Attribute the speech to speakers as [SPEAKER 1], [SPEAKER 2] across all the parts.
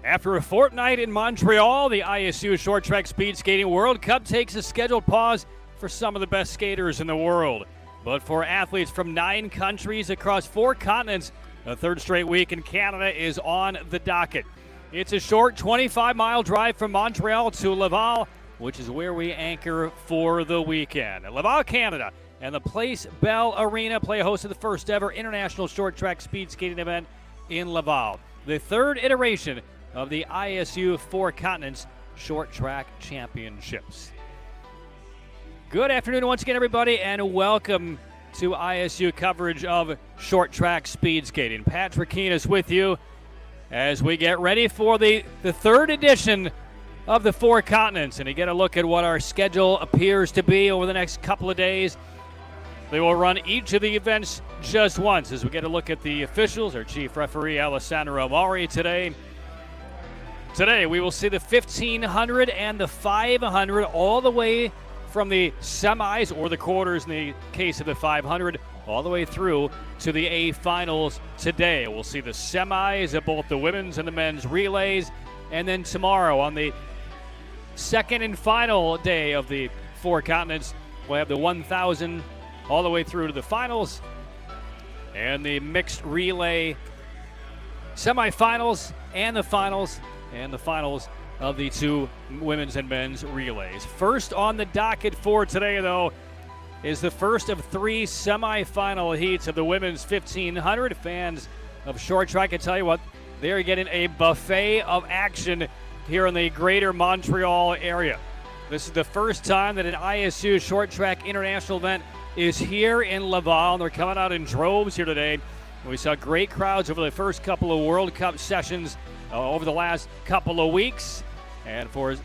[SPEAKER 1] After a fortnight in Montreal, the ISU Short Track Speed Skating World Cup takes a scheduled pause for some of the best skaters in the world. But for athletes from 9 countries across 4 continents, a third straight week in Canada is on the docket. It's a short 25-mile drive from Montreal to Laval, which is where we anchor for the weekend. Laval, Canada, and the Place Bell Arena play host of the first ever international short track speed skating event in Laval, the third iteration of the ISU 4 Continents Short Track Championships. Good afternoon once again, everybody, and welcome to ISU coverage of short track speed skating. Patrick Keene is with you as we get ready for the third edition of the 4 Continents, and you get a look at what our schedule appears to be over the next couple of days. They will run each of the events just once as we get a look at the officials. Our chief referee, Alessandro Amari, today. Today, we will see the 1,500 and the 500 all the way from the semis or the quarters in the case of the 500 all the way through to the A finals today. We'll see the semis of both the women's and the men's relays. And then tomorrow on the second and final day of the 4 Continents, we'll have the 1,000 all the way through to the finals and the mixed relay semifinals and the finals of the 2 women's and men's relays. First on the docket for today, though, is the first of 3 semifinal heats of the women's 1,500. Fans of short track, I tell you what, they're getting a buffet of action here in the greater Montreal area. This is the first time that an ISU short track international event is here in Laval. They're coming out in droves here today. We saw great crowds over the first couple of World Cup sessions over the last couple of weeks. And for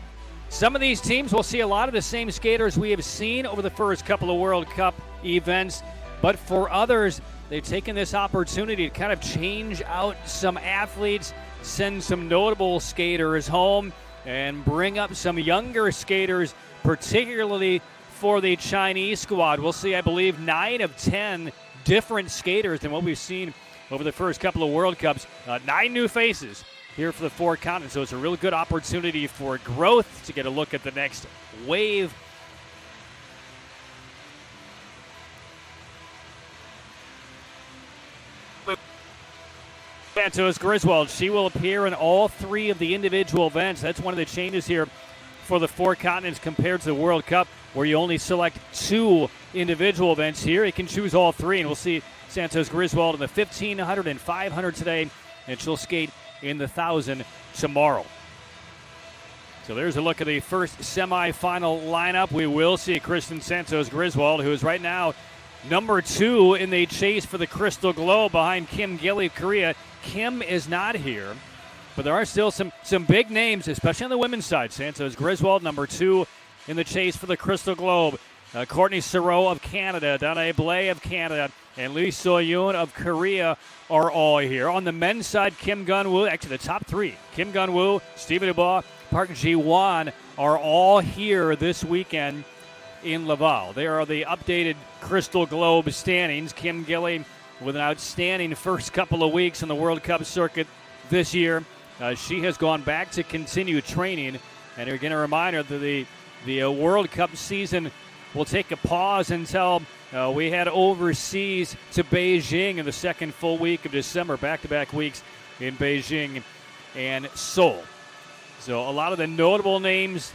[SPEAKER 1] some of these teams, we'll see a lot of the same skaters we have seen over the first couple of World Cup events. But for others, they've taken this opportunity to kind of change out some athletes, send some notable skaters home, and bring up some younger skaters, particularly for the Chinese squad. We'll see, I believe, 9 of 10 different skaters than what we've seen over the first couple of World Cups. 9 new faces here for the 4 Continents, so it's a real good opportunity for growth to get a look at the next wave. Santos Griswold, she will appear in all 3 of the individual events. That's one of the changes here for the 4 Continents compared to the World Cup, where you only select 2 individual events. Here you can choose all 3, and we'll see Santos Griswold in the 1,500 and 500 today, and she'll skate in the 1,000 tomorrow. So there's a look at the first semifinal lineup. We will see Kristen Santos Griswold, who is right now number 2 in the chase for the Crystal Globe behind Kim Gilly of Korea. Kim is not here, but there are still some big names, especially on the women's side. Santos Griswold, number 2 in the chase for the Crystal Globe. Courtney Sereau of Canada, Danae Blais of Canada, and Lee So-yoon of Korea are all here. On the men's side, Kim Gun-woo, actually the top 3, Kim Gun-woo, Stephen Dubois, Park Ji-won are all here this weekend in Laval. They are the updated Crystal Globe standings. Kim Gilly with an outstanding first couple of weeks in the World Cup circuit this year. She has gone back to continue training, and again a reminder that the World Cup season will take a pause until we head overseas to Beijing in the second full week of December, back-to-back weeks in Beijing and Seoul. So a lot of the notable names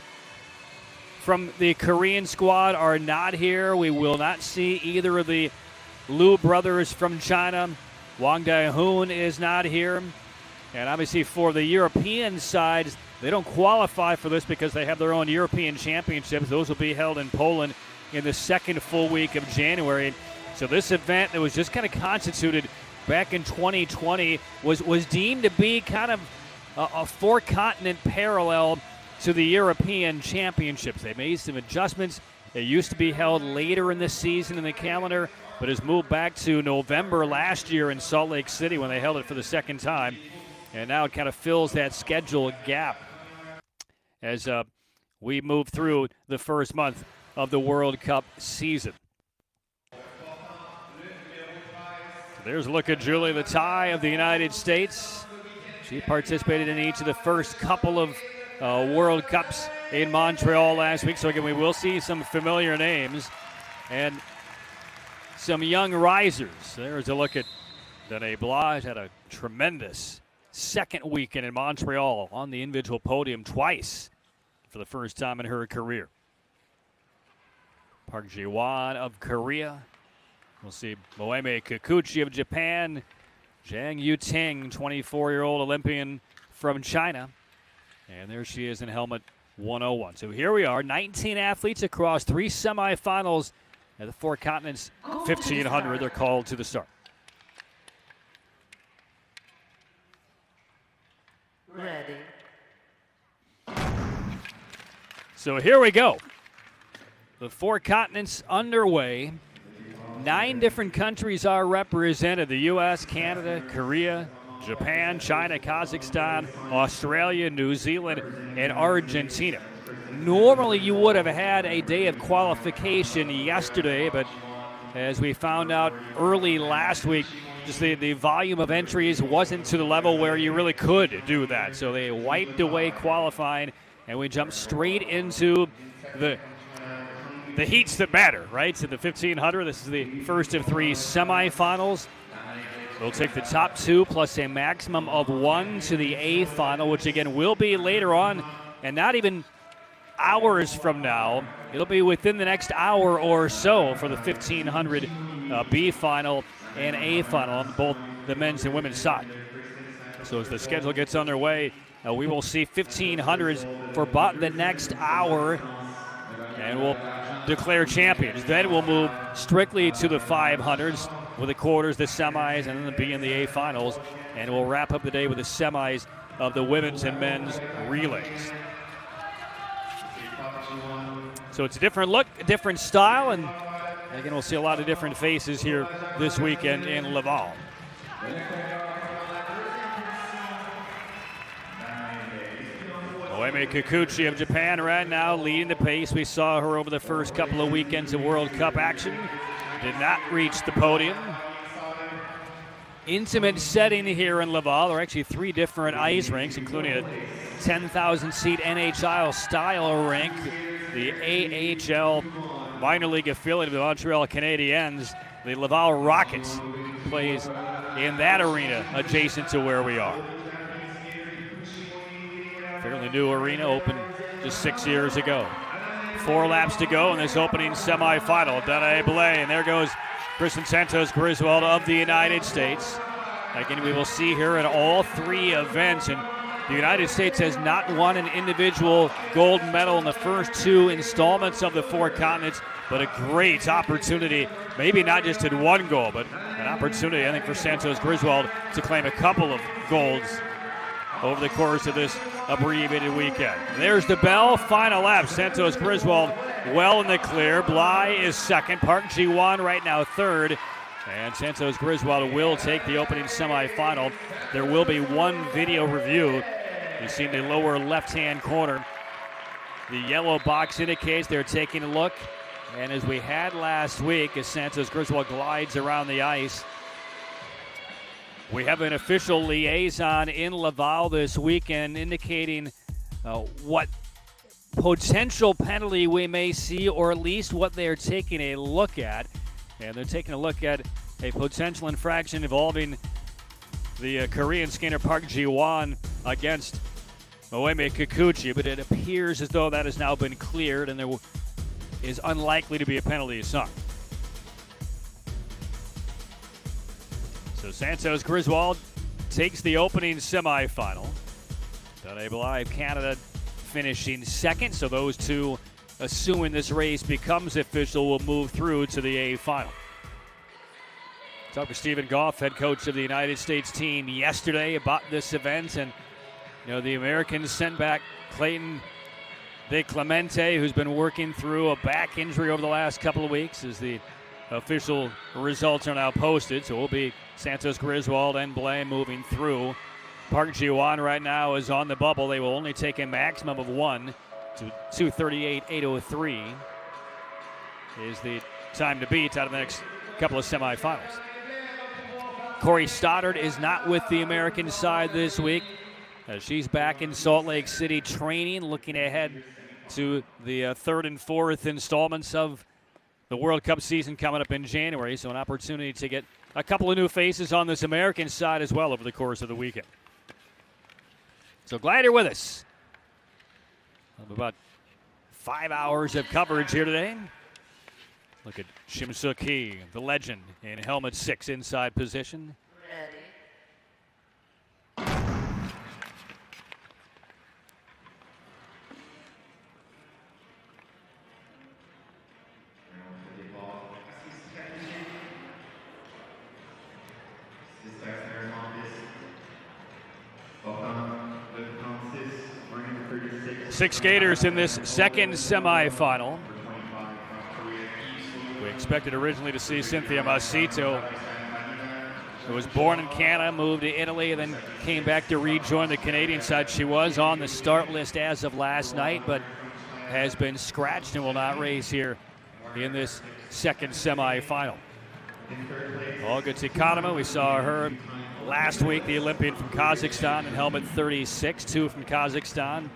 [SPEAKER 1] from the Korean squad are not here. We will not see either of the Liu brothers from China. Wang Dae-hoon is not here. And obviously for the European sides, they don't qualify for this because they have their own European championships. Those will be held in Poland in the second full week of January. So this event that was just kind of constituted back in 2020 was deemed to be kind of a 4-continent parallel to the European championships. They made some adjustments. It used to be held later in the season in the calendar, but has moved back to November last year in Salt Lake City when they held it for the second time. And now it kind of fills that schedule gap as we move through the first month of the World Cup season. There's a look at Julie Latai of the United States. She participated in each of the first couple of World Cups in Montreal last week. So again, we will see some familiar names and some young risers. There's a look at Danae Blige. Had a tremendous second weekend in Montreal on the individual podium twice for the first time in her career. Park Ji-won of Korea. We'll see Moemi Kikuchi of Japan. Zhang Yuting, 24-year-old Olympian from China. And there she is in helmet 101. So here we are, 19 athletes across 3 semifinals at the Four Continents 1500. They're called to the start.
[SPEAKER 2] Ready.
[SPEAKER 1] So here we go. The Four Continents underway. 9 different countries are represented: the U.S., Canada, Korea, Japan, China, Kazakhstan, Australia, New Zealand, and Argentina. Normally you would have had a day of qualification yesterday, but as we found out early last week, just the volume of entries wasn't to the level where you really could do that. So they wiped away qualifying, and we jumped straight into the heats that matter, right? So the 1500, this is the first of 3 semifinals. We'll take the top 2 plus a maximum of 1 to the A final, which again will be later on, and not even hours from now. It'll be within the next hour or so for the 1500 B final and A final on both the men's and women's side. So as the schedule gets underway, we will see 1500s for about the next hour, and we'll declare champions. Then we'll move strictly to the 500s with the quarters, the semis, and then the B and the A finals. And we'll wrap up the day with the semis of the women's and men's relays. So it's a different look, a different style, and again, we'll see a lot of different faces here this weekend in Laval. Moemi Kikuchi of Japan right now leading the pace. We saw her over the first couple of weekends of World Cup action. Did not reach the podium. Intimate setting here in Laval. There are actually 3 different ice rinks, including a 10,000-seat NHL style rink. The AHL minor league affiliate of the Montreal Canadiens, the Laval Rockets, plays in that arena adjacent to where we are. Fairly new arena, opened just 6 years ago. 4 laps to go in this opening semifinal. Danae Blige, and there goes Kristen Santos Griswold of the United States. Again, we will see her in all 3 events, and the United States has not won an individual gold medal in the first 2 installments of the Four Continents, but a great opportunity, maybe not just in one goal, but an opportunity, I think, for Santos Griswold to claim a couple of golds over the course of this abbreviated weekend. There's the bell, final lap. Santos Griswold well in the clear. Blige is second. Park Ji-won right now third. And Santos Griswold will take the opening semifinal. There will be one video review. You see in the lower left-hand corner, the yellow box indicates they're taking a look. And as we had last week, as Santos Griswold glides around the ice, we have an official liaison in Laval this weekend indicating what potential penalty we may see, or at least what they're taking a look at. And they're taking a look at a potential infraction involving the Korean skater Park Ji-won against Moemi Kikuchi, but it appears as though that has now been cleared and there is unlikely to be a penalty assigned. So Santos Griswold takes the opening semifinal. Danae Blige, Canada, finishing second. So those two, assuming this race becomes official, will move through to the A final. Talked to Stephen Goff, head coach of the United States team, yesterday about this event, and the Americans sent back Clayton De Clemente, who's been working through a back injury over the last couple of weeks, as the official results are now posted. So it will be Santos Griswold and Blige moving through. Park Ji-won right now is on the bubble. They will only take a maximum of 1 to 2:38.803 is the time to beat out of the next couple of semifinals. Corey Stoddard is not with the American side this week. She's back in Salt Lake City training, looking ahead to the third and fourth installments of the World Cup season coming up in January. So an opportunity to get a couple of new faces on this American side as well over the course of the weekend. So glad you're with us. About 5 hours of coverage here today. Look at Shim Suk Hee, the legend, in helmet 6 inside position. Six skaters in this second semifinal. We expected originally to see Cynthia Masito, who was born in Canada, moved to Italy, and then came back to rejoin the Canadian side. She was on the start list as of last night, but has been scratched and will not race here in this second semifinal. Olga Tsikhanova, we saw her last week, the Olympian from Kazakhstan in helmet 36, 2 from Kazakhstan.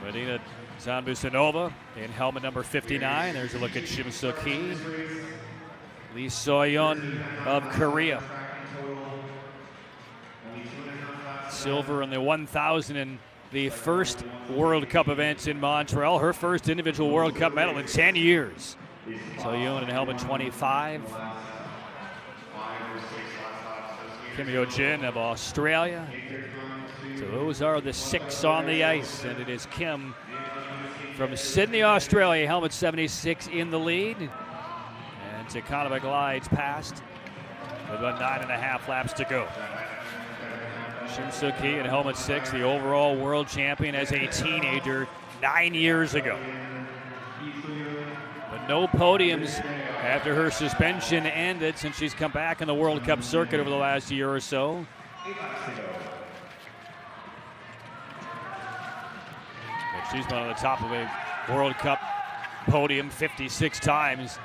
[SPEAKER 1] Medina Zanbusanova in helmet number 59. There's a look at Shim Suk Hee. Lee Soyeon of Korea. Silver in the 1,000 in the first World Cup events in Montreal. Her first individual World Cup medal in 10 years. Soyeon in helmet 25. Kim Yo-jin of Australia. So those are the 6 on the ice, and it is Kim from Sydney, Australia, helmet 76 in the lead. And Tsikhanova glides past with about 9.5 laps to go. Shim Suk Hee in helmet 6, the overall world champion as a teenager 9 years ago. But no podiums after her suspension ended since she's come back in the World Cup circuit over the last year or so. She's been on the top of a World Cup podium 56 times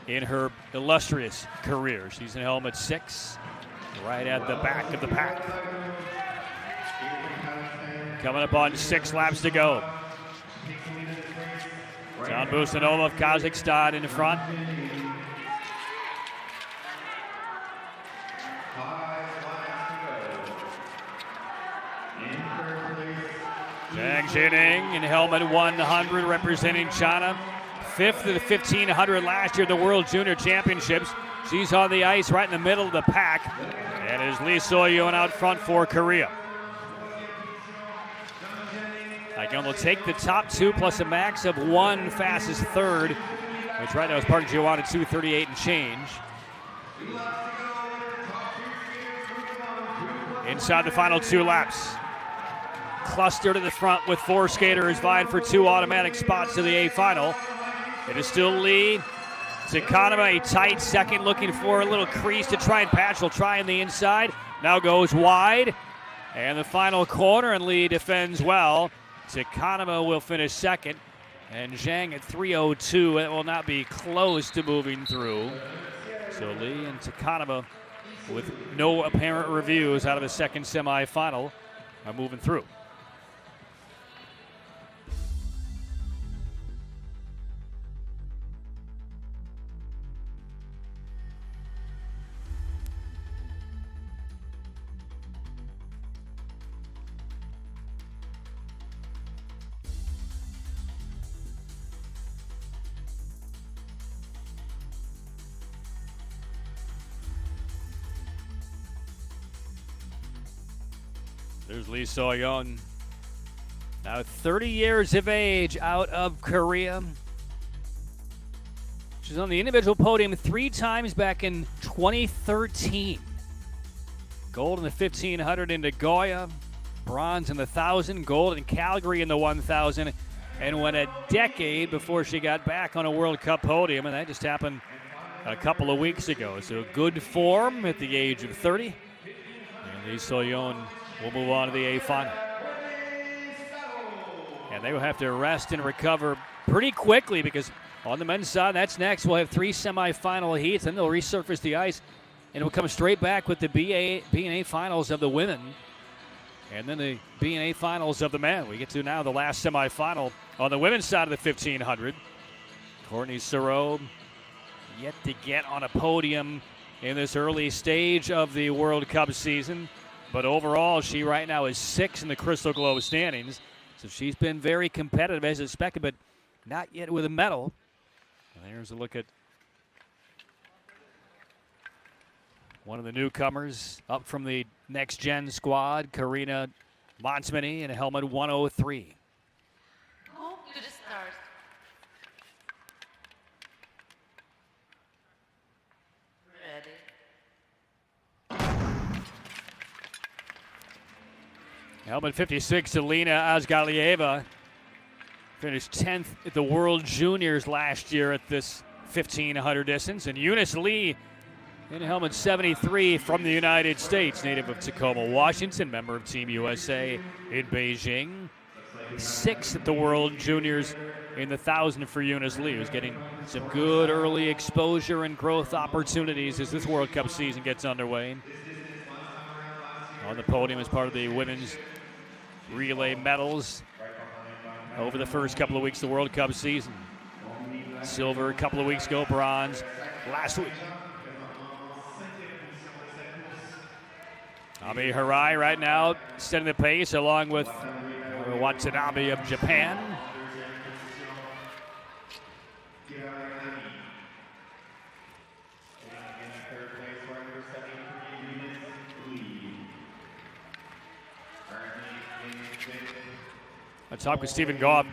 [SPEAKER 1] in her illustrious career. She's in helmet 6, right at the back of the pack. Coming up on 6 laps to go. Zanbusanova of Kazakhstan in front. Zhang Jining in helmet 100 representing China. 5th of the 1,500 last year at the World Junior Championships. She's on the ice right in the middle of the pack. And it is Lee Soyeon out front for Korea. Again, we'll take the top 2 plus a max of 1 fastest third, which right now is Park Ji-won at 2:38 and change. Inside the final 2 laps. Clustered to the front with 4 skaters vying for 2 automatic spots to the A final. It is still Lee. Tsikhanova, a tight second, looking for a little crease to try and patch. Will try on the inside. Now goes wide. And the final corner, and Lee defends well. Tsikhanova will finish second. And Zhang at 3:02. It will not be close to moving through. So Lee and Tsikhanova, with no apparent reviews out of the second semifinal, are moving through. There's Lee Soyeon, now 30 years of age, out of Korea. She's on the individual podium 3 times back in 2013. Gold in the 1,500 in Nagoya, bronze in the 1,000, gold in Calgary in the 1,000, and went a decade before she got back on a World Cup podium, and that just happened a couple of weeks ago. So good form at the age of 30. And Lee Soyeon will move on to the A final. And they will have to rest and recover pretty quickly, because on the men's side, that's next. We'll have 3 semifinal heats, and they'll resurface the ice And we'll come straight back with the B&A finals of the women. And then the B&A finals of the men. We get to now the last semifinal on the women's side of the 1500. Courtney Sereau yet to get on a podium in this early stage of the World Cup season. But overall, she right now is 6th in the Crystal Globe standings. So she's been very competitive as expected, but not yet with a medal. And there's a look at one of the newcomers up from the next-gen squad, Karina Monsmany, in helmet 103.
[SPEAKER 2] To the stars. Ready.
[SPEAKER 1] Helmet 56, Alina Asgalieva, finished 10th at the World Juniors last year at this 1500 distance. And Eunice Lee in helmet 73 from the United States, native of Tacoma, Washington, member of Team USA in Beijing. 6th at the World Juniors in the 1,000 for Eunice Lee, who's getting some good early exposure and growth opportunities as this World Cup season gets underway. On the podium as part of the women's relay medals over the first couple of weeks of the World Cup season. Silver a couple of weeks ago, bronze last week. Ami Harai right now setting the pace along with Watanabe of Japan. I talked with Stephen Gobb,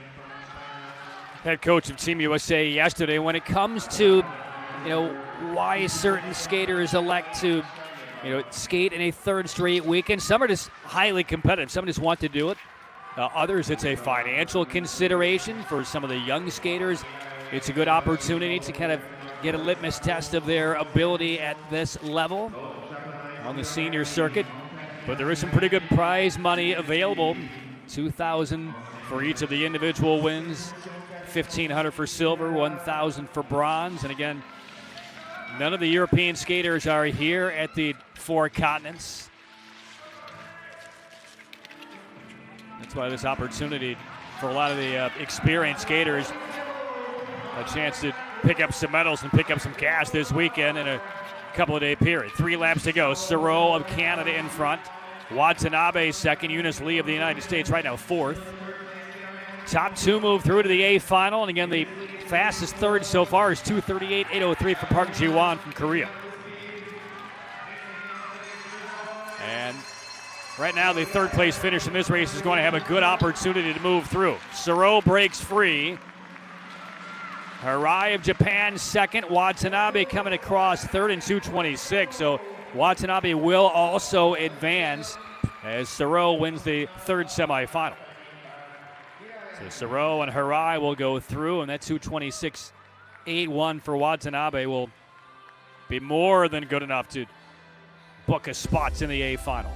[SPEAKER 1] head coach of Team USA, yesterday. When it comes to, why certain skaters elect to, skate in a third straight weekend, some are just highly competitive. Some just want to do it. Others, it's a financial consideration for some of the young skaters. It's a good opportunity to kind of get a litmus test of their ability at this level on the senior circuit. But there is some pretty good prize money available. $2,000 for each of the individual wins, $1,500 for silver, $1,000 for bronze. And again, none of the European skaters are here at the four continents. That's why this opportunity for a lot of the experienced skaters, a chance to pick up some medals and pick up some cash this weekend in a couple-of-day period. 3 laps to go. Sereau of Canada in front. Watanabe second. Eunice Lee of the United States right now 4th. Top 2 move through to the A final. And again, the fastest third so far is 2:38.803 for Park Ji-won from Korea. And right now, the third place finish in this race is going to have a good opportunity to move through. Sereau breaks free. Harai of Japan second. Watanabe coming across third in 2:26. So Watanabe will also advance as Sereau wins the third semifinal. So Sereau and Harai will go through, and that 2:26.81 for Watanabe will be more than good enough to book a spot in the A final.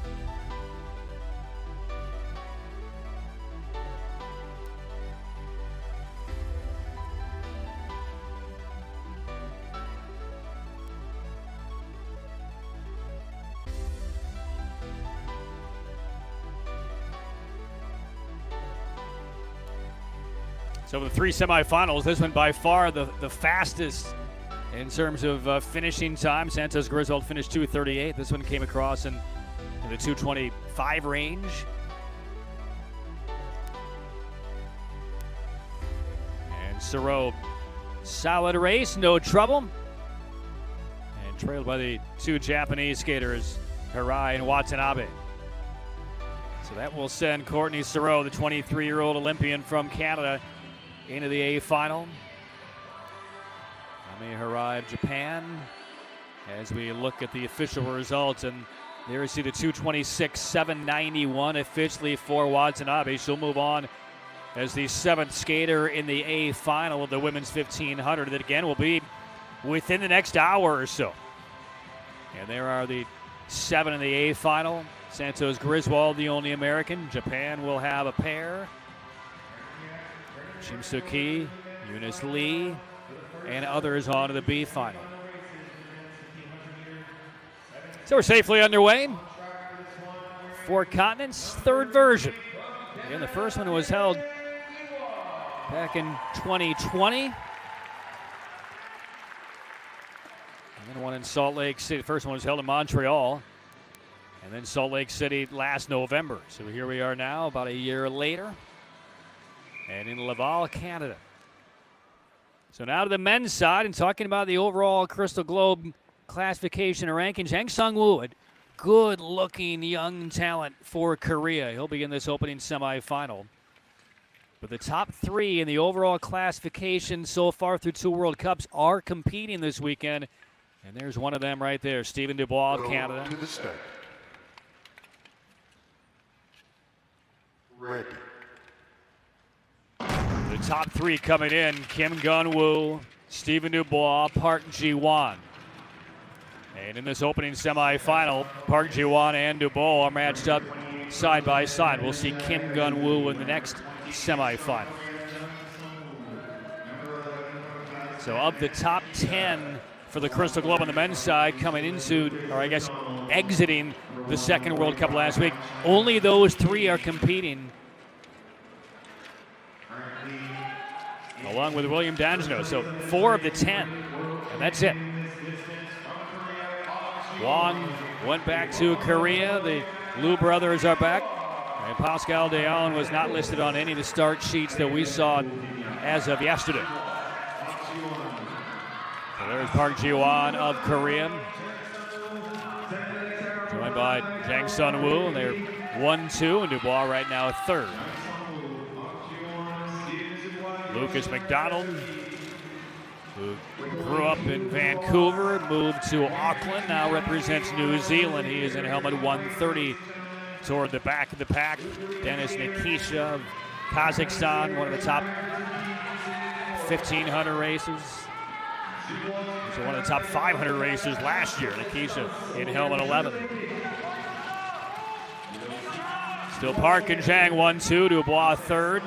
[SPEAKER 1] So the 3 semifinals, this one by far the fastest in terms of finishing time. Santos Griswold finished 2:38. This one came across in the 2:25 range. And Sereau, solid race, no trouble. And trailed by the 2 Japanese skaters, Harai and Watanabe. So that will send Courtney Sereau, the 23-year-old Olympian from Canada, into the A final. Ami Harai of Japan, as we look at the official results, and there you see the 2:26.791 officially for Watanabe. She'll move on as the 7th skater in the A final of the women's 1500. That again will be within the next hour or so. And there are the 7 in the A final. Santos Griswold, the only American. Japan will have a pair. Shim Soo-ki, Eunice Lee, and others on to the B final. So we're safely underway. Four continents, third version. Again, the first one was held back in 2020. And then one in Salt Lake City. The first one was held in Montreal. And then Salt Lake City last November. So here we are now, about a year later. And in Laval, Canada. So now to the men's side and talking about the overall Crystal Globe classification and rankings. Zhang Sung-woo, a good-looking young talent for Korea. He'll begin this opening semifinal. But the top three in the overall classification so far through 2 World Cups are competing this weekend. And there's one of them right there, Stephen Dubois of Canada.
[SPEAKER 3] To the start. Ready.
[SPEAKER 1] The top three coming in, Kim Gun-woo, Stephen Dubois, Park Ji-won. And in this opening semifinal, Park Ji-won and Dubois are matched up side by side. We'll see Kim Gun-woo in the next semifinal. So of the top 10 for the Crystal Globe on the men's side coming into, or I guess exiting the second World Cup last week, only those 3 are competing along with William Danjno. So 4 of the 10, and that's it. Wong went back to Korea. The Liu brothers are back. And Pascal Deon was not listed on any of the start sheets that we saw as of yesterday. So there's Park Ji-won of Korea, joined by Jang Sun-woo, and they're 1-2, and Dubois right now third. Lucas McDonald, who grew up in Vancouver, moved to Auckland, now represents New Zealand. He is in helmet 130 toward the back of the pack. Denis Nikisha of Kazakhstan, one of the top 1,500 racers. He's one of the top 500 racers last year. Nikisha in helmet 11. Still Park and Zhang 1-2, Dubois third.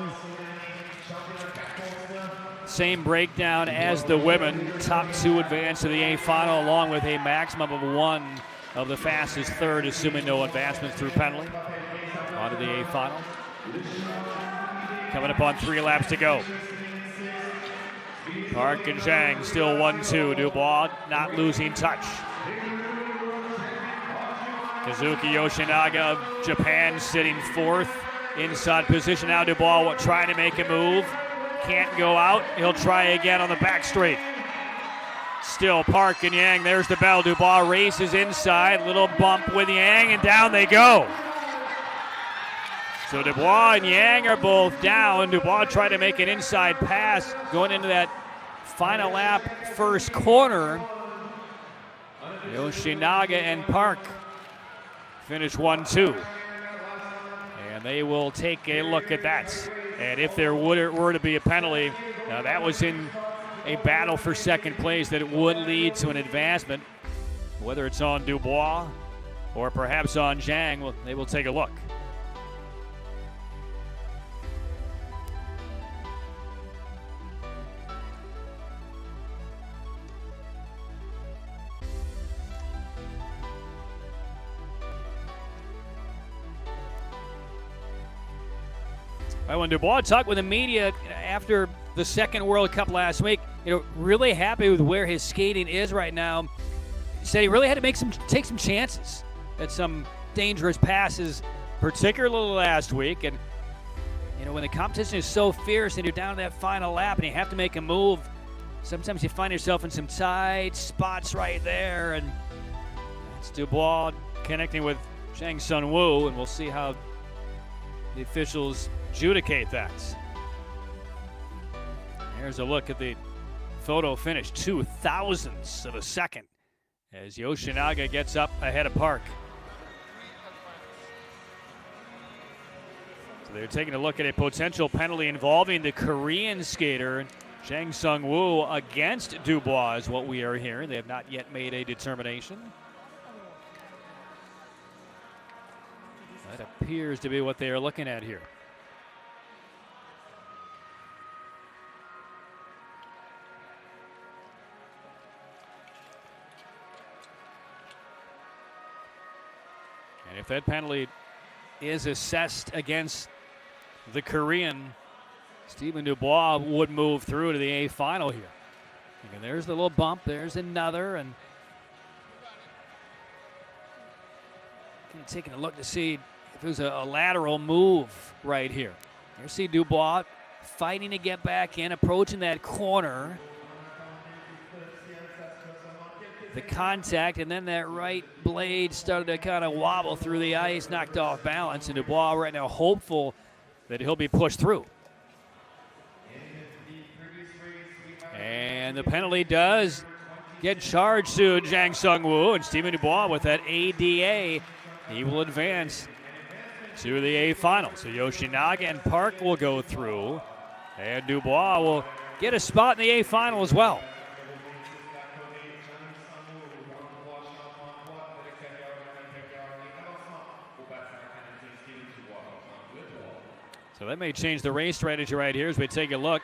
[SPEAKER 1] Same breakdown as the women. Top 2 advance to the A final, along with a maximum of 1 of the fastest third, assuming no advancements through penalty. On to the A final. Coming up on 3 laps to go. Park and Zhang still 1-2. Dubois not losing touch. Kazuki Yoshinaga of Japan sitting 4th. Inside position now. Dubois trying to make a move. Can't go out. He'll try again on the back straight. Still Park and Yang. There's the bell. Dubois races inside. Little bump with Yang, and down they go. So Dubois and Yang are both down. Dubois tried to make an inside pass going into that final lap, first corner. Yoshinaga and Park finish 1-2. And they will take a look at that. And if there were to be a penalty, that was in a battle for second place, that it would lead to an advancement. Whether it's on Dubois or perhaps on Zhang, well, they will take a look. Right, when Dubois talked with the media after the second World Cup last week, really happy with where his skating is right now. He said he really had to take some chances at some dangerous passes, particularly last week. And when the competition is so fierce and you're down to that final lap and you have to make a move, sometimes you find yourself in some tight spots right there. And it's Dubois connecting with Zhang Sun-woo, and we'll see how the officials adjudicate that. Here's a look at the photo finish, 0.02 of a second as Yoshinaga gets up ahead of Park. So they're taking a look at a potential penalty involving the Korean skater Zhang Sung-woo against Dubois is what we are hearing. They have not yet made a determination. That appears to be what they are looking at here. And if that penalty is assessed against the Korean, Stephen Dubois would move through to the A final here. And there's the little bump. There's another. And taking a look to see if it was a lateral move right here. You see Dubois fighting to get back in, approaching that corner. The contact, and then that right blade started to kind of wobble through the ice, knocked off balance, and Dubois right now hopeful that he'll be pushed through. And the penalty does get charged to Jang Sung-woo, and Stephen Dubois with that ADA, he will advance to the A final. So Yoshinaga and Park will go through, and Dubois will get a spot in the A final as well. So that may change the race strategy right here as we take a look.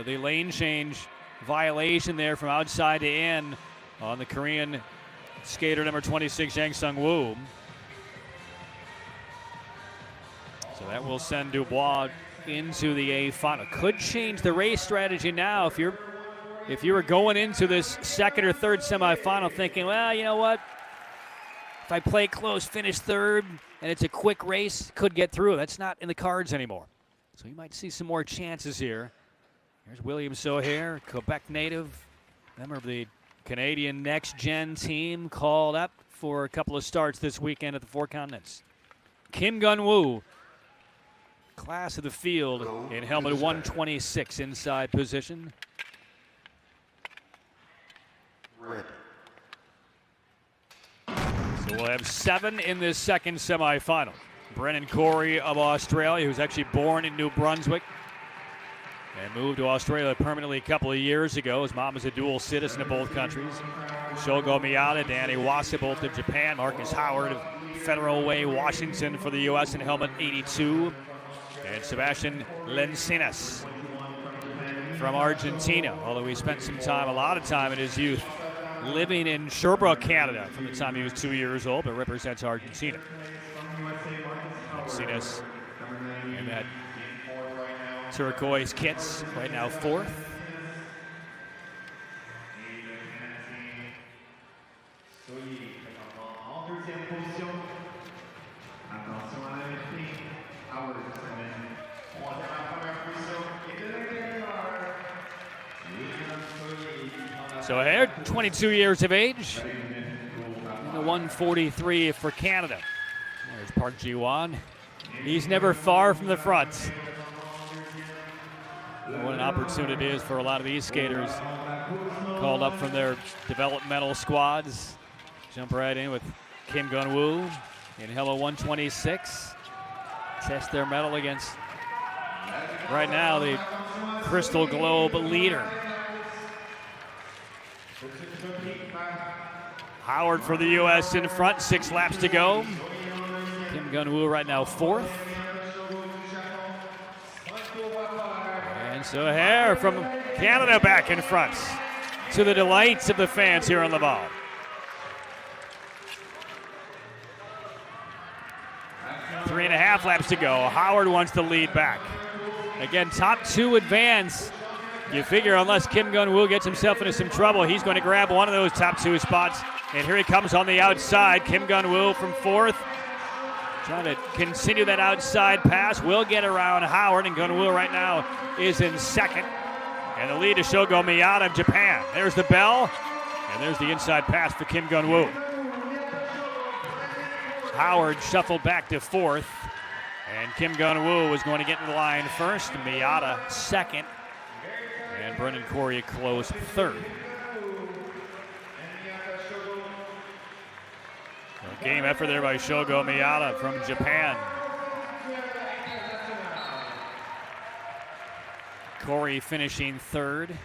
[SPEAKER 1] The lane change violation there from outside to in on the Korean skater number 26, Jang Sung-woo. So that will send Dubois into the A final. Could change the race strategy now if you were going into this second or third semifinal thinking, well, you know what? If I play close, finish third, and it's a quick race, could get through. That's not in the cards anymore. So you might see some more chances here. Here's William Sohair, Quebec native, member of the Canadian Next Gen team, called up for a couple of starts this weekend at the Four Continents. Kim Gun-woo, class of the field in helmet 126 inside position.
[SPEAKER 3] Red.
[SPEAKER 1] So we'll have 7 in this second semifinal. Brennan Corey of Australia, who's actually born in New Brunswick and moved to Australia permanently a couple of years ago. His mom is a dual citizen of both countries. Shogo Miyata, Danny Wasa, both of Japan. Marcus Howard of Federal Way, Washington for the U.S. in helmet 82. And Sebastian Lencinas from Argentina, although he spent a lot of time in his youth living in Sherbrooke, Canada from the time he was 2 years old, but represents Argentina. Lencinas in that turquoise kits, right now 4th. So here, 22 years of age, and the 143 for Canada. There's Park Ji-won. He's never far from the front. What an opportunity it is for a lot of these skaters called up from their developmental squads. Jump right in with Kim Gun-woo in hello 126. Test their mettle against, right now, the Crystal Globe leader. Howard for the U.S. in front, 6 laps to go. Kim Gun-woo right now 4th. And Sohair from Canada back in front, to the delights of the fans here in Laval. Three and a half laps to go. Howard wants to lead back. Again, top 2 advance. You figure unless Kim Gun-woo gets himself into some trouble, he's going to grab one of those top 2 spots. And here he comes on the outside. Kim Gun-woo from 4th. Trying to continue that outside pass. Will get around Howard, and Gun-woo right now is in 2nd. And the lead is Shogo Miyata of Japan. There's the bell, and there's the inside pass for Kim Gun-woo. Howard shuffled back to 4th, and Kim Gun-woo was going to get in the line first. Miyata 2nd, and Brendan Corey close 3rd. So game effort there by Shogo Miyata from Japan. Corey finishing 3rd.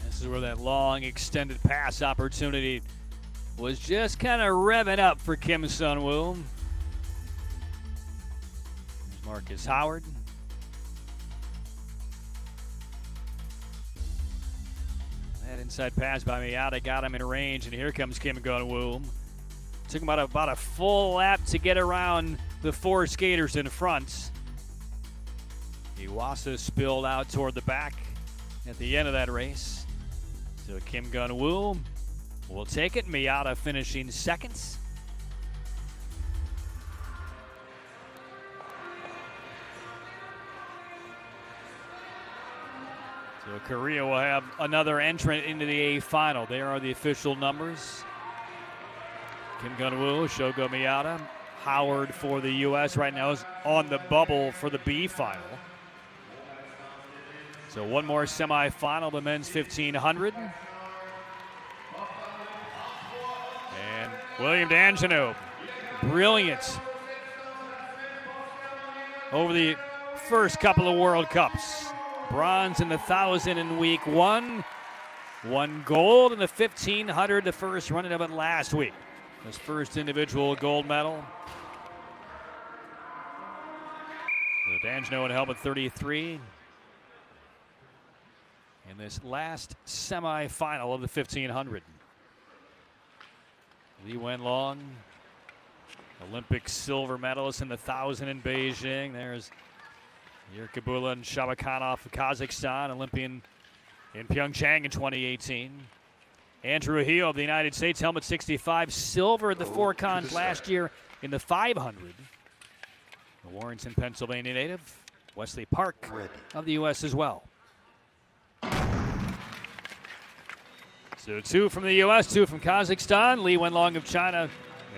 [SPEAKER 1] This is where that long extended pass opportunity was just kind of revving up for Kim Sun-woo. There's Marcus Howard. That inside pass by Miata got him in range, and here comes Kim Sun-woo. Took him about a full lap to get around the 4 skaters in front. Iwasa spilled out toward the back at the end of that race. So Kim Sun-woo will take it. Miata finishing seconds. So Korea will have another entrant into the A final. There are the official numbers. Kim Sun-woo, Shogo Miata. Howard for the U.S. right now is on the bubble for the B final. So one more semifinal, the men's 1500. And William D'Angelo, brilliant over the first couple of World Cups. Bronze in the 1,000 in week 1. Won gold in the 1500, the first running of it last week. His first individual gold medal. So D'Angelo in helmet 33. In this last semi-final of the 1500. Lee Wenlong, Olympic silver medalist in the 1,000 in Beijing. There's Yurkabula and Shabakhanov of Kazakhstan, Olympian in Pyeongchang in 2018. Andrew Hill of the United States, helmet 65, silver at the 4 cons last year in the 500. The Warrenton, Pennsylvania native. Wesley Park of the U.S. as well. So 2 from the U.S., 2 from Kazakhstan, Lee Wenlong of China,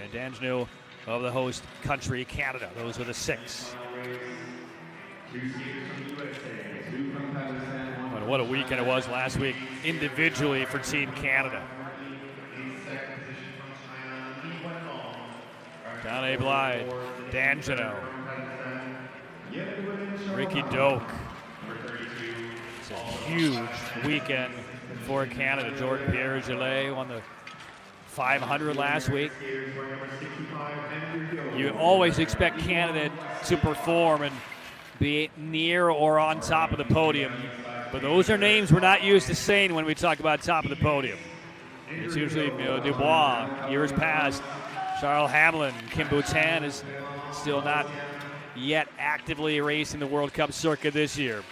[SPEAKER 1] and D'Angelo of the host country, Canada. Those were the 6. And what a weekend it was last week individually for Team Canada. Donna Blythe, D'Angelo, Ricky Doak. It's a huge weekend for Canada. Jordan Pierre-Gillet won the 500 last week. You always expect Canada to perform and be near or on top of the podium. But those are names we're not used to saying when we talk about top of the podium. It's usually Dubois, years past. Charles Hamlin, Kim Bhutan is still not yet actively racing the World Cup circuit this year.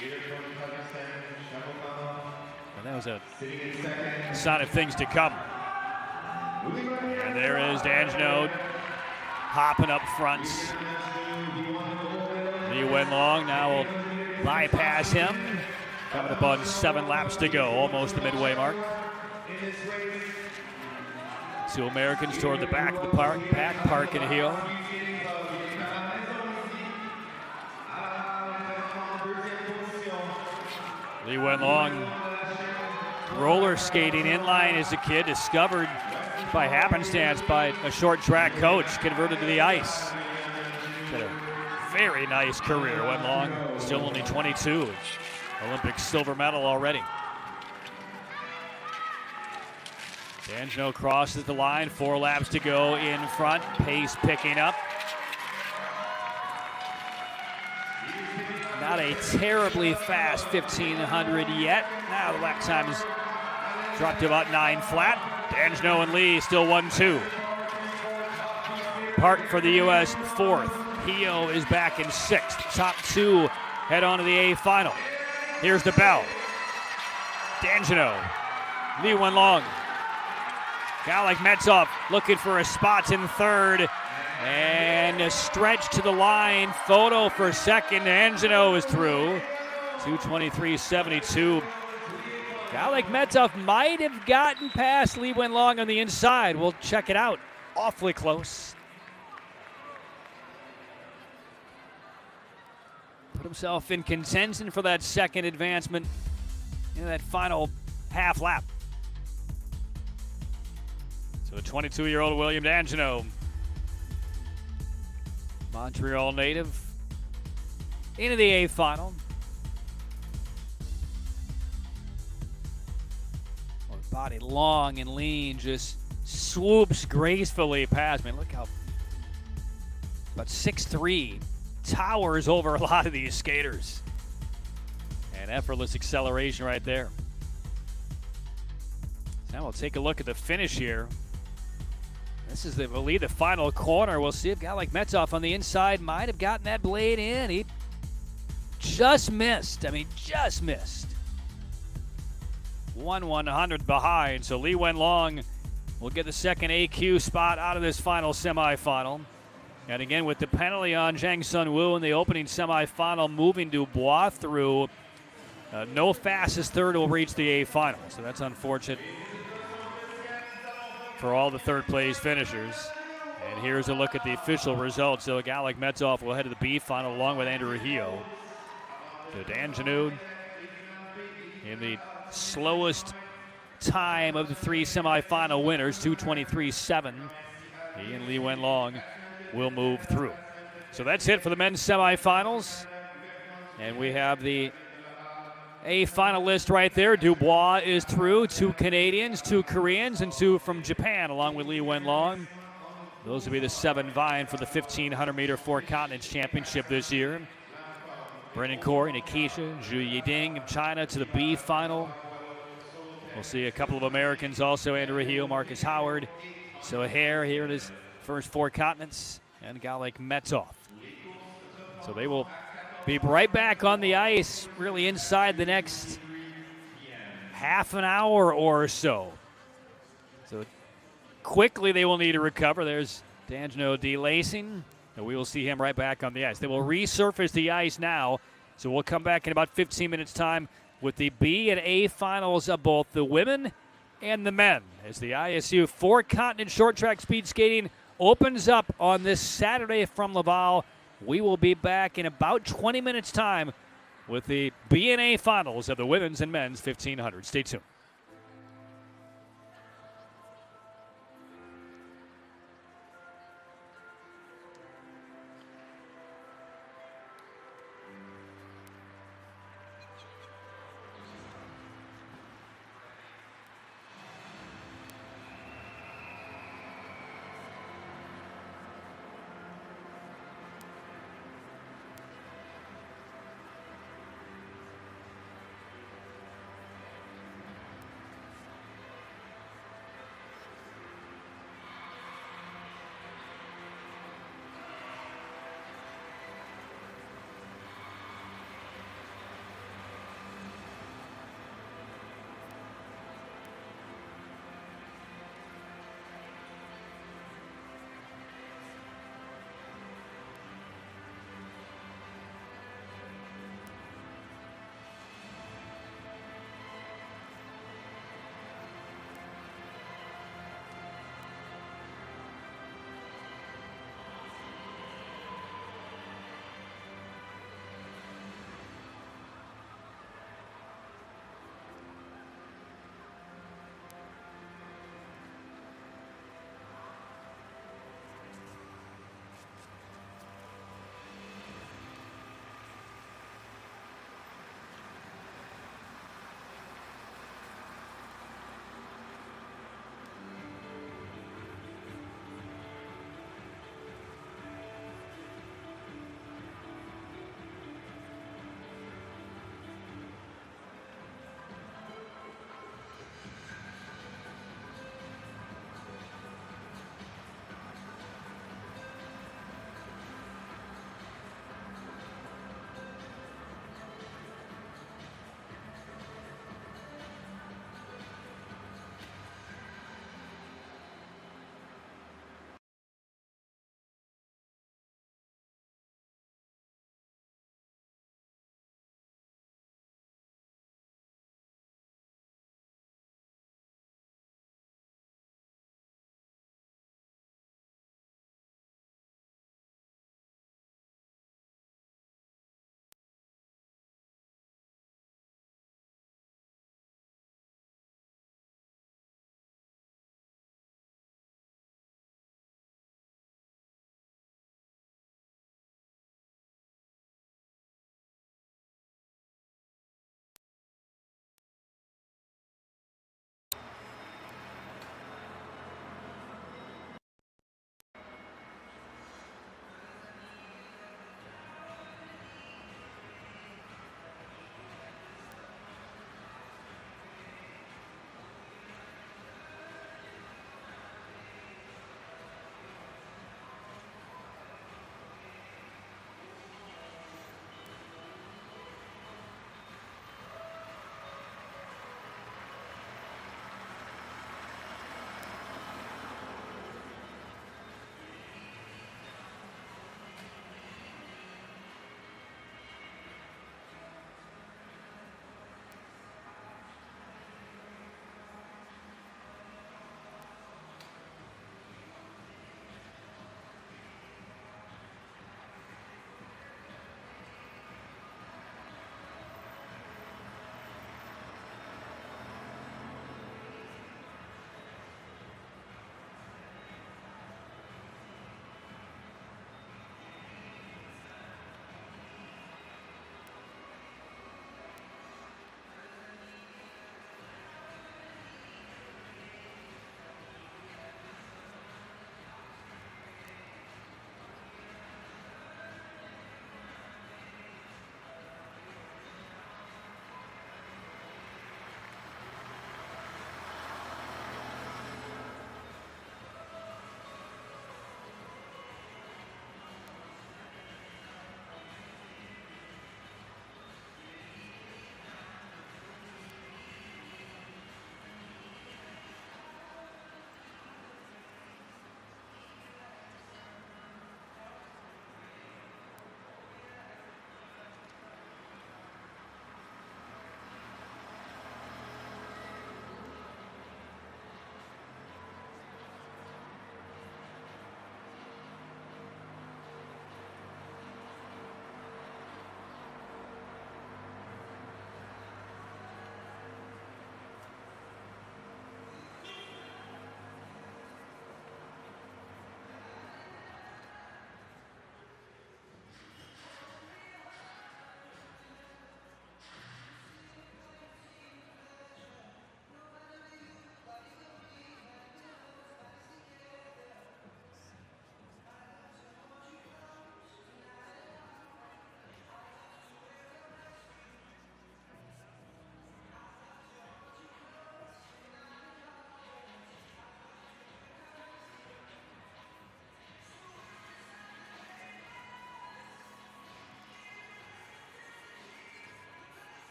[SPEAKER 1] And that was a sign of things to come. And there is D'Angelo hopping up front. Lee Wenlong now will bypass him. Coming up on 7 laps to go, almost the midway mark. 2 Americans toward the back of the Park and Hill. Lee Wenlong roller skating inline as a kid, discovered by happenstance by a short track coach, converted to the ice. Had a very nice career. Wenlong, still only 22. Olympic silver medal already. D'Angelo crosses the line, 4 laps to go in front, pace picking up. Not a terribly fast 1500 yet. Now the lap time has dropped to about 9 flat. D'Angelo and Lee still 1-2. Park for the U.S. 4th. Hio is back in 6th. Top 2 head on to the A final. Here's the bell. D'Angelo, Lee Wenlong. Guy like Metsov looking for a spot in 3rd. And a stretch to the line. Photo for 2nd. D'Angelo is through. 2:23.72. Guy like Metsov might have gotten past Lee Wenlong on the inside. We'll check it out. Awfully close. Put himself in contention for that 2nd advancement in that final half lap. So the 22-year-old William D'Angelo, Montreal native, into the A final. Body long and lean, just swoops gracefully past. Man, look how about 6'3", towers over a lot of these skaters. And effortless acceleration right there. So now we'll take a look at the finish here. This is, I believe, the final corner. We'll see if a guy like Metzoff on the inside might have gotten that blade in. He just missed. I mean, just missed. 1/100 behind. So Li Wenlong will get the second AQ spot out of this final semifinal. And again, with the penalty on Zhang Sun Wu in the opening semifinal, moving Dubois through. No fastest third will reach the A final. So that's unfortunate for all the third place finishers. And here's a look at the official results. So a guy like Metzoff will head to the B final along with Andrew Hio. Dan Janud in the slowest time of the three semifinal winners, 2:23.7. He and Li Wenlong will move through. So that's it for the men's semifinals. And we have the A finalist right there. Dubois is through. 2 Canadians, 2 Koreans, and 2 from Japan, along with Li Wenlong. Those will be the 7 vying for the 1,500-meter Four Continents Championship this year. Brendan Corey, Nikisha, Zhu Yiding of China to the B final. We'll see a couple of Americans also, Andrew Hio, Marcus Howard. So Hare here in his first Four Continents, and a guy like Metzoff. So they will be right back on the ice, really inside the next half an hour or so. So quickly they will need to recover. There's D'Angelo delacing, and we will see him right back on the ice. They will resurface the ice now, so we'll come back in about 15 minutes' time with the B and A finals of both the women and the men, as the ISU Four Continent Short Track Speed Skating opens up on this Saturday from Laval. We will be back in about 20 minutes' time with the B and A finals of the women's and men's 1,500. Stay tuned.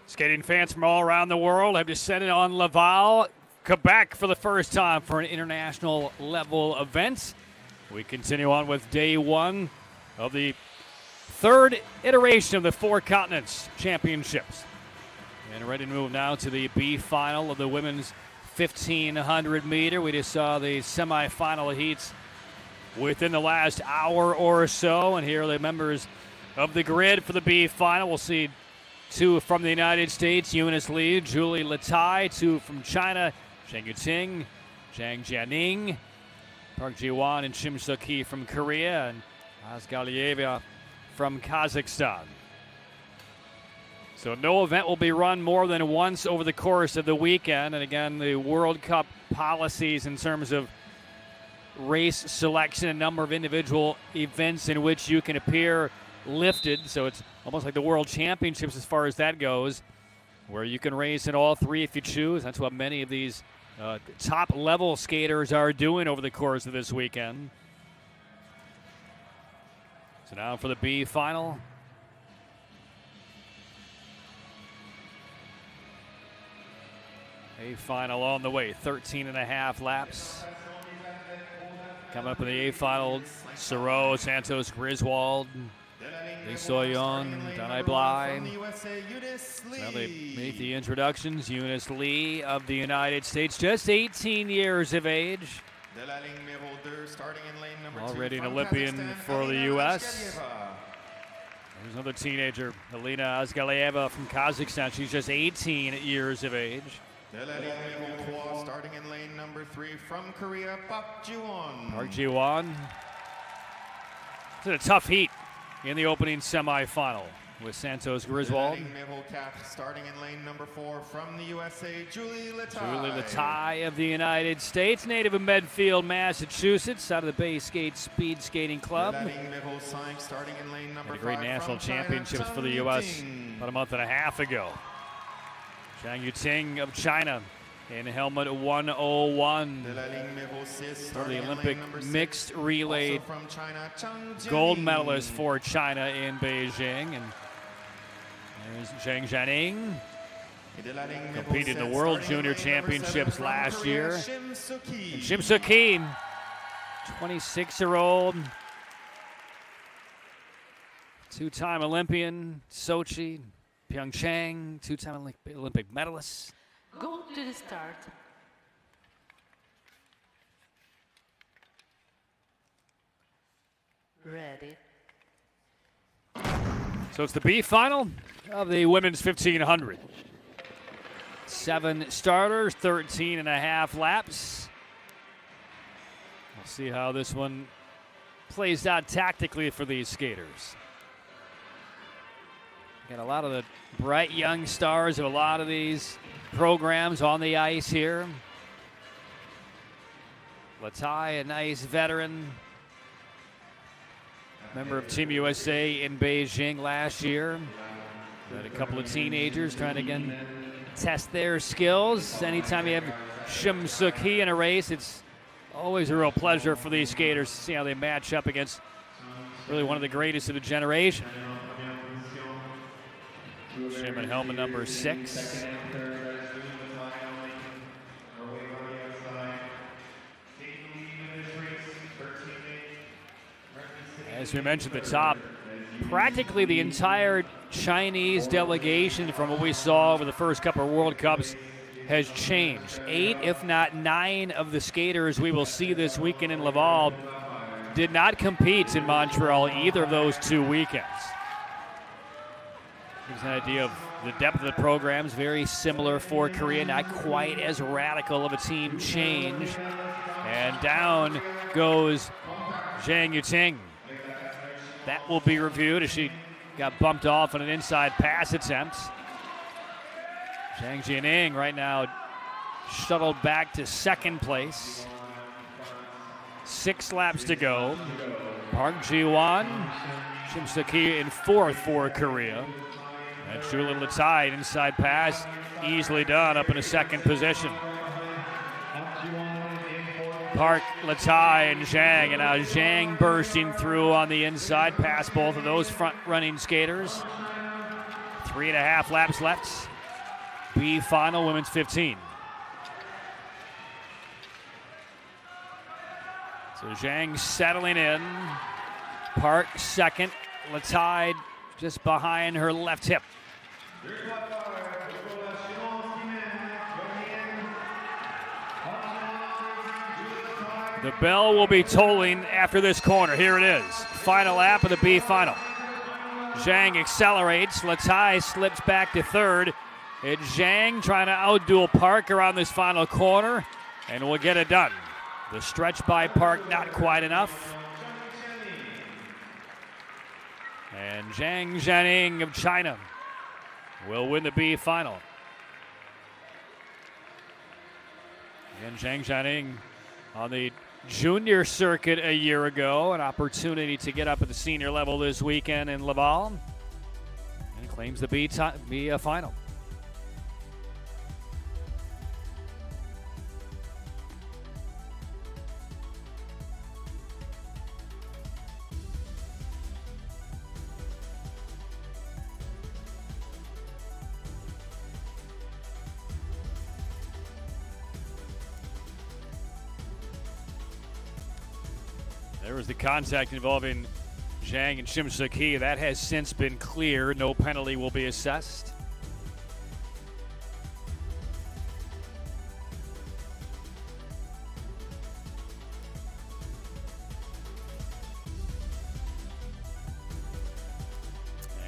[SPEAKER 1] Skating fans from all around the world have descended on Laval, Quebec for the first time for an international level event. We continue on with day one of the third iteration of the Four Continents Championships. And ready to move now to the B final of the women's 1,500 meter. We just saw the semifinal heats within the last hour or so. And here are the members of the grid for the B final. We'll see two from the United States, Eunice Li, Julie Latai. Two from China, Zhang Yuting, Zhang Jianing, Park Ji-won and Shim Suk-hee from Korea, and Azgalieva from Kazakhstan. So no event will be run more than once over the course of the weekend. And again, the World Cup policies in terms of race selection, a number of individual events in which you can appear lifted. So it's almost like the World Championships as far as that goes, where you can race in all three if you choose. That's what many of these top-level skaters are doing over the course of this weekend. So now for the B final. A final on the way, 13 and a half laps. Coming up in the A final, Soro, Santos, Griswold, Lee Soyeon, Danai Bly. Now they make the introductions. Eunice Li of the United States, just 18 years of age. Already an Olympian for the U.S. There's another teenager, Alina Azgalieva from Kazakhstan. She's just 18 years of age.
[SPEAKER 3] Starting in lane number 3 from Korea, Park Ji-won.
[SPEAKER 1] Park Ji-won. It's a tough heat in the opening semifinal with Santos Griswold.
[SPEAKER 3] Starting in lane number 4 from the USA, Julie Latai.
[SPEAKER 1] Julie Latai of the United States, native of Medfield, Massachusetts, out of the Bay Skate Speed Skating Club.
[SPEAKER 3] Starting in lane number
[SPEAKER 1] Had a great
[SPEAKER 3] 5
[SPEAKER 1] national
[SPEAKER 3] from China,
[SPEAKER 1] championships for the
[SPEAKER 3] Zhang
[SPEAKER 1] U.S.
[SPEAKER 3] Yuting.
[SPEAKER 1] about a month and a half ago. Zhang Yuting of China in helmet 101. For the Olympic mixed relay gold medalist for China in Beijing. And there's Zhang Jianing. Competed in the World Junior Championships last year. And Shim Suk-hee, 26-year-old, two-time Olympian, Sochi, Pyeongchang, two-time Olympic medalist.
[SPEAKER 2] Go to the start. Ready.
[SPEAKER 1] So it's the B final of the women's 1,500. 7 starters, 13 and a half laps. We'll see how this one plays out tactically for these skaters. Got a lot of the bright young stars of a lot of these programs on the ice here. Latai, a nice veteran, member of Team USA in Beijing last year. Got a couple of teenagers trying to again test their skills. Anytime you have Shim Suk-hee in a race, it's always a real pleasure for these skaters to see how they match up against really one of the greatest of the generation. Shim in helmet number 6. As we mentioned at the top, practically the entire Chinese delegation from what we saw over the first couple of World Cups has changed. 8, if not 9, of the skaters we will see this weekend in Laval did not compete in Montreal either of those 2 weekends. Gives an idea of the depth of the programs, very similar for Korea, not quite as radical of a team change. And down goes Zhang Yuting. That will be reviewed as she got bumped off on an inside pass attempt. Zhang Jianing right now shuttled back to second place. 6 laps to go. Park Ji-won, Shim Suk-hee in 4th for Korea. And Julie Latai, inside pass, easily done, up in a 2nd position. Park, Latai, and Zhang, and now Zhang bursting through on the inside, past both of those front-running skaters. 3.5 laps left B final, women's 15. So Zhang settling in. Park second. Latai just behind her left hip. The bell will be tolling after this corner. Here it is. Final lap of the B final. Zhang accelerates. Latai slips back to third. It's Zhang trying to outduel Park around this final corner, and we'll get it done. The stretch by Park not quite enough. And Zhang Zhaning of China will win the B final. And Zhang Zhaning on the junior circuit a year ago, an opportunity to get up at the senior level this weekend in Laval, and claims the B final. There was the contact involving Zhang and Shim Suk Hee. That has since been cleared. No penalty will be assessed.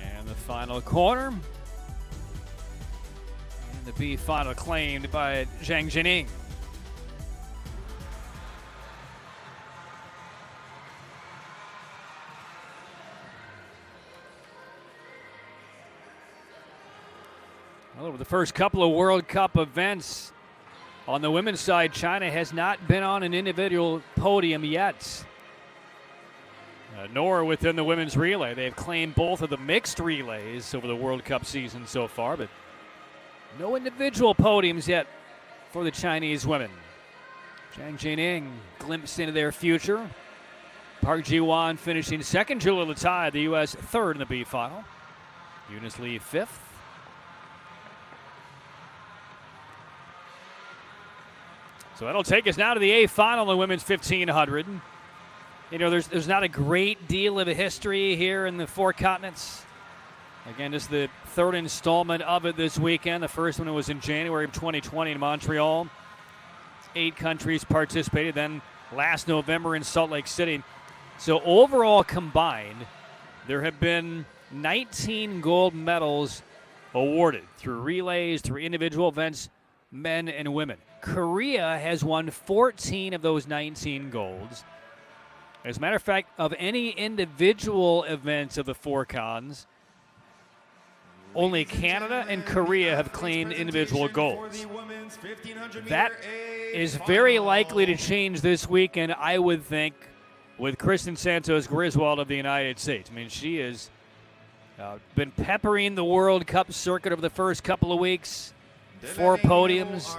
[SPEAKER 1] And the final corner. And the B final claimed by Zhang Jining. Over the first couple of World Cup events on the women's side, China has not been on an individual podium yet, nor within the women's relay. They've claimed both of the mixed relays over the World Cup season so far, but no individual podiums yet for the Chinese women. Zhang Jining glimpsed into their future. Park Ji-won finishing second. Julia Latai, the U.S. third in the B final. Eunice Lee fifth. So that'll take us now to the A final in the women's 1500. You know, there's not a great deal of a history here in the four continents. Again, this is the third installment of it this weekend. The first one was in January of 2020 in Montreal. 8 countries participated, then last November in Salt Lake City. So overall combined, there have been 19 gold medals awarded through relays, through individual events, men and women. Korea has won 14 of those 19 golds. As a matter of fact, of any individual events of the four cons, only Canada and Korea have claimed individual golds. That is very likely to change this weekend, I would think, with Kristen Santos Griswold of the United States. I mean, she has been peppering the World Cup circuit over the first couple of weeks. 4 podiums.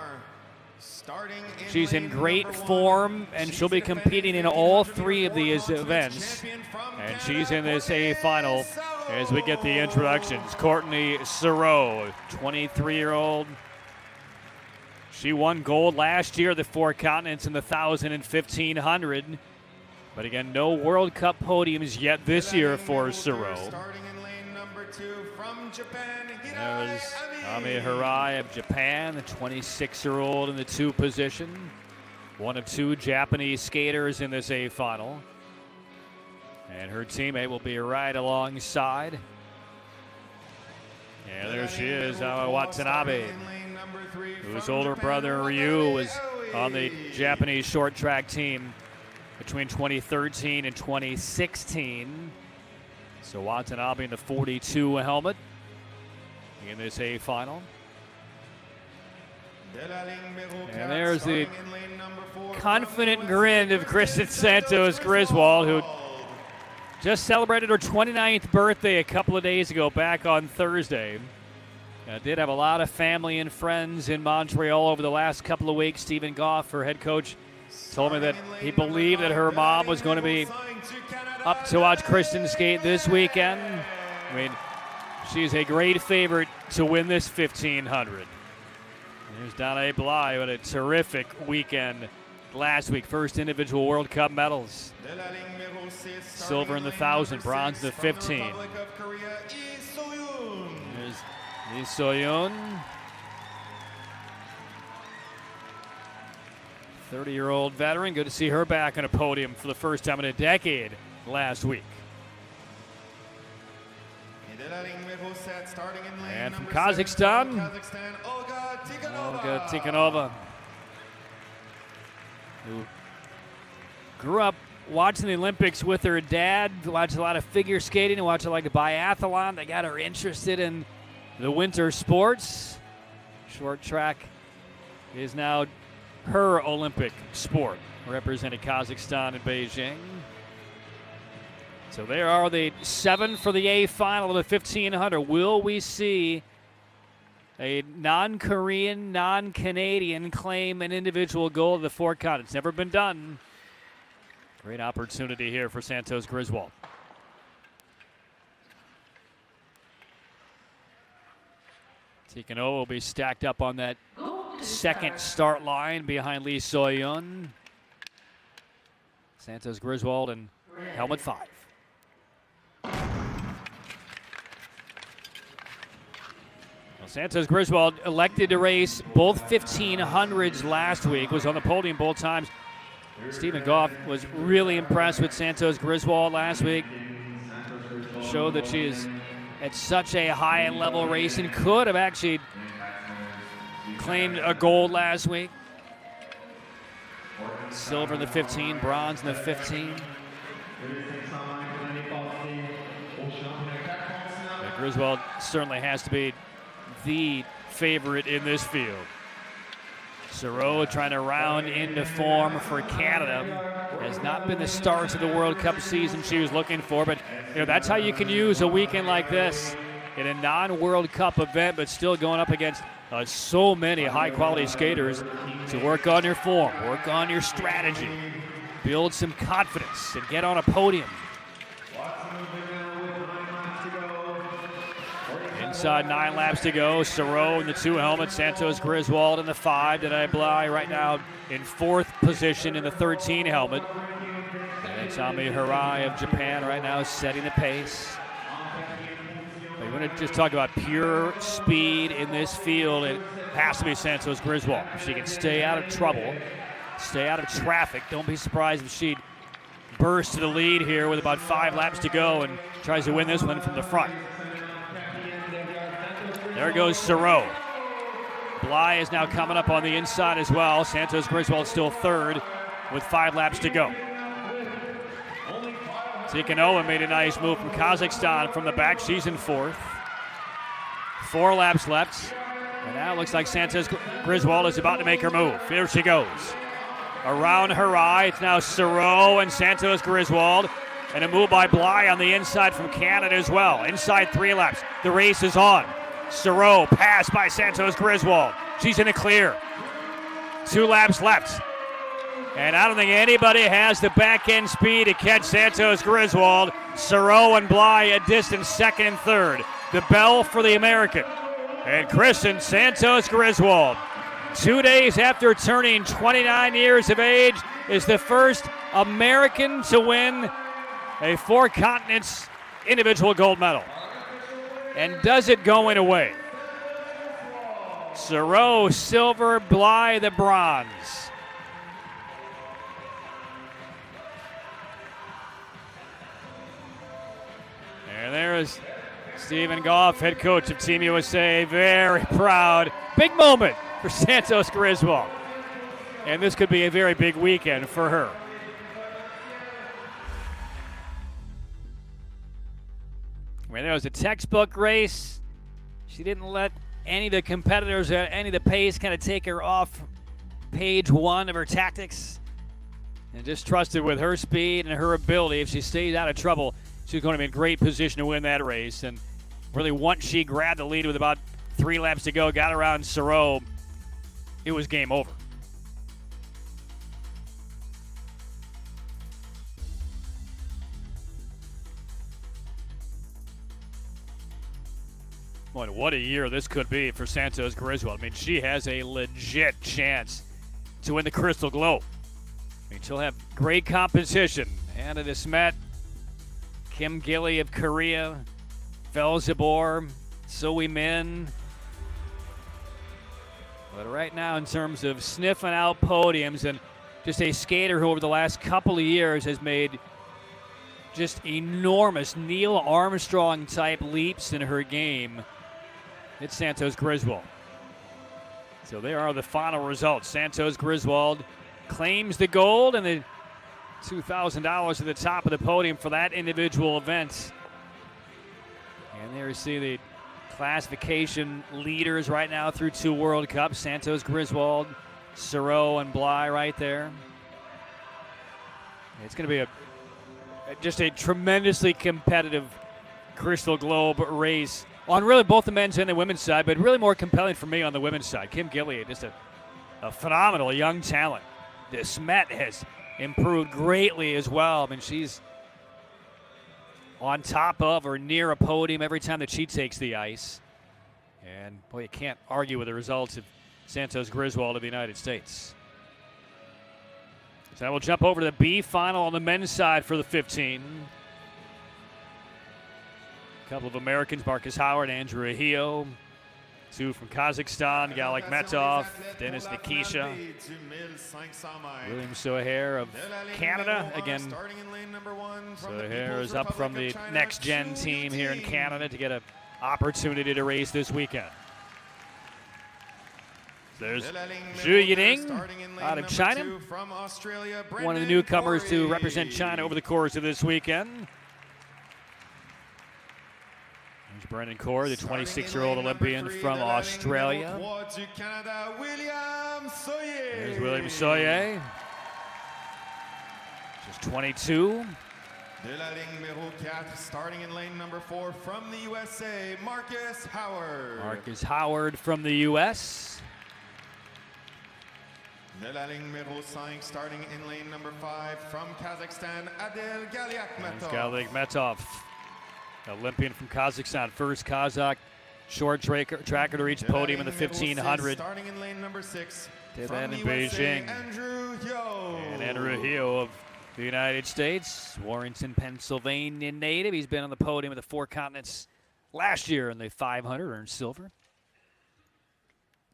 [SPEAKER 1] She's in great form, and she'll be competing in all 3 of these events. And she's in this A final as we get the introductions. Courtney Sereau, 23-year-old. She won gold last year, the four continents in the 1,000 and 1,500. But again, no World Cup podiums yet this year for Sereau. There's Ami Hirai of Japan, the 26-year-old in the 2 position. One of 2 Japanese skaters in this A final. And her teammate will be right alongside. Yeah, there she is, Watanabe, whose older brother Ryu was on the Japanese short track team between 2013 and 2016. So Watanabe in the 42 helmet in this A final. And there's the confident grin of Kristen Santos Griswold, who just celebrated her 29th birthday a couple of days ago, back on Thursday. Did have a lot of family and friends in Montreal over the last couple of weeks. Stephen Goff, her head coach, told me that he believed that her mom was going to be up to watch Kristen skate this weekend. I mean, she's a great favorite to win this 1500. There's Donna Bly with a terrific weekend last week. First individual World Cup medals. Silver in the 1,000, bronze in the 15. There's Lee So-yoon. 30-year-old veteran. Good to see her back on a podium for the first time in a decade last week. And from Kazakhstan, Olga Tikhanova, who grew up watching the Olympics with her dad, watched a lot of figure skating and watched a lot of biathlon. That got her interested in the winter sports. Short track is now her Olympic sport, representing Kazakhstan in Beijing. So there are the 7 for the A final of the 1,500. Will we see a non-Korean, non-Canadian claim an individual gold of the 4 continents? Never been done. Great opportunity here for Santos Griswold. Tikhanova will be stacked up on that second start line behind Lee So-yoon. Santos Griswold in helmet 5. Santos Griswold elected to race both 1,500s last week, was on the podium both times. Stephen Goff was really impressed with Santos Griswold last week. Showed that she is at such a high level racing, could have actually claimed a gold last week. Silver in the 15, bronze in the 15. But Griswold certainly has to be the favorite in this field. Soro trying to round into form for Canada. Has not been the start of the World Cup season she was looking for, but that's how you can use a weekend like this in a non-World Cup event, but still going up against so many high-quality skaters to work on your form, work on your strategy, build some confidence, and get on a podium. Inside 9 laps to go. Soro in the 2 helmets. Santos Griswold in the 5. Did I Bly right now in 4th position in the 13 helmet. And Sami Hirai of Japan right now setting the pace. But you want to just talk about pure speed in this field. It has to be Santos Griswold. If she can stay out of trouble, stay out of traffic, don't be surprised if she bursts to the lead here with about 5 laps to go and tries to win this one from the front. There goes Soro. Bly is now coming up on the inside as well. Santos Griswold still 3rd with 5 laps to go. Tikhanova made a nice move from Kazakhstan from the back. She's in 4th. 4 laps left. And now it looks like Santos Griswold is about to make her move. Here she goes. Around her eye, it's now Soro and Santos Griswold. And a move by Bly on the inside from Canada as well. Inside 3 laps. The race is on. Soro passed by Santos Griswold. She's in the clear. 2 laps left. And I don't think anybody has the back end speed to catch Santos Griswold. Soro and Bly a distant 2nd and 3rd. The bell for the American. And Kristen Santos Griswold, 2 days after turning 29 years of age, is the first American to win a 4 continents individual gold medal. And does it going away. Soro, silver, Bly, the bronze. And there is Stephen Goff, head coach of Team USA, very proud. Big moment for Santos Griswold. And this could be a very big weekend for her. When there was a textbook race, she didn't let any of the competitors, any of the pace kind of take her off page 1 of her tactics. And just trusted with her speed and her ability. If she stays out of trouble, she's going to be in great position to win that race. And really, once she grabbed the lead with about 3 laps to go, got around Soro, it was game over. Boy, what a year this could be for Santos Griswold. I mean, she has a legit chance to win the Crystal Globe. I mean, she'll have great competition. Anna de Smet, Kim Gilly of Korea, Velzebor, Soi Min. But right now, in terms of sniffing out podiums and just a skater who over the last couple of years has made just enormous Neil Armstrong-type leaps in her game, it's Santos Griswold. So there are the final results. Santos Griswold claims the gold and the $2,000 at the top of the podium for that individual event. And there you see the classification leaders right now through 2 World Cups. Santos Griswold, Sereau, and Bly right there. It's going to be just a tremendously competitive Crystal Globe race on really both the men's and the women's side, but really more compelling for me on the women's side. Kim Gilliard, just a phenomenal young talent. De Smet has improved greatly as well. I mean, she's on top of or near a podium every time that she takes the ice. And, boy, you can't argue with the results of Santos Griswold of the United States. So we'll jump over to the B final on the men's side for the 15. A couple of Americans, Marcus Howard, Andrew Ahio. 2 from Kazakhstan, Galek Metov, Dennis Nikisha. William Sohair of Canada. Again, Sohair is up from the next-gen team here in Canada to get an opportunity to race this weekend. There's Zhu Yiding out of China, one of the newcomers to represent China over the course of this weekend. There's Brendan Core, the 26-year-old Olympian from Australia. There's William Soye, just 22.
[SPEAKER 3] Starting in lane number 4 from the USA, Marcus Howard.
[SPEAKER 1] Marcus Howard from the U.S.
[SPEAKER 3] De la ligne numéro 5, starting in lane number 5 from Kazakhstan, Adel Galiakmetov.
[SPEAKER 1] Galek Metov, Olympian from Kazakhstan, first Kazakh short tracker to reach podium in the 1500.
[SPEAKER 3] Starting in lane number 6
[SPEAKER 1] did
[SPEAKER 3] from
[SPEAKER 1] that in
[SPEAKER 3] the USA,
[SPEAKER 1] Beijing.
[SPEAKER 3] Andrew Hyo.
[SPEAKER 1] And Andrew Hyo of the United States, Warrington, Pennsylvania native. He's been on the podium of the 4 continents last year in the 500, earned silver.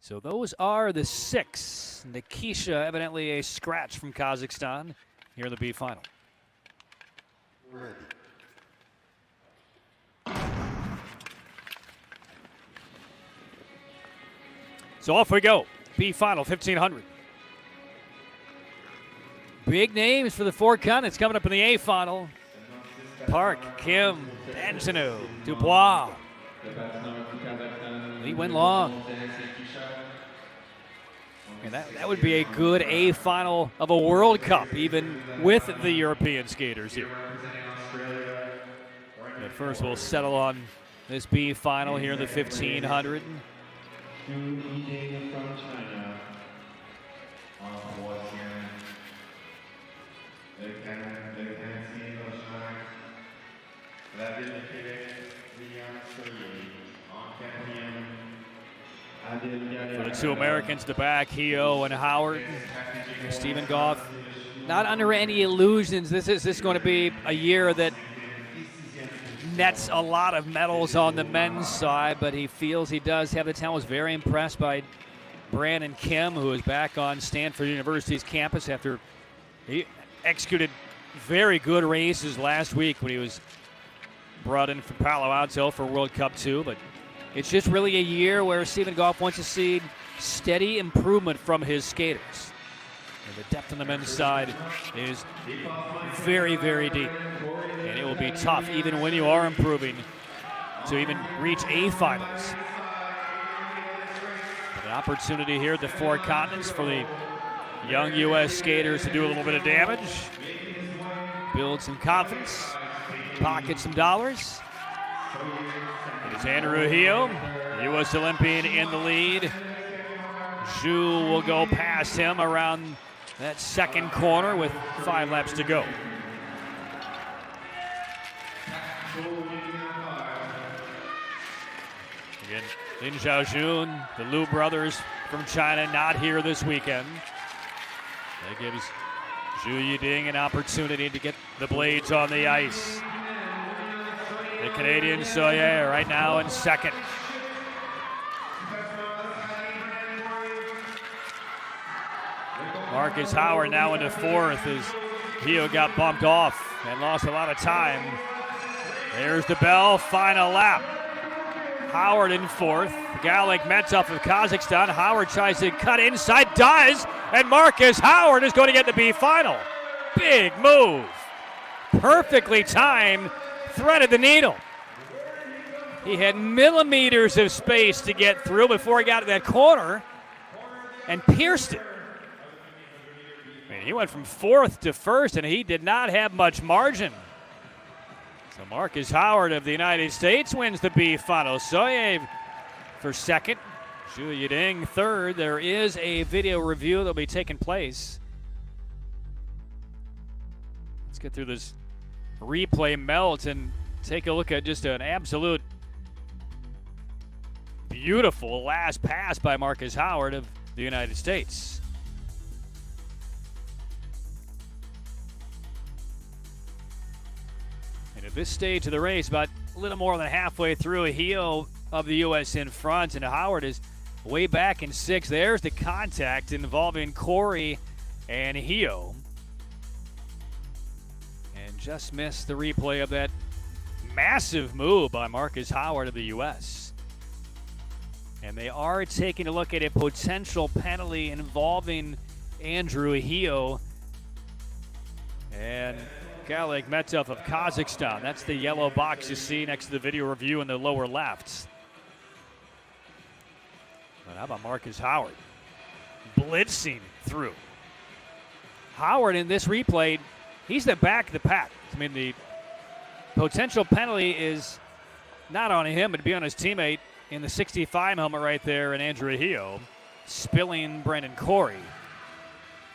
[SPEAKER 1] So those are the 6. Nikisha, evidently a scratch from Kazakhstan here in the B final. So off we go. B final, 1500. Big names for the 4 continents coming up in the A final. Park, Kim, Benjanou, Dubois, Lee Wenlong. And that would be a good A final of a World Cup, even with the European skaters here. But first, we'll settle on this B final here in the 1500. For the 2 Americans at the back, Hyo and Howard, Stephen Goff. Not under any illusions. This is going to be a year that nets a lot of medals on the men's side, but he feels he does have the talent. Was very impressed by Brandon Kim, who is back on Stanford University's campus after he executed very good races last week when he was brought in from Palo Alto for World Cup 2, but it's just really a year where Stephen Goff wants to see steady improvement from his skaters. And the depth on the men's side is very, very deep. And it will be tough, even when you are improving, to even reach A finals. But an opportunity here at the 4 continents for the young U.S. skaters to do a little bit of damage, build some confidence, pocket some dollars. It is Andrew Hyo, U.S. Olympian, in the lead. Zhu will go past him around that second corner with 5 laps to go. Again, Lin Xiaojun, the Liu brothers from China, not here this weekend. That gives Zhu Yiding an opportunity to get the blades on the ice. The Canadian Soyer right now in second. Marcus Howard now into fourth as Hio got bumped off and lost a lot of time. There's the bell, final lap. Howard in fourth. Galek Metov of Kazakhstan. Howard tries to cut inside, does, and Marcus Howard is going to get the B final. Big move. Perfectly timed, threaded the needle. He had millimeters of space to get through before he got to that corner and pierced it. I mean, he went from fourth to first, and he did not have much margin. So Marcus Howard of the United States wins the B final. Soyev for second. Zhu Yiding third. There is a video review that will be taking place. Let's get through this replay melt and take a look at just an absolute beautiful last pass by Marcus Howard of the United States. And at this stage of the race, about a little more than halfway through, Hio of the U.S. in front, and Howard is way back in sixth. There's the contact involving Corey and Hio. And just missed the replay of that massive move by Marcus Howard of the U.S. And they are taking a look at a potential penalty involving Andrew Hio and Galek Metov of Kazakhstan. That's the yellow box you see next to the video review in the lower left. But how about Marcus Howard blitzing through? Howard in this replay, he's the back of the pack. I mean, the potential penalty is not on him, but to be on his teammate in the 65 helmet right there, and Andrew Hio spilling Brendan Corey.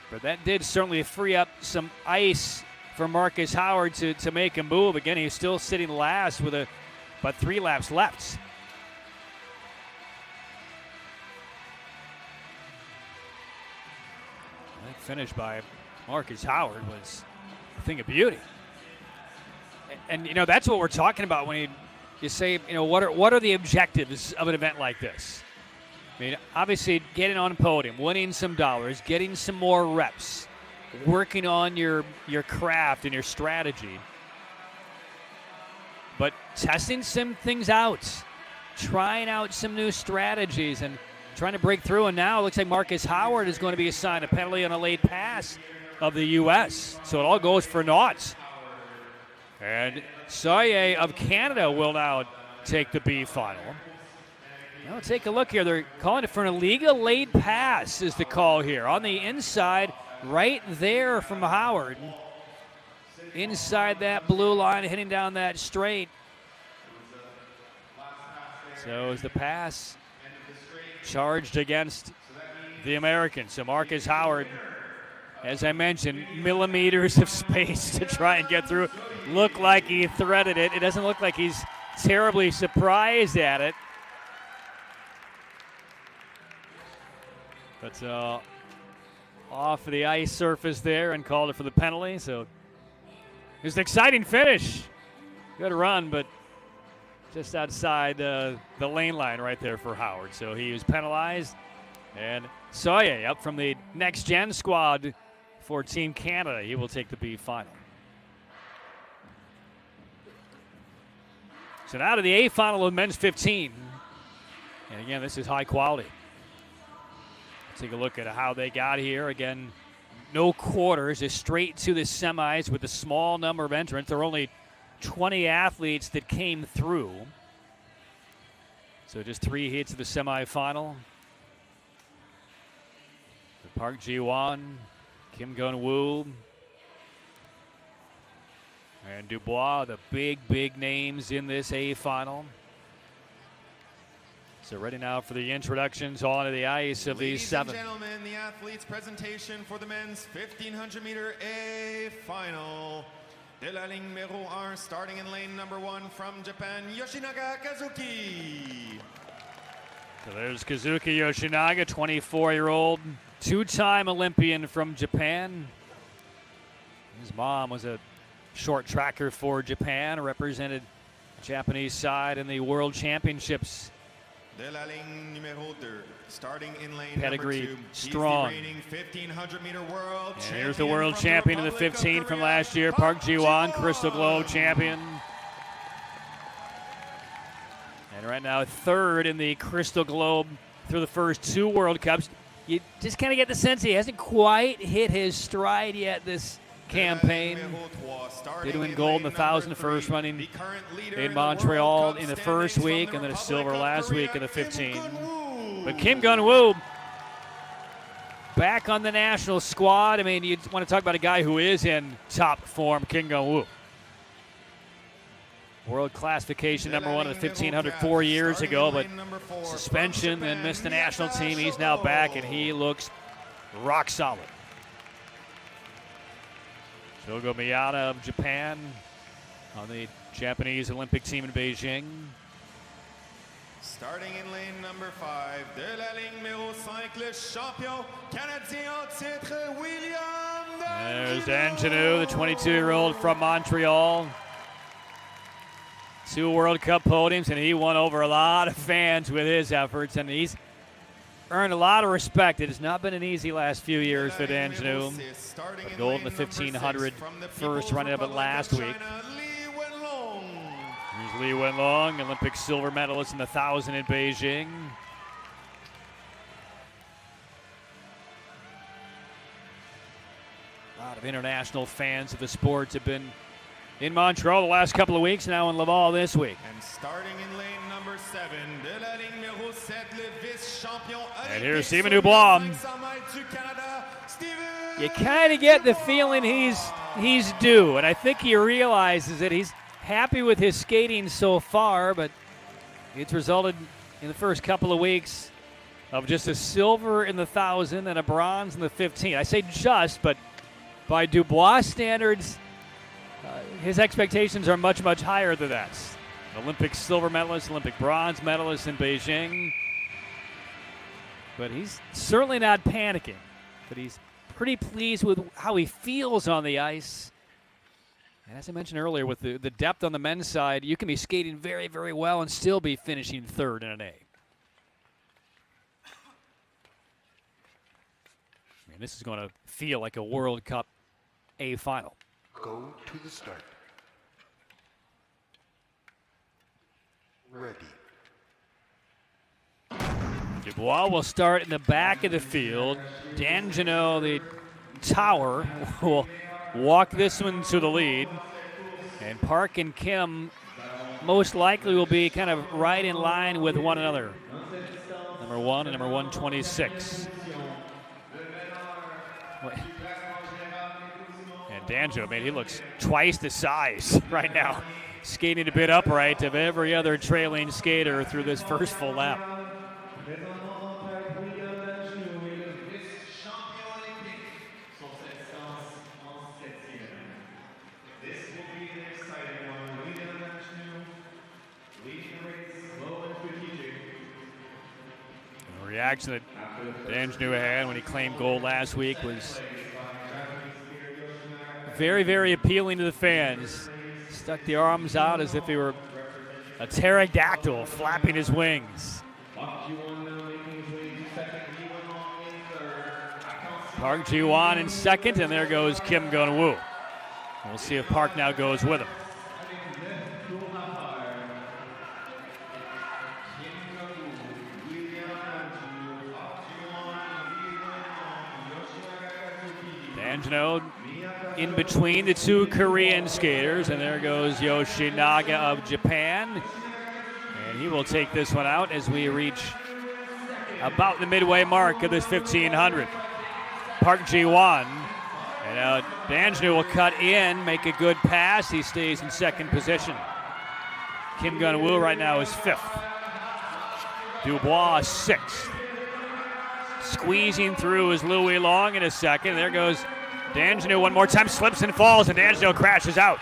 [SPEAKER 1] But that did certainly free up some ice for Marcus Howard to make a move. Again, he's still sitting last with about 3 laps left. That finish by Marcus Howard was a thing of beauty. And you know, that's what we're talking about when you say, you know, what are the objectives of an event like this? I mean, obviously getting on podium, winning some dollars, getting some more reps, working on your craft and your strategy. But testing some things out, trying out some new strategies and trying to break through. And now it looks like Marcus Howard is going to be assigned a penalty on a late pass of the U.S. So it all goes for naught. And Soyer of Canada will now take the B final. Now take a look here. They're calling it for an illegal late pass is the call here. On the inside, right there from Howard. Inside that blue line, hitting down that straight. So is the pass charged against the Americans. So Marcus Howard, as I mentioned, millimeters of space to try and get through. Looked like he threaded it. It doesn't look like he's terribly surprised at it. But off the ice surface there and called it for the penalty. So it was an exciting finish. Good run, but just outside the lane line right there for Howard. So he was penalized. And Soyer up from the next gen squad for Team Canada. He will take the B final. So now to the A final of men's 15. And again, this is high quality. Let's take a look at how they got here. Again, no quarters, just straight to the semis with a small number of entrants. There are only 20 athletes that came through. So just 3 heats of the semifinal. Park Ji-won, Kim Gun-woo, and Dubois, the big names in this A final. So ready now for the introductions onto the ice of these 7.
[SPEAKER 3] Ladies and gentlemen, the athletes' presentation for the men's 1500-meter A final. De la ligne numéro 1, starting in lane number 1 from Japan, Yoshinaga Kazuki.
[SPEAKER 1] So there's Kazuki Yoshinaga, 24-year-old, two-time Olympian from Japan. His mom was a short tracker for Japan, represented the Japanese side in the World Championships.
[SPEAKER 3] De la ligne numéro 2, starting in lane
[SPEAKER 1] Pedigree
[SPEAKER 3] number 2.
[SPEAKER 1] strong.
[SPEAKER 3] He's the reigning 1500-meter world
[SPEAKER 1] And
[SPEAKER 3] champion
[SPEAKER 1] here's the world
[SPEAKER 3] from
[SPEAKER 1] champion in the
[SPEAKER 3] Republic of
[SPEAKER 1] 15 from
[SPEAKER 3] Korea,
[SPEAKER 1] last year, Park Ji-won, Crystal Globe champion. And right now, third in the Crystal Globe through the first two World Cups. You just kind of get the sense he hasn't quite hit his stride yet this campaign. Did win gold in the 1,000 first running in Montreal in the first week, and then a silver last week in the 15. But Kim Gun-woo back on the national squad. I mean, you want to talk about a guy who is in top form, Kim Gun-woo. World classification number 1 in the 1500 4 years ago, but suspension and missed the national team. He's now back, and he looks rock solid. Shogo Miyata of Japan on the Japanese Olympic team in Beijing.
[SPEAKER 3] Starting in lane number 5, de la ligne numéro 5, le champion canadien en titre, William
[SPEAKER 1] There's D'Angelo, the 22-year-old from Montreal. 2 World Cup podiums, and he won over a lot of fans with his efforts, and he's earned a lot of respect. It has not been an easy last few years for D'Angelo. Gold in the 1500, first running up it last week. Here's Li Wenlong, Olympic silver medalist in the 1,000 in Beijing. A lot of international fans of the sports have been in Montreal the last couple of weeks, now in Laval this week.
[SPEAKER 3] And starting in lane number 7, de la ligne numéro 7, le vice-champion
[SPEAKER 1] and here's Stephen Dubois. You kind of get the feeling he's due, and I think he realizes that he's happy with his skating so far, but it's resulted in the first couple of weeks of just a silver in the 1,000 and a bronze in the 15. I say just, but by Dubois standards, his expectations are much, much higher than that. Olympic silver medalist, Olympic bronze medalist in Beijing. But he's certainly not panicking. But he's pretty pleased with how he feels on the ice. And as I mentioned earlier, with the depth on the men's side, you can be skating very, very well and still be finishing third in an A. I mean, this is going to feel like a World Cup A final.
[SPEAKER 4] Go to the start. Ready.
[SPEAKER 1] Dubois will start in the back of the field. D'Angelo, the tower, will walk this one to the lead. And Park and Kim most likely will be kind of right in line with one another. Number 1 and number 126. And D'Angelo, man, he looks twice the size right now. Skating a bit upright of every other trailing skater through this first full lap. The reaction that D'Angelo had when he claimed gold last week was very, very appealing to the fans. Stuck the arms out as if he were a pterodactyl flapping his wings. Park Ji-won in second, and there goes Kim Gun-woo. We'll see if Park now goes with him. D'Angelo in between the 2 Korean skaters, and there goes Yoshinaga of Japan. And he will take this one out as we reach about the midway mark of this 1500. Park Ji-won. And now D'Angelo will cut in, make a good pass. He stays in second position. Kim Gun-woo right now is 5th. Dubois 6th. Squeezing through is Louis Long in a second. There goes D'Angelo one more time, slips and falls, and D'Angelo crashes out.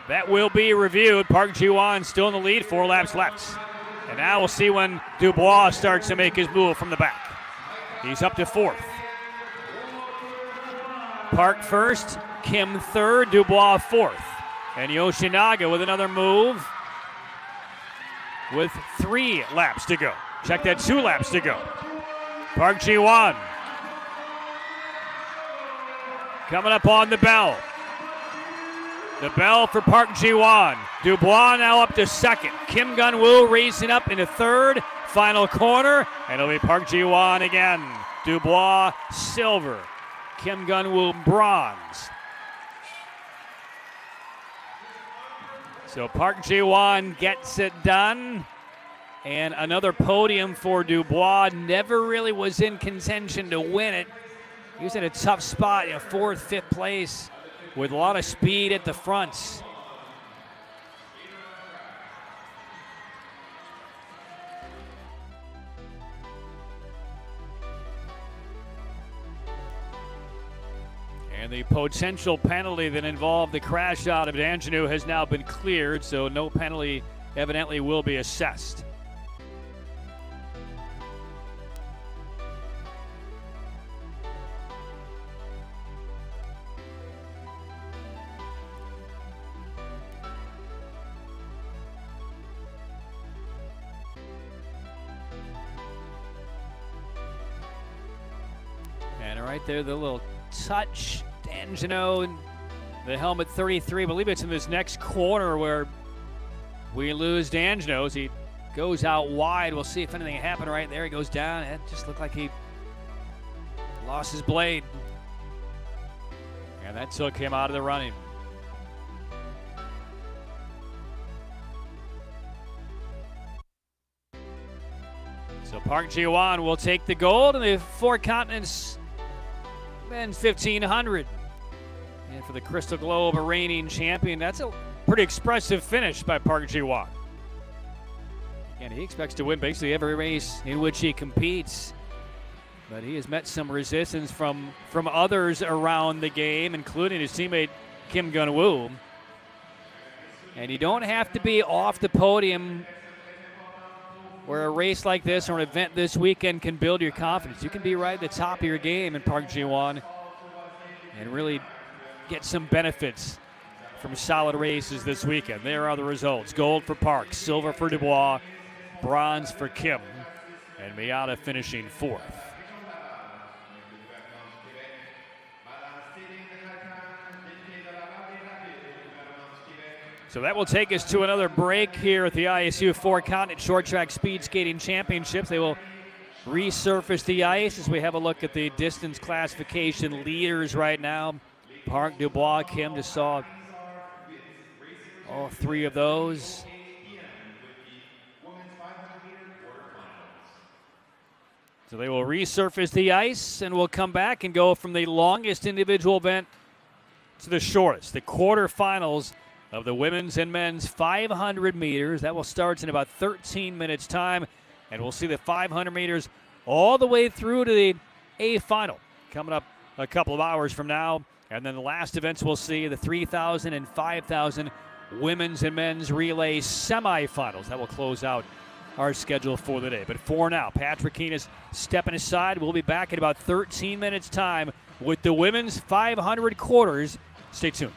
[SPEAKER 1] That will be reviewed. Park Ji-won still in the lead, 4 laps left. And now we'll see when Dubois starts to make his move from the back. He's up to 4th. Park first, Kim 3rd, Dubois 4th. And Yoshinaga with another move with 3 laps to go. Check that, 2 laps to go. Park Ji-won coming up on the bell. The bell for Park Ji-won. Dubois now up to 2nd. Kim Gun-woo racing up into 3rd. Final corner, and it'll be Park Ji-won again. Dubois, silver. Kim Gun-woo, bronze. So Park Ji-won gets it done. And another podium for Dubois. Never really was in contention to win it. He was in a tough spot, 4th, 5th place with a lot of speed at the fronts. And the potential penalty that involved the crash out of D'Angelo has now been cleared, so no penalty evidently will be assessed. And right there, the little touch, D'Angelo, and the helmet 33. I believe it's in this next corner where we lose D'Angelo as he goes out wide. We'll see if anything happened right there. He goes down. It just looked like he lost his blade. And that took him out of the running. So Park Ji-won will take the gold in the Four Continents men's 1500. And for the Crystal Globe, a reigning champion, that's a pretty expressive finish by Park Ji-won. And he expects to win basically every race in which he competes. But he has met some resistance from others around the game, including his teammate Kim Gun-woo. And you don't have to be off the podium where a race like this or an event this weekend can build your confidence. You can be right at the top of your game in Park Ji-won and really get some benefits from solid races this weekend. There are the results. Gold for Park, silver for Dubois, bronze for Kim, and Miata finishing 4th. So that will take us to another break here at the ISU Four Continent Short Track Speed Skating Championships. They will resurface the ice as we have a look at the distance classification leaders right now. Park, Dubois, Kim, just saw all 3 of those. So they will resurface the ice, and we'll come back and go from the longest individual event to the shortest, the quarterfinals of the women's and men's 500 meters. That will start in about 13 minutes time, and we'll see the 500 meters all the way through to the A final coming up a couple of hours from now. And then the last events we'll see the 3,000 and 5,000 women's and men's relay semifinals. That will close out our schedule for the day. But for now, Patrick Keane is stepping aside. We'll be back in about 13 minutes time with the women's 500 quarters. Stay tuned.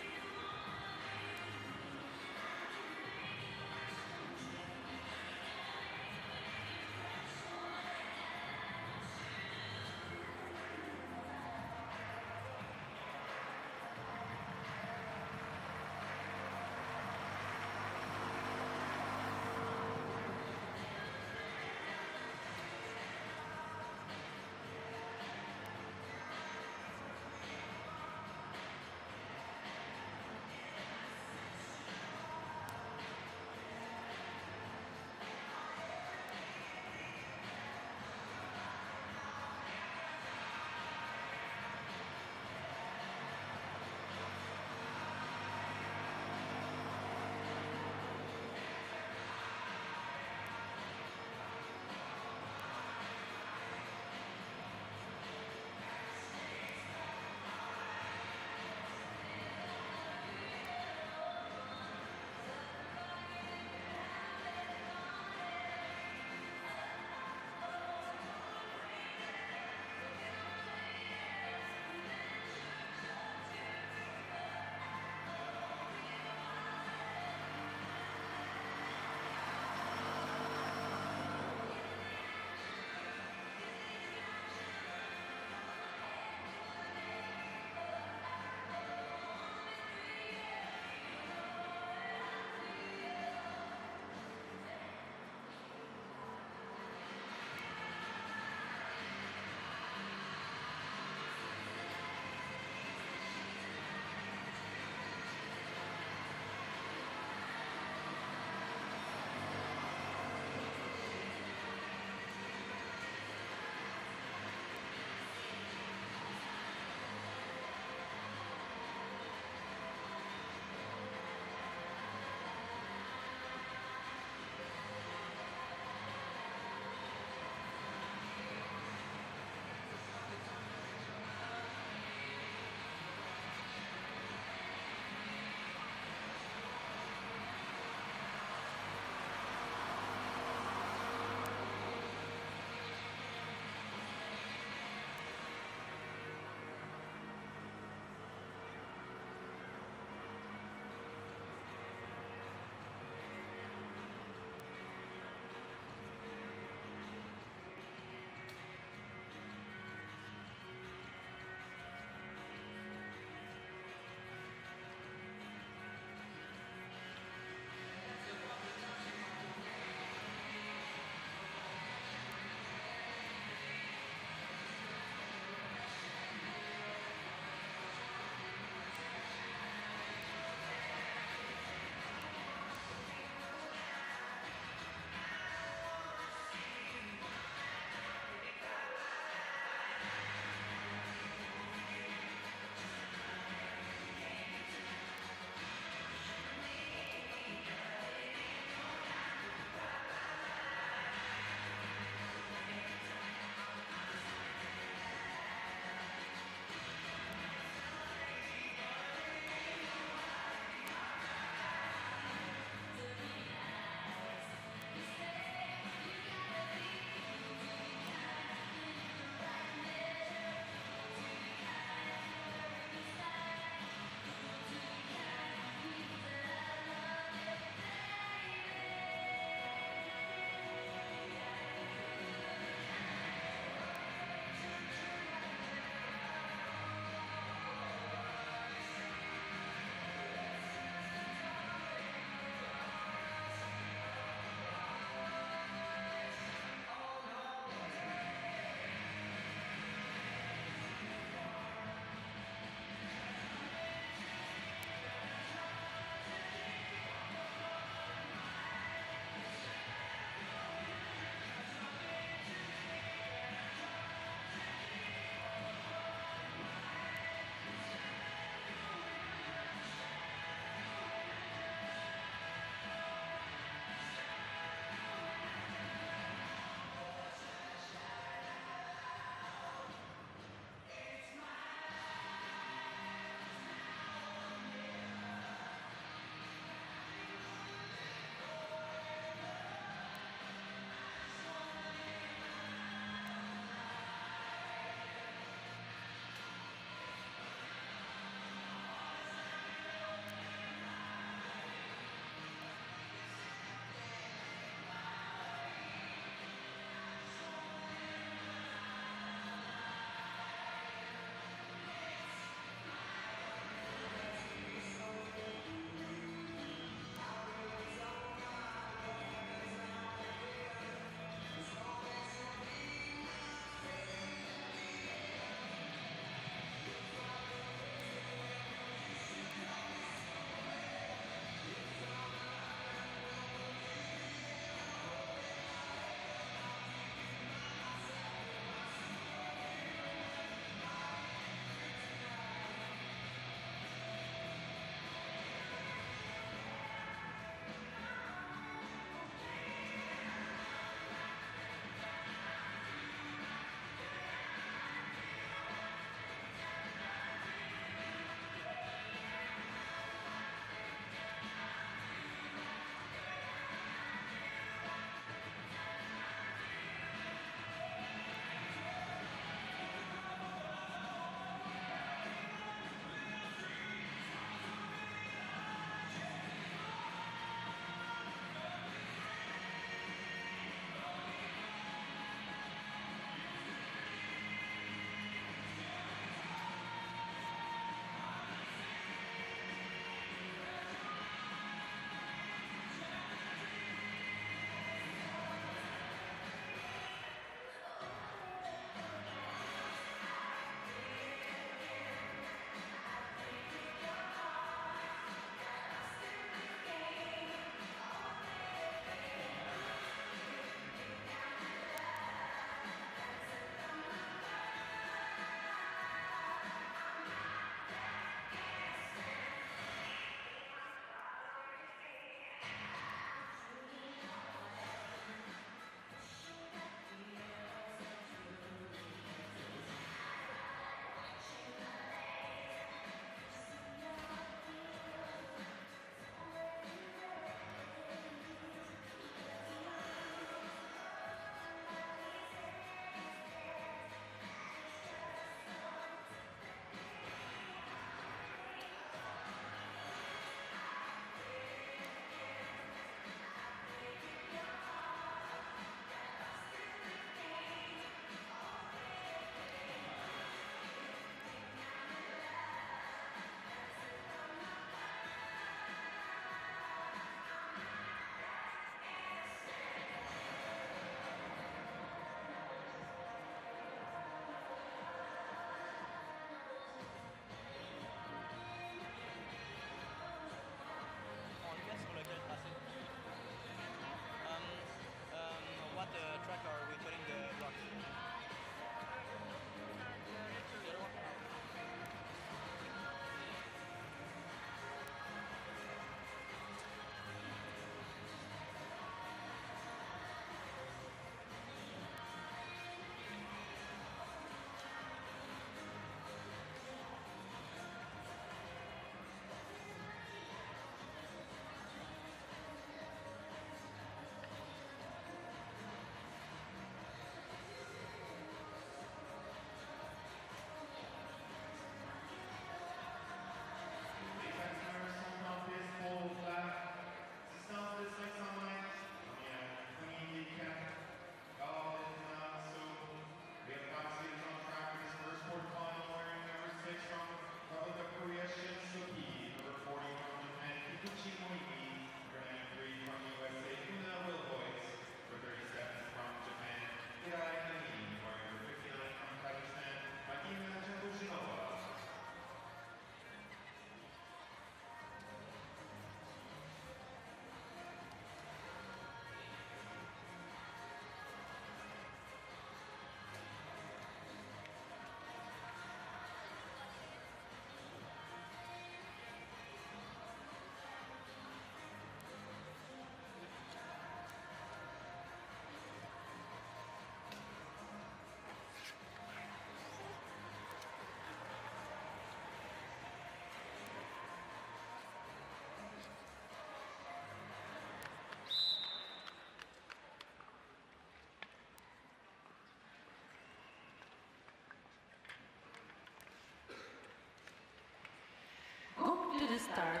[SPEAKER 2] start.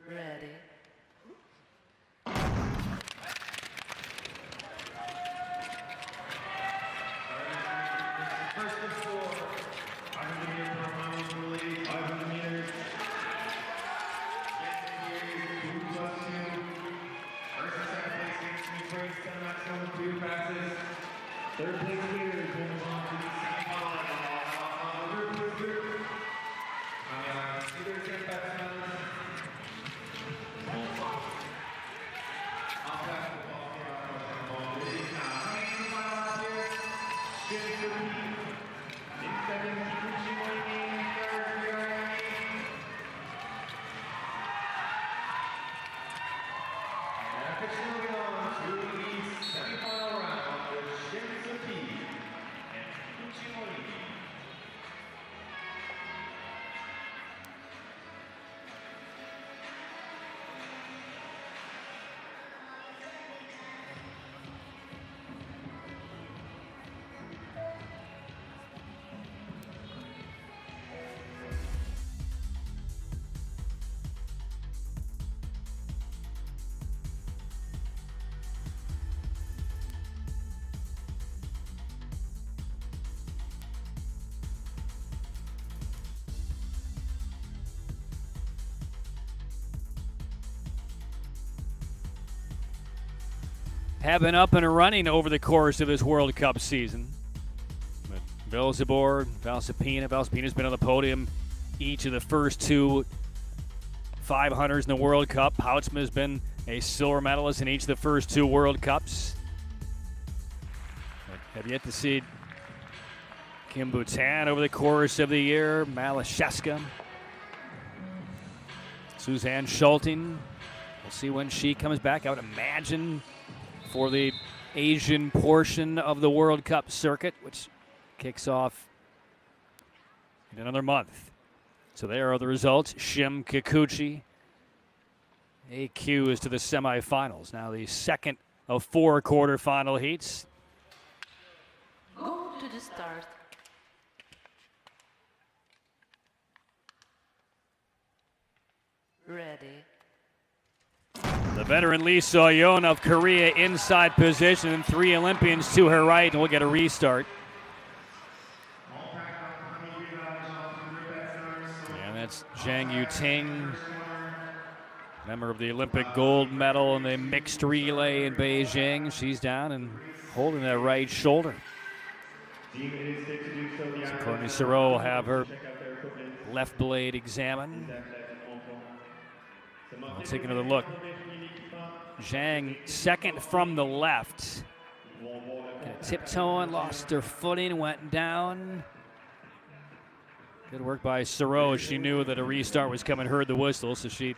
[SPEAKER 2] Ready.
[SPEAKER 3] First and four. 500 meter quarterfinals for the lead. 500 meters. Yes, series 2+2. First and second place games to be placed on a maximum of 2 passes. Third place here is moving on to the semifinal. Group. Either team batsman. I'll pass the ball here. This is now. Semifinal here. Shifting to the lead. In second, Kikuchi winning. Third, Yuri. And officially moving on to the semifinal round with Shinsuke and Kikuchi winning.
[SPEAKER 1] Have been up and running over the course of his World Cup season. But Valsapina's been on the podium each of the first 2 500s in the World Cup. Houtsma has been a silver medalist in each of the first 2 World Cups. But have yet to see Kim Bhutan over the course of the year. Malasheska. Suzanne Schulting. We'll see when she comes back. I would imagine for the Asian portion of the World Cup circuit, which kicks off in another month. So there are the results. Shim Kikuchi AQ is to the semifinals. Now the second of 4 quarterfinal heats.
[SPEAKER 2] Go to the start. Ready.
[SPEAKER 1] The veteran Lee So-yeon of Korea inside position, and 3 Olympians to her right, and we'll get a restart. And that's Zhang Yuting, member of the Olympic gold medal in the mixed relay in Beijing. She's down and holding that right shoulder. So Courtney Sereau will have her left blade examined. I'll take another look. Zhang second from the left. Kind of tiptoeing, lost her footing, went down. Good work by Sereau. She knew that a restart was coming, heard the whistle, so she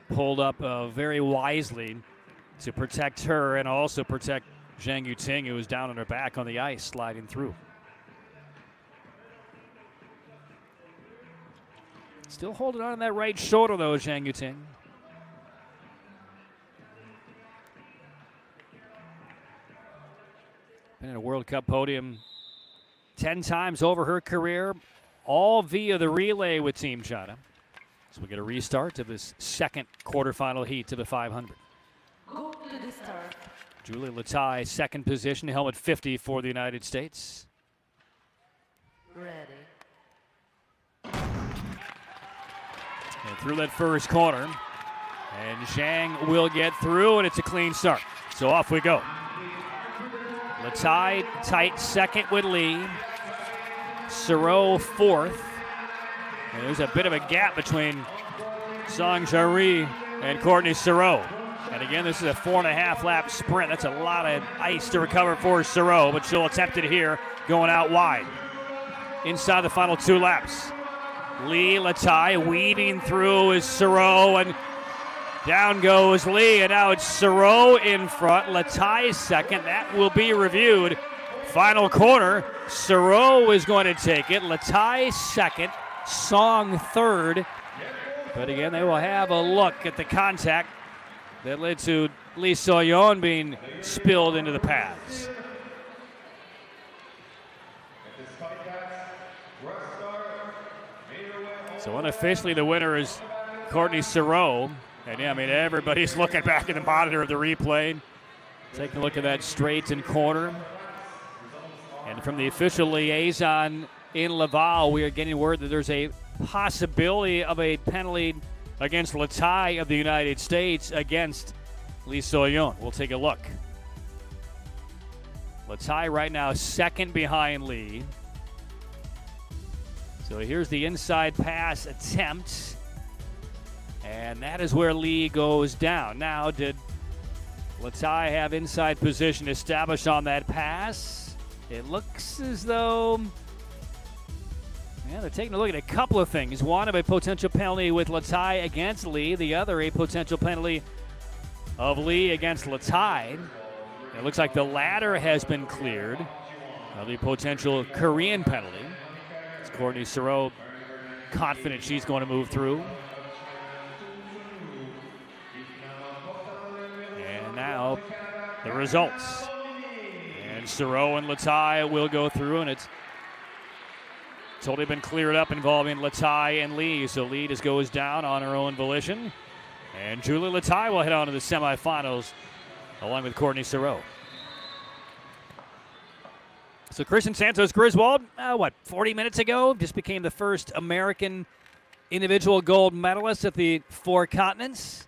[SPEAKER 1] pulled up very wisely to protect her and also protect Zhang Yuting, who was down on her back on the ice, sliding through. Still holding on that right shoulder, though, Zhang Yuting. Been in a World Cup podium 10 times over her career, all via the relay with Team China. So we get a restart of this second quarterfinal heat to the 500.
[SPEAKER 2] Go to the start.
[SPEAKER 1] Julie Latai, second position, helmet 50 for the United States.
[SPEAKER 2] Ready.
[SPEAKER 1] And through that first corner. And Zhang will get through, and it's a clean start. So off we go. Latai tight second with Lee. Sereau fourth. And there's a bit of a gap between Song Jari and Courtney Sereau. And again, this is a 4.5 lap sprint. That's a lot of ice to recover for Sereau, but she'll attempt it here, going out wide. Inside the final 2 laps. Lee Latai weeding through is Sereau, and down goes Lee, and now it's Sereau in front. Latai second. That will be reviewed. Final corner. Sereau is going to take it. Latai second. Song third. But again, they will have a look at the contact that led to Lee So-yeon being spilled into the paths. So unofficially, the winner is Courtney Sereau. And yeah, I mean, everybody's looking back at the monitor of the replay, taking a look at that straight and corner. And from the official liaison in Laval, we are getting word that there's a possibility of a penalty against Latai of the United States against Lee Soyon. We'll take a look. Latai right now second behind Lee. So here's the inside pass attempt. And that is where Lee goes down. Now, did Latai have inside position established on that pass? It looks as though, yeah, they're taking a look at a couple of things. One of a potential penalty with Latai against Lee. The other, a potential penalty of Lee against Latai. It looks like the latter has been cleared. Now the potential Korean penalty. It's Courtney Sereau confident she's going to move through. And now the results. And Sereau and Latai will go through, and it's totally been cleared up involving Latai and Lee. So Lee just goes down on her own volition. And Julie Latai will head on to the semifinals along with Courtney Sereau. So Kristen Santos Griswold, 40 minutes ago, just became the first American individual gold medalist at the Four Continents.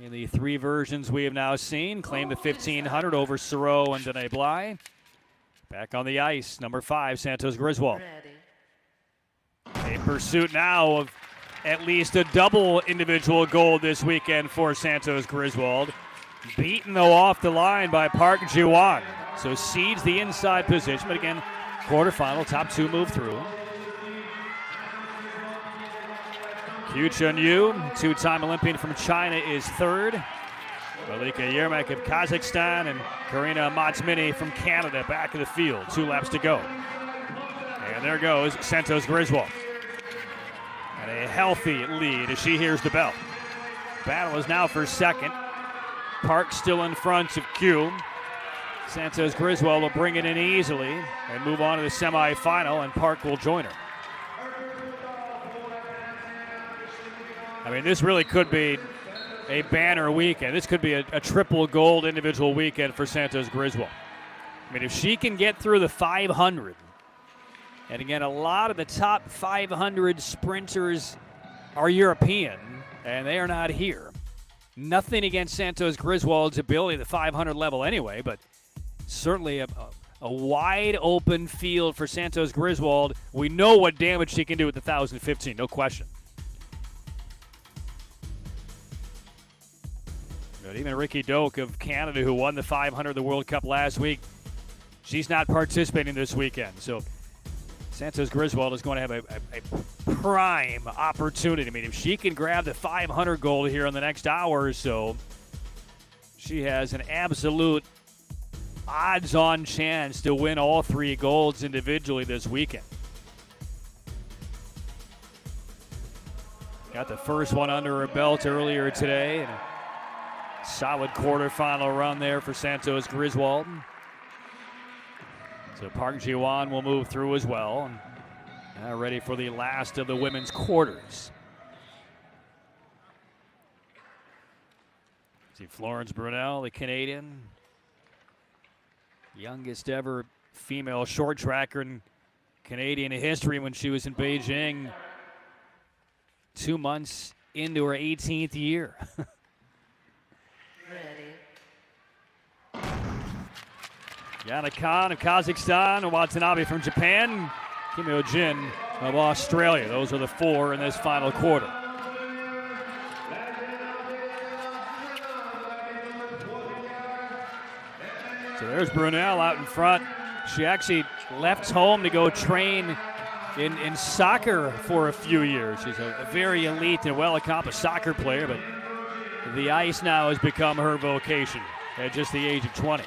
[SPEAKER 1] In the three versions we have now seen, claimed the 1,500 over Sereau and Danae Bly. Back on the ice, number 5, Santos Griswold.
[SPEAKER 2] Ready.
[SPEAKER 1] A pursuit now of at least a double individual gold this weekend for Santos Griswold. Beaten, though, off the line by Park Ji-won. So cedes the inside position, but again, quarterfinal, top 2 move through. Kyu Chun-yu, 2-time Olympian from China, is third. Malika Yermak of Kazakhstan and Karina Matsmini from Canada back in the field. 2 laps to go. And there goes Santos Griswold. And a healthy lead as she hears the bell. Battle is now for second. Park still in front of Kyu. Santos Griswold will bring it in easily and move on to the semifinal, and Park will join her. I mean, this really could be a banner weekend. This could be a triple gold individual weekend for Santos Griswold. I mean, if she can get through the 500, and again, a lot of the top 500 sprinters are European, and they are not here. Nothing against Santos Griswold's ability at the 500 level anyway, but certainly a wide open field for Santos Griswold. We know what damage she can do at the 1,015, no question. But even Ricky Doak of Canada, who won the 500 of the World Cup last week, she's not participating this weekend. So Santos Griswold is going to have a prime opportunity. I mean, if she can grab the 500 gold here in the next hour or so, she has an absolute odds-on chance to win all 3 golds individually this weekend. Got the first one under her belt earlier today, and a solid quarterfinal run there for Santos Griswold. So Park Ji-won will move through as well. Now ready for the last of the women's quarters. See Florence Brunel, the Canadian, youngest ever female short tracker in Canadian history when she was in Beijing 2 months into her 18th year.
[SPEAKER 2] Ready.
[SPEAKER 1] Yana Khan of Kazakhstan, Watanabe from Japan, Kim Yo-jin of Australia. Those are the 4 in this final quarter. So there's Brunel out in front. She actually left home to go train in soccer for a few years. She's a very elite and well-accomplished soccer player, but the ice now has become her vocation at just the age of 20.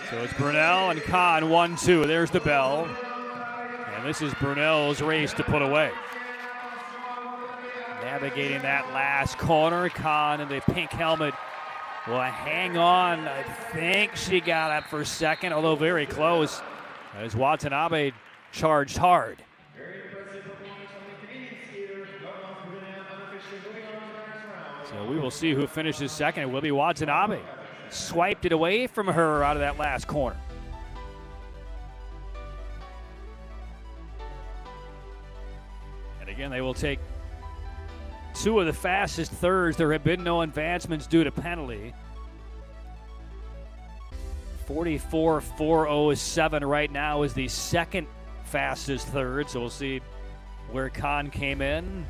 [SPEAKER 1] So it's Brunel and Khan 1-2. There's the bell. And this is Brunel's race to put away. Navigating that last corner. Khan in the pink helmet will hang on. I think she got up for second, although very close, as Watanabe charged hard. So we will see who finishes second. It will be Watanabe. Swiped it away from her out of that last corner. And again, they will take two of the fastest thirds. There have been no advancements due to penalty. 44.407 right now is the second fastest third. So we'll see where Khan came in,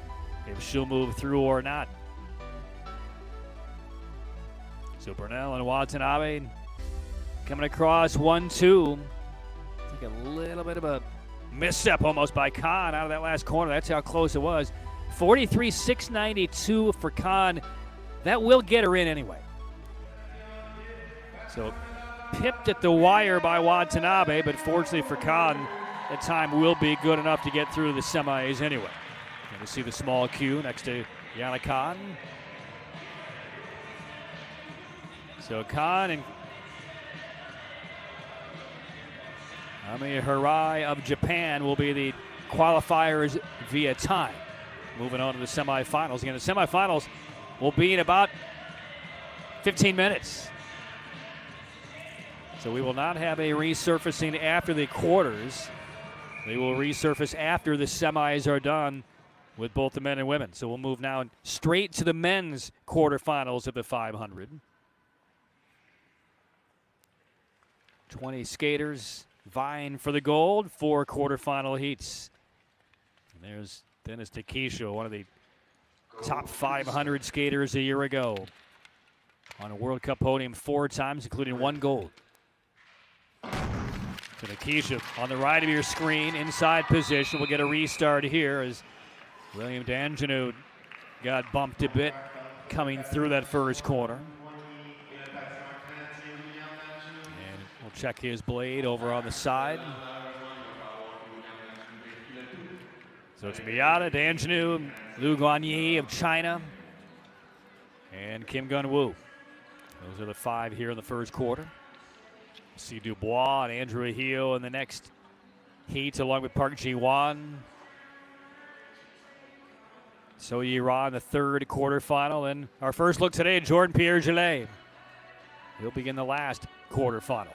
[SPEAKER 1] if she'll move through or not. So Burnell and Watanabe coming across 1-2. I think a little bit of a misstep almost by Khan out of that last corner. That's how close it was. 43.692 for Khan. That will get her in anyway. So pipped at the wire by Watanabe, but fortunately for Khan, that time will be good enough to get through the semis anyway. And we see the small Q next to Yana Khan. So Khan and Ami Hirai of Japan will be the qualifiers via time. Moving on to the semifinals. Again, the semifinals will be in about 15 minutes. So we will not have a resurfacing after the quarters. They will resurface after the semis are done with both the men and women. So we'll move now straight to the men's quarterfinals of the 500. 20 skaters vying for the gold, 4 quarterfinal heats. And there's Dennis Takisho, one of the top 500 skaters a year ago. On a World Cup podium 4 times, including 1 gold. So Takisho on the right of your screen, inside position. We'll get a restart here as William D'Angelo got bumped a bit coming through that first corner. We'll check his blade over on the side. So it's Miata, D'Angelo, Liu Guanyi of China, and Kim Gun-woo. Those are the 5 here in the first quarter. See Dubois and Andrew Hio in the next heat, along with Park Ji-won. So Yi-ra in the third quarterfinal. And our first look today, Jordan Pierre-Gillet. He'll begin the last quarterfinal.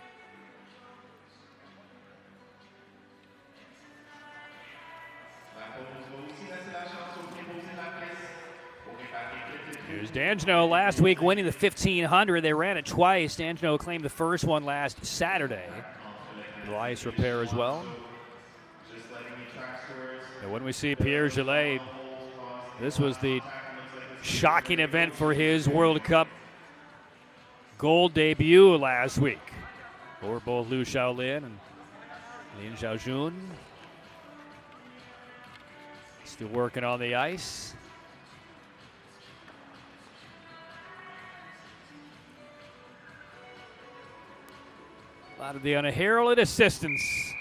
[SPEAKER 1] Here's D'Angelo last week winning the 1500. They ran it twice. D'Angelo claimed the first one last Saturday. The ice repair as well. And when we see Pierre-Gillet, this was the shocking event for his World Cup gold debut last week for both Liu Shaolin and Lin Xiaojun. Still working on the ice. A lot of the unheralded assistants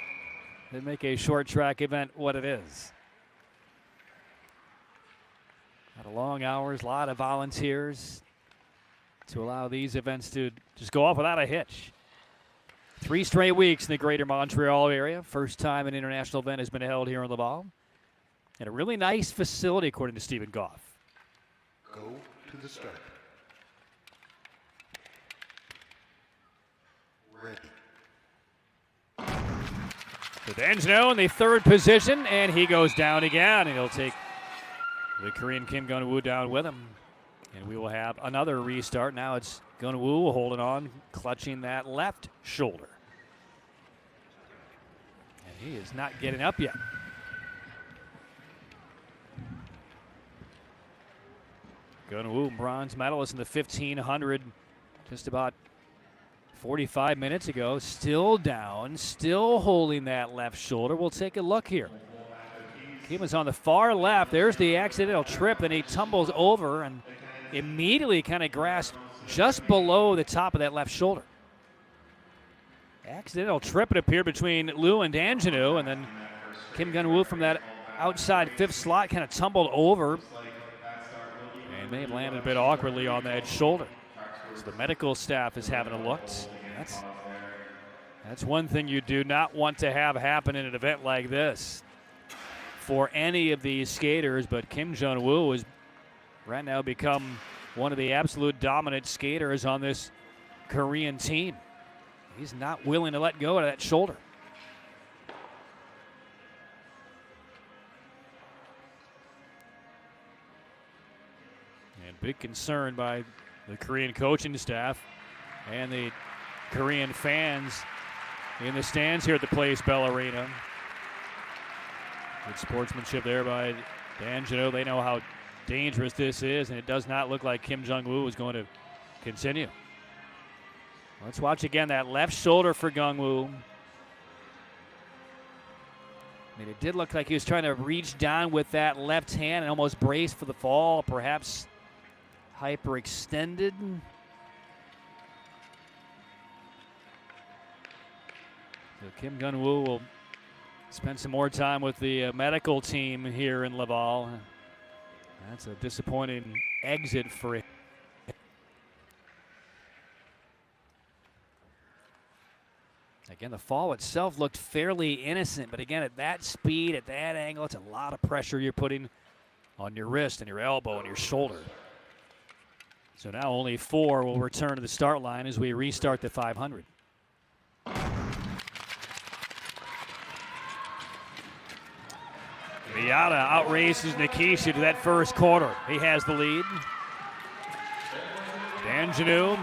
[SPEAKER 1] that make a short track event what it is. A lot of long hours, a lot of volunteers to allow these events to just go off without a hitch. 3 straight weeks in the greater Montreal area. First time an international event has been held here in Laval. And a really nice facility, according to Stephen Goff.
[SPEAKER 4] Go to the start. Ready.
[SPEAKER 1] So D'Angelo in the third position, and he goes down again, and he'll take the Korean Kim Gun-woo down with him. And we will have another restart. Now it's Gun-woo holding on, clutching that left shoulder. And he is not getting up yet. Gun-woo, bronze medalist in the 1500, just about 45 minutes ago. Still down, still holding that left shoulder. We'll take a look here. Kim is on the far left. There's the accidental trip, and he tumbles over and immediately kind of grasped just below the top of that left shoulder. Accidental trip, it appeared, between Liu and D'Angelo, and then Kim Gun-woo from that outside 5th slot kind of tumbled over and may have landed a bit awkwardly on that shoulder. So the medical staff is having a look. That's one thing you do not want to have happen in an event like this for any of these skaters, but Kim Jong-woo has right now become one of the absolute dominant skaters on this Korean team. He's not willing to let go of that shoulder. And big concern by the Korean coaching staff and the Korean fans in the stands here at the Place Bell Arena. Good sportsmanship there by Dan Janot. They know how dangerous this is, and it does not look like Kim Jung-woo is going to continue. Let's watch again that left shoulder for Jung-woo. I mean, it did look like he was trying to reach down with that left hand and almost brace for the fall, perhaps hyperextended. So Kim Jung-woo will spend some more time with the medical team here in Laval. That's a disappointing exit for him. Again, the fall itself looked fairly innocent, but again, at that speed, at that angle, it's a lot of pressure you're putting on your wrist and your elbow and your shoulder. So now only 4 will return to the start line as we restart the 500. Miata outraces Nikisha to that first quarter. He has the lead. Dan Janot,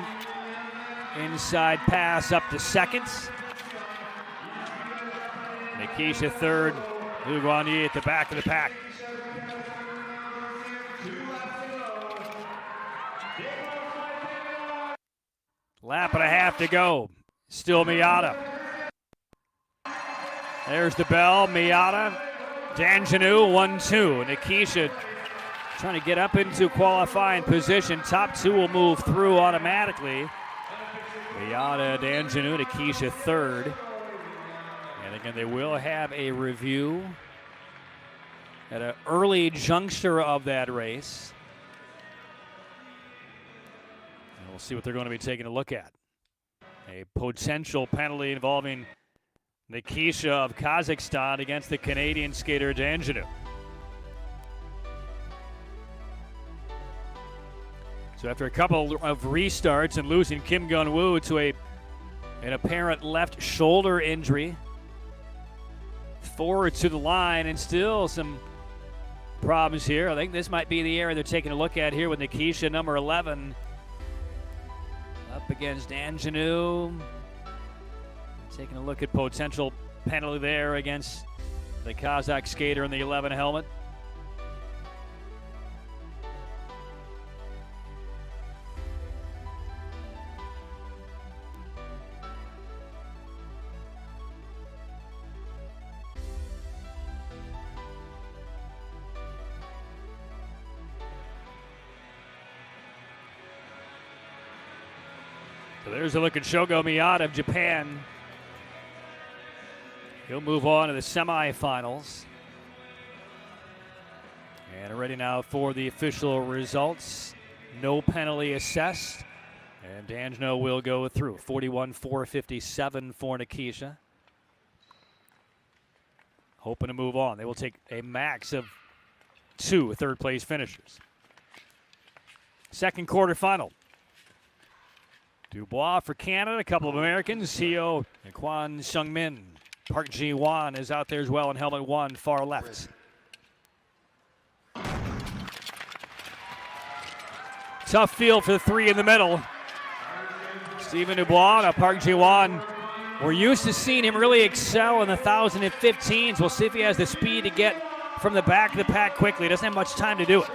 [SPEAKER 1] inside pass up to second. Nikisha third. Lu Guanyi at the back of the pack. Lap and a half to go. Still Miata. There's the bell. Miata. Dan Janot, 1-2. Nikisha trying to get up into qualifying position. Top 2 will move through automatically. Miata, Dan Janot, Nikisha third. And again, they will have a review at an early juncture of that race. And we'll see what they're going to be taking a look at. A potential penalty involving Nikisha of Kazakhstan against the Canadian skater Dan Janot. So after a couple of restarts and losing Kim Jung-woo to an apparent left shoulder injury, forward to the line, and still some problems here. I think this might be the area they're taking a look at here with Nikisha, number 11, up against Dan Janot. Taking a look at potential penalty there against the Kazakh skater in the 11 helmet. So there's a look at Shogo Miata of Japan. He'll move on to the semifinals. And ready now for the official results. No penalty assessed. And Dan Janot will go through. 41-457 for Nikisha. Hoping to move on. They will take a max of 2 third-place finishers. Second quarterfinal. Dubois for Canada. A couple of Americans. Heo and Kwon Sung-min. Park Ji-won is out there as well in helmet 1, far left. Tough field for the 3 in the middle. Stephen Dubois and Park Ji-won. We're used to seeing him really excel in the 1015s. We'll see if he has the speed to get from the back of the pack quickly. He doesn't have much time to do it.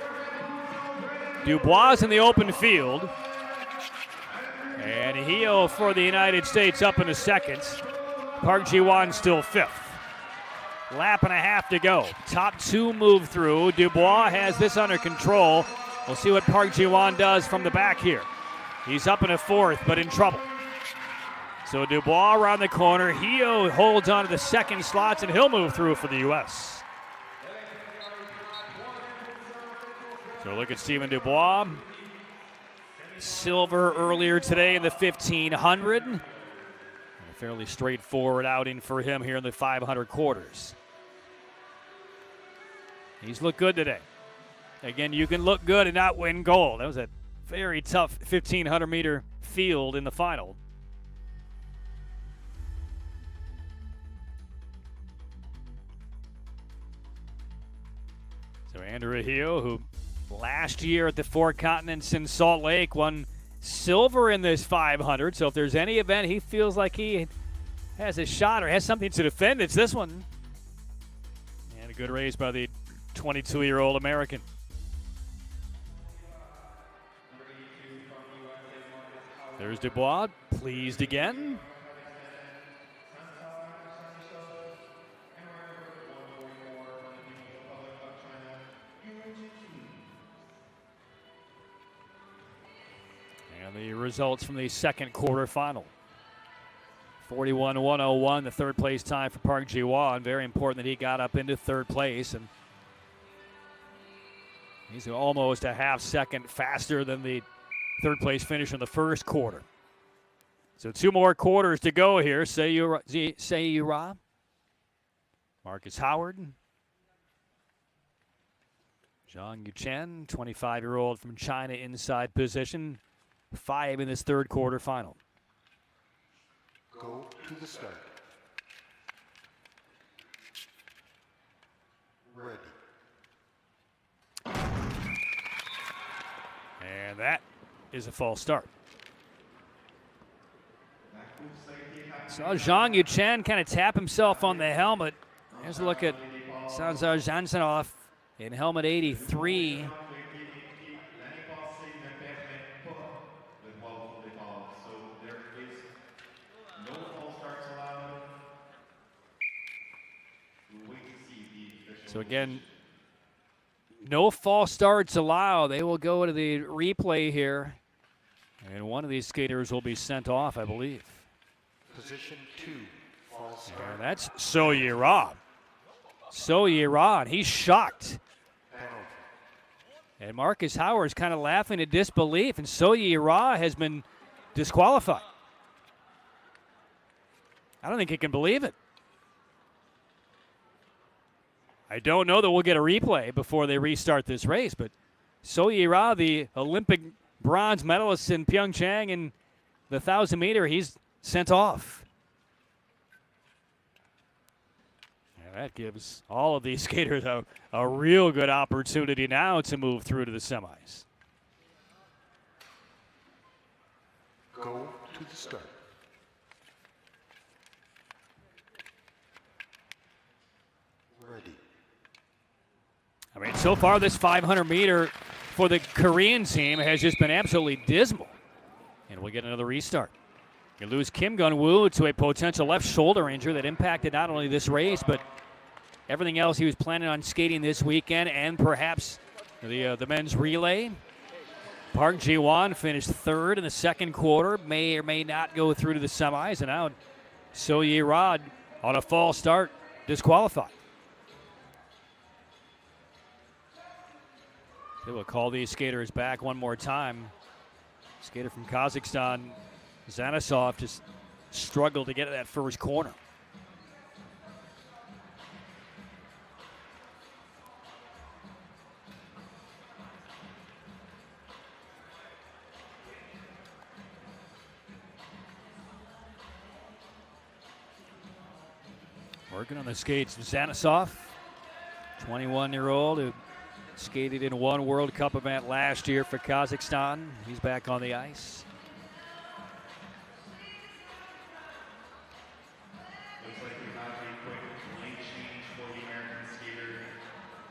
[SPEAKER 1] Dubois in the open field. And Heo for the United States up in the seconds. Park Ji-won still 5th. Lap and a half to go. Top 2 move through. Dubois has this under control. We'll see what Park Ji-won does from the back here. He's up in a 4th, but in trouble. So Dubois around the corner. Heo holds on to the second slots, and he'll move through for the U.S. So look at Stephen Dubois. Silver earlier today in the 1500. A fairly straightforward outing for him here in the 500 quarters. He's looked good today. Again, you can look good and not win gold. That was a very tough 1,500-meter field in the final. So Andrew Rahio, who last year at the Four Continents in Salt Lake won silver in this 500. So if there's any event he feels like he has a shot or has something to defend, it's this one. And a good race by the 22-year-old American. There's Dubois, pleased again. And the results from the second quarterfinal. 41-101, the third place time for Park Ji-won. Very important that he got up into third place. And he's almost a half second faster than the third place finish in the first quarter. So 2 more quarters to go here. Sei-Ura, Marcus Howard, Zhang Yuchen, 25-year-old from China, inside position. 5 in this third quarterfinal.
[SPEAKER 4] Go to the start. Ready.
[SPEAKER 1] And that is a false start. So Zhang Yuchen kind of tap himself on the helmet. Here's a look at Sanzar Jansenov in helmet 83. So again, no false starts allowed. They will go to the replay here. And one of these skaters will be sent off, I believe.
[SPEAKER 4] Position 2, false start.
[SPEAKER 1] And that's Sei-Ura. Sei-Ura, and he's shocked.
[SPEAKER 4] Penalty.
[SPEAKER 1] And Marcus Howard is kind of laughing in disbelief, and Sei-Ura has been disqualified. I don't think he can believe it. I don't know that we'll get a replay before they restart this race, but Sei-Ura, the Olympic bronze medalist in Pyeongchang in the 1,000-meter, he's sent off. And that gives all of these skaters a real good opportunity now to move through to the semis.
[SPEAKER 4] Go to the start. Ready.
[SPEAKER 1] I mean, so far this 500-meter for the Korean team has just been absolutely dismal. And we'll get another restart. You lose Kim Gun-woo to a potential left shoulder injury that impacted not only this race, but everything else he was planning on skating this weekend, and perhaps the men's relay. Park Ji-won finished third in the second quarter, may or may not go through to the semis, and now Sei-Ura on a false start, disqualified. They will call these skaters back one more time. Skater from Kazakhstan, Zanisov, just struggled to get to that first corner. Working on the skates, Zanisov, 21-year-old who skated in one World Cup event last year for Kazakhstan. He's back on the ice.
[SPEAKER 3] Looks like we have a quick lane change for the American skater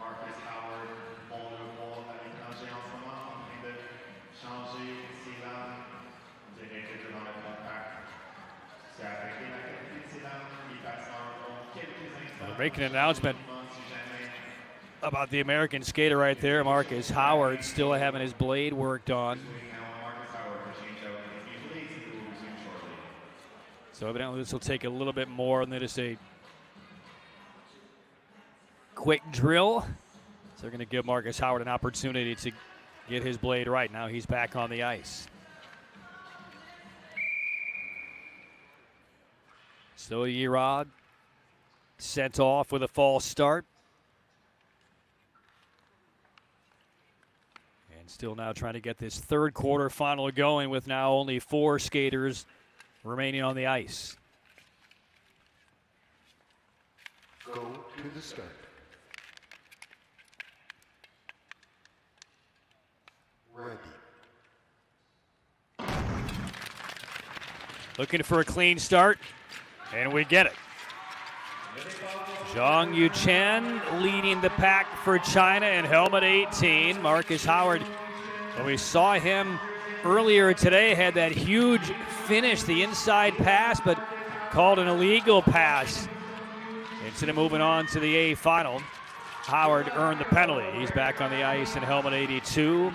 [SPEAKER 3] Marcus Howard. Ball de ball à l'étranger en ce moment, en train de changer ses lames. On dirait que dans le contact, c'est affecté la qualité de ses lames. Il passe en quelques instants.
[SPEAKER 1] They're making an announcement about the American skater right there, Marcus Howard, still having his blade worked on. So evidently this will take a little bit more than just a quick drill. So they're going to give Marcus Howard an opportunity to get his blade right. Now he's back on the ice. Sei-Ura sent off with a false start. And still now trying to get this third quarterfinal going with now only 4 skaters remaining on the ice.
[SPEAKER 4] Go to the start. Ready.
[SPEAKER 1] Looking for a clean start, and we get it. Zhang Yuchen leading the pack for China in helmet 18. Marcus Howard, when we saw him earlier today, had that huge finish, the inside pass, but called an illegal pass. Instead of moving on to the A final, Howard earned the penalty. He's back on the ice in helmet 82.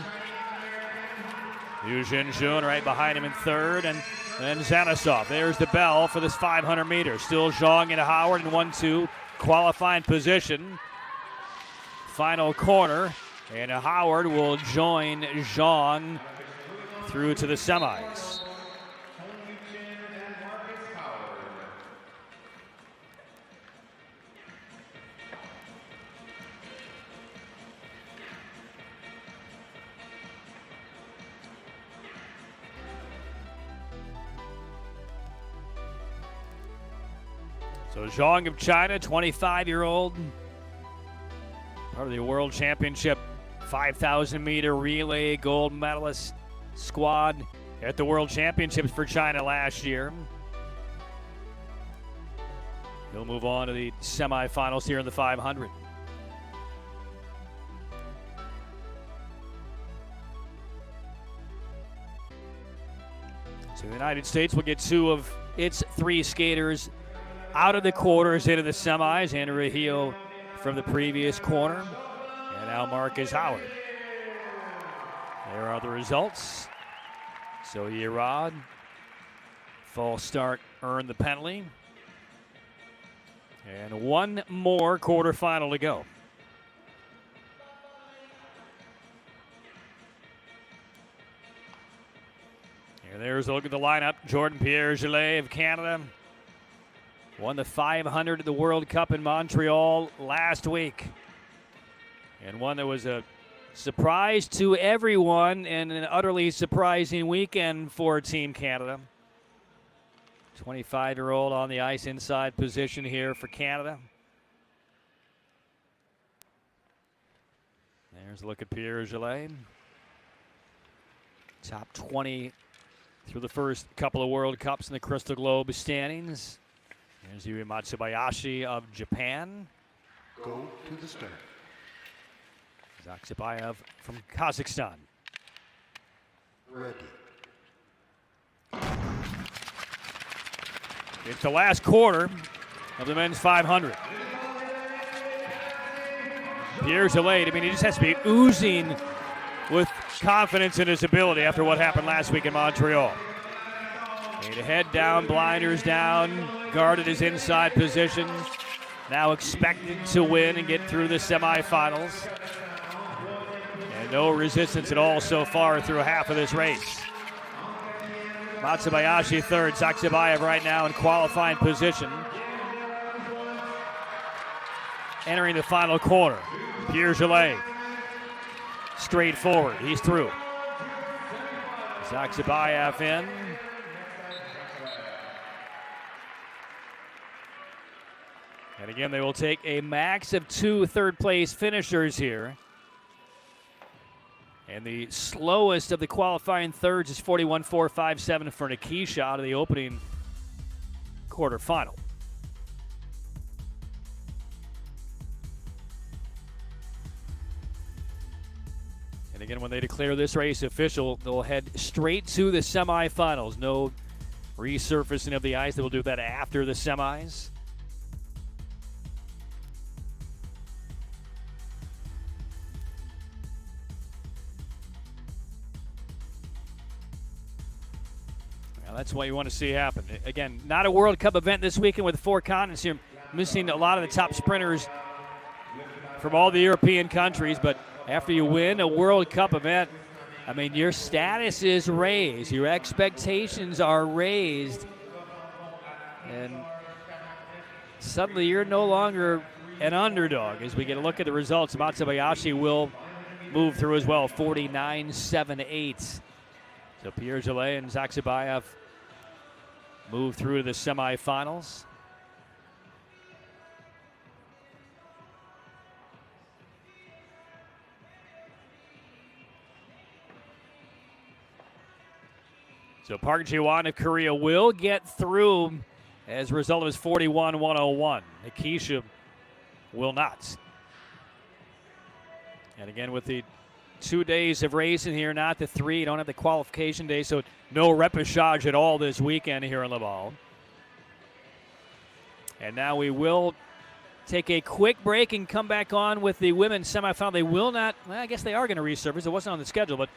[SPEAKER 1] Yu Jinjun right behind him in third, and then Zanisov. There's the bell for this 500 meters. Still Zhang and Howard in 1-2 qualifying position. Final corner, and Howard will join Zhang through to the semis. So Zhang of China, 25-year-old, part of the World Championship 5,000 meter relay gold medalist squad at the World Championships for China last year. He'll move on to the semifinals here in the 500. So the United States will get 2 of its 3 skaters out of the quarters into the semis. Andrew Rahio from the previous corner. And now Marcus Howard. There are the results. So Yerad, false start, earned the penalty. And 1 more quarterfinal to go. And there's a look at the lineup. Jordan Pierre-Gillet of Canada won the 500 at the World Cup in Montreal last week. And one that was a surprise to everyone and an utterly surprising weekend for Team Canada. 25-year-old on the ice inside position here for Canada. There's a look at Pierre-Gillet. Top 20 through the first couple of World Cups in the Crystal Globe standings. There's Yuri Matsubayashi of Japan.
[SPEAKER 4] Go to the start.
[SPEAKER 1] Zaksabayev from Kazakhstan.
[SPEAKER 4] Ready.
[SPEAKER 1] It's the last quarter of the men's 500. Pierre-Gillet, I mean, he just has to be oozing with confidence in his ability after what happened last week in Montreal. Made a head down, blinders down, guarded his inside position. Now expected to win and get through the semifinals. And no resistance at all so far through half of this race. Matsubayashi third, Zaksabayev right now in qualifying position. Entering the final corner, Pierre-Gillet. Straight forward, he's through. Zaksabayev in. And again, they will take a max of 2 third-place finishers here. And the slowest of the qualifying thirds is 41.457 for Nikisha out of the opening quarterfinal. And again, when they declare this race official, they'll head straight to the semifinals. No resurfacing of the ice. They will do that after the semis. That's what you want to see happen. Again, not a World Cup event this weekend with 4 continents here. Missing a lot of the top sprinters from all the European countries, but after you win a World Cup event, I mean, your status is raised. Your expectations are raised. And suddenly you're no longer an underdog. As we get a look at the results, Matsubayashi will move through as well, 49-7-8. So Pierre Gillet and Zach Zabayev move through to the semifinals. So Park Ji-won of Korea will get through as a result of his 41-101. Nikisha will not. And again, with the 2 days of racing here, not the 3, you don't have the qualification day, so no repechage at all this weekend here in Laval. And now we will take a quick break and come back on with the women's semifinal. They will not, well, I guess they are going to resurface. It wasn't on the schedule, but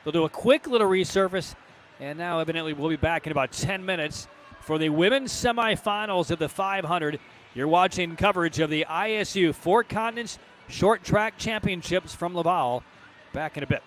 [SPEAKER 1] they'll do a quick little resurface. And now, evidently, we'll be back in about 10 minutes for the women's semifinals of the 500. You're watching coverage of the ISU Four Continents Short Track Championships from Laval. Back in a bit.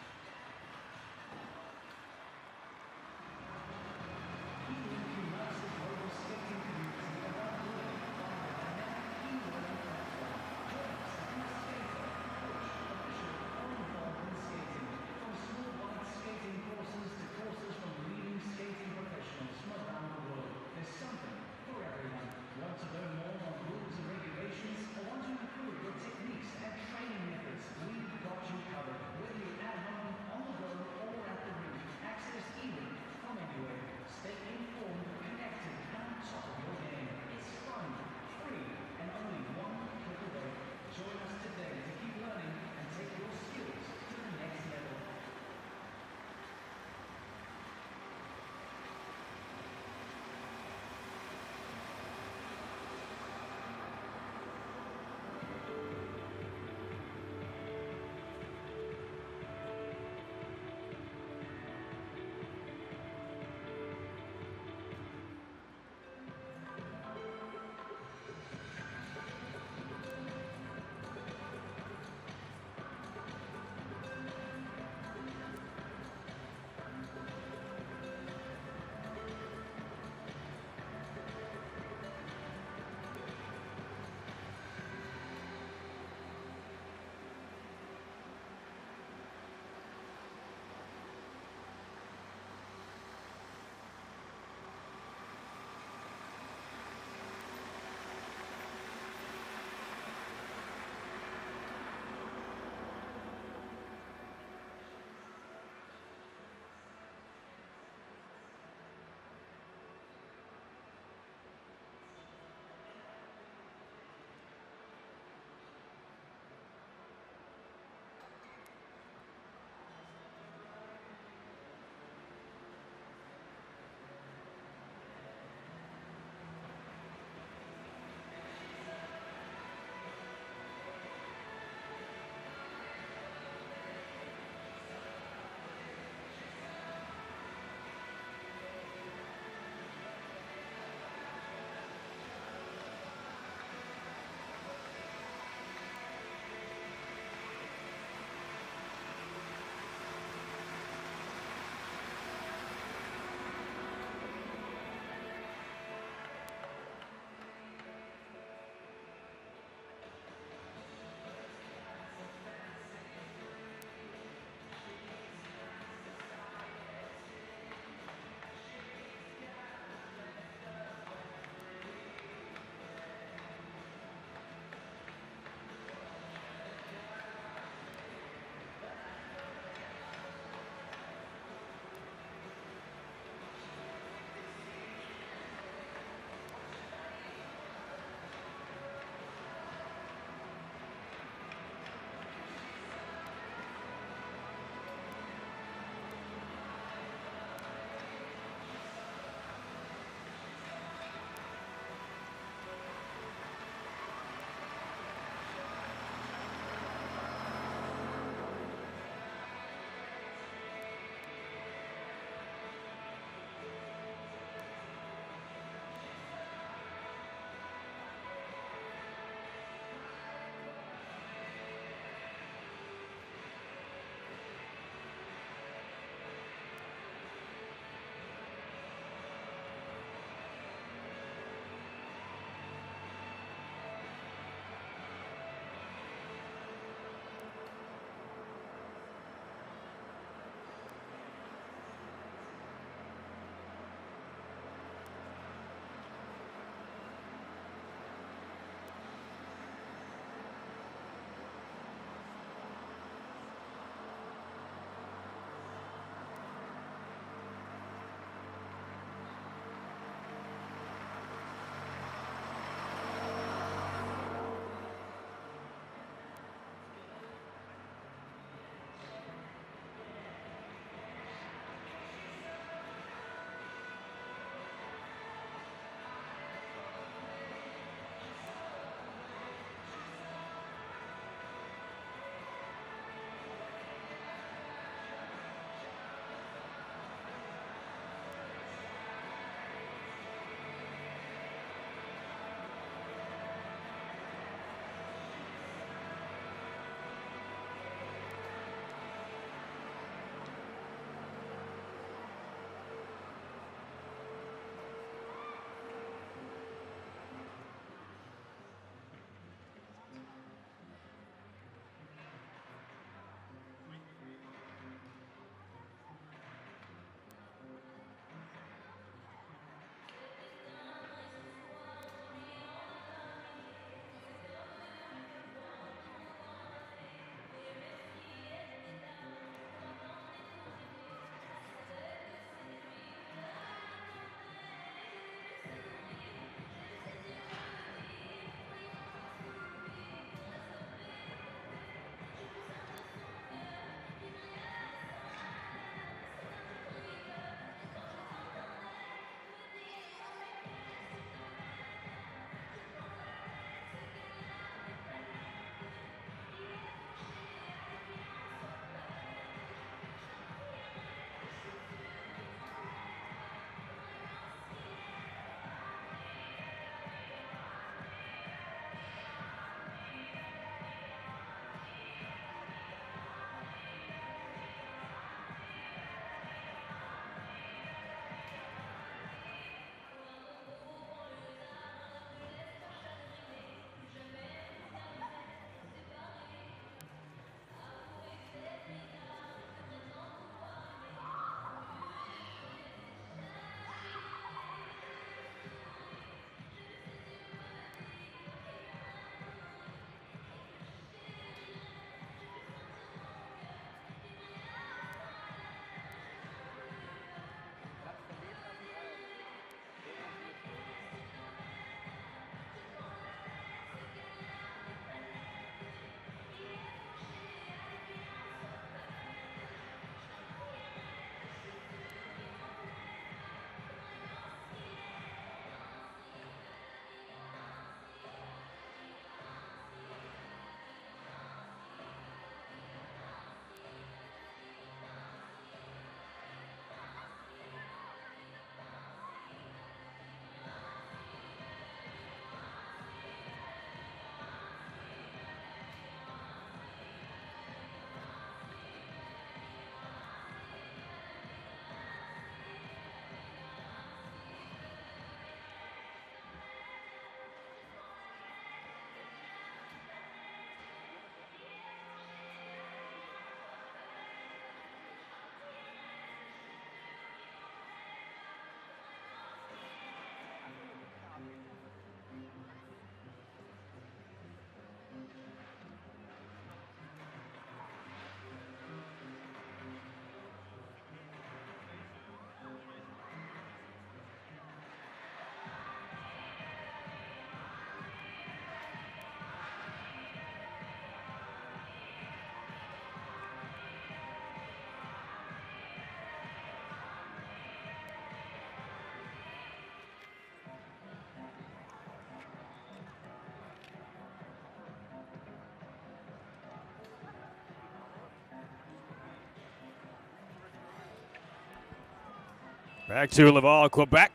[SPEAKER 1] Back to Laval, Quebec.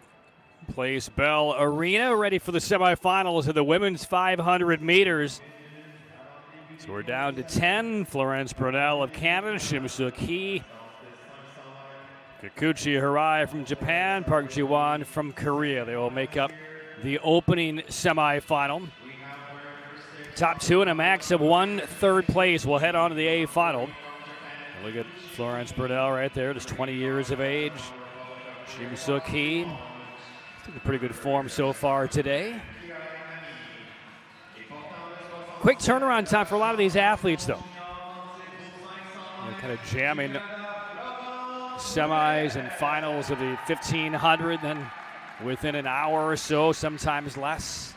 [SPEAKER 1] Place Bell Arena, ready for the semifinals of the women's 500 meters. So we're down to 10. Florence Brunel of Canada, Shimsu Ki, Kikuchi Hirai from Japan, Park Ji-won from Korea. They will make up the opening semifinal. Top two and a max of 1 third place will head on to the A final. Look at Florence Brunel right there, just 20 years of age. Shimsu Ki, in pretty good form so far today. Quick turnaround time for a lot of these athletes, though. They're kind of jamming semis and finals of the 1500, then within an hour or so, sometimes less.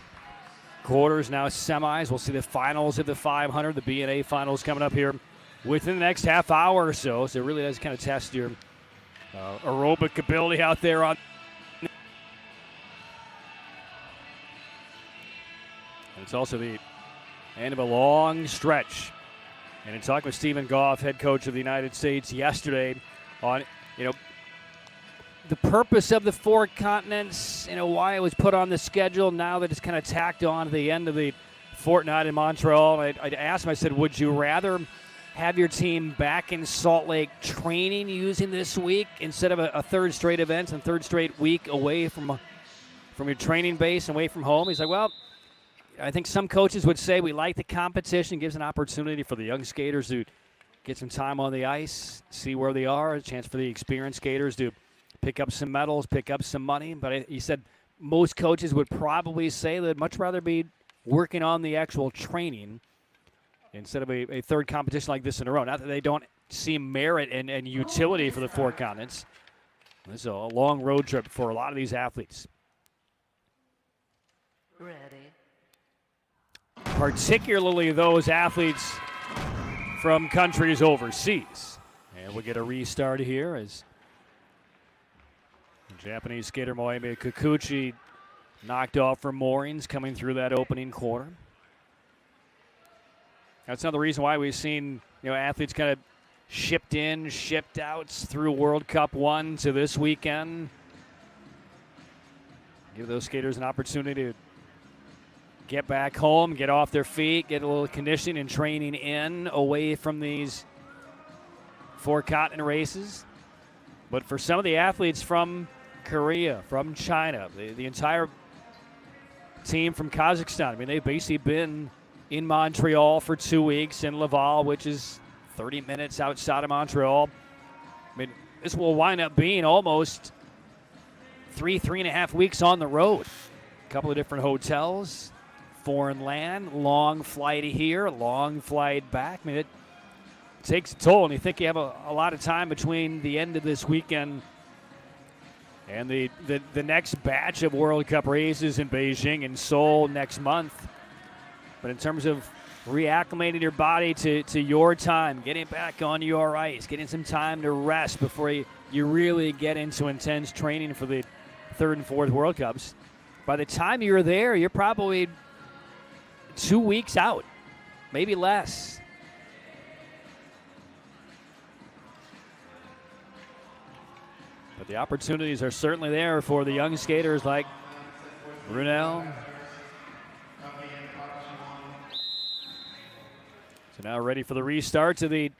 [SPEAKER 1] Quarters, now semis. We'll see the finals of the 500, the B&A finals coming up here within the next half hour or so. So it really does kind of test your aerobic ability out there on. And it's also the end of a long stretch. And in talking with Stephen Goff, head coach of the United States, yesterday on, the purpose of the four continents, why it was put on the schedule now that it's kind of tacked on to the end of the fortnight in Montreal. I asked him, I said, would you rather have your team back in Salt Lake training using this week instead of a third straight event and third straight week away from your training base and away from home? He's like, well, I think some coaches would say we like the competition. It gives an opportunity for the young skaters to get some time on the ice, see where they are, a chance for the experienced skaters to pick up some medals, pick up some money. But he said most coaches would probably say they'd much rather be working on the actual training instead of a third competition like this in a row. Not that they don't see merit and utility for the four continents. This is a long road trip for a lot of these athletes.
[SPEAKER 2] Ready.
[SPEAKER 1] Particularly those athletes from countries overseas. And we'll get a restart here as Japanese skater Moemi Kikuchi knocked off from moorings coming through that opening quarter. That's another reason why we've seen athletes kind of shipped in, shipped out through World Cup 1 to this weekend. Give those skaters an opportunity to get back home, get off their feet, get a little conditioning and training in away from these four continent races. But for some of the athletes from Korea, from China, the entire team from Kazakhstan, they've basically been in Montreal for 2 weeks, in Laval, which is 30 minutes outside of Montreal. This will wind up being almost 3.5 weeks on the road. A couple of different hotels, foreign land, long flight here, long flight back. It takes a toll, and you think you have a lot of time between the end of this weekend and the next batch of World Cup races in Beijing and Seoul next month. But in terms of reacclimating your body to your time, getting back on your ice, getting some time to rest before you really get into intense training for the third and fourth World Cups, by the time you're there, you're probably 2 weeks out, maybe less. But the opportunities are certainly there for the young skaters like Brunel. So now ready for the restart to the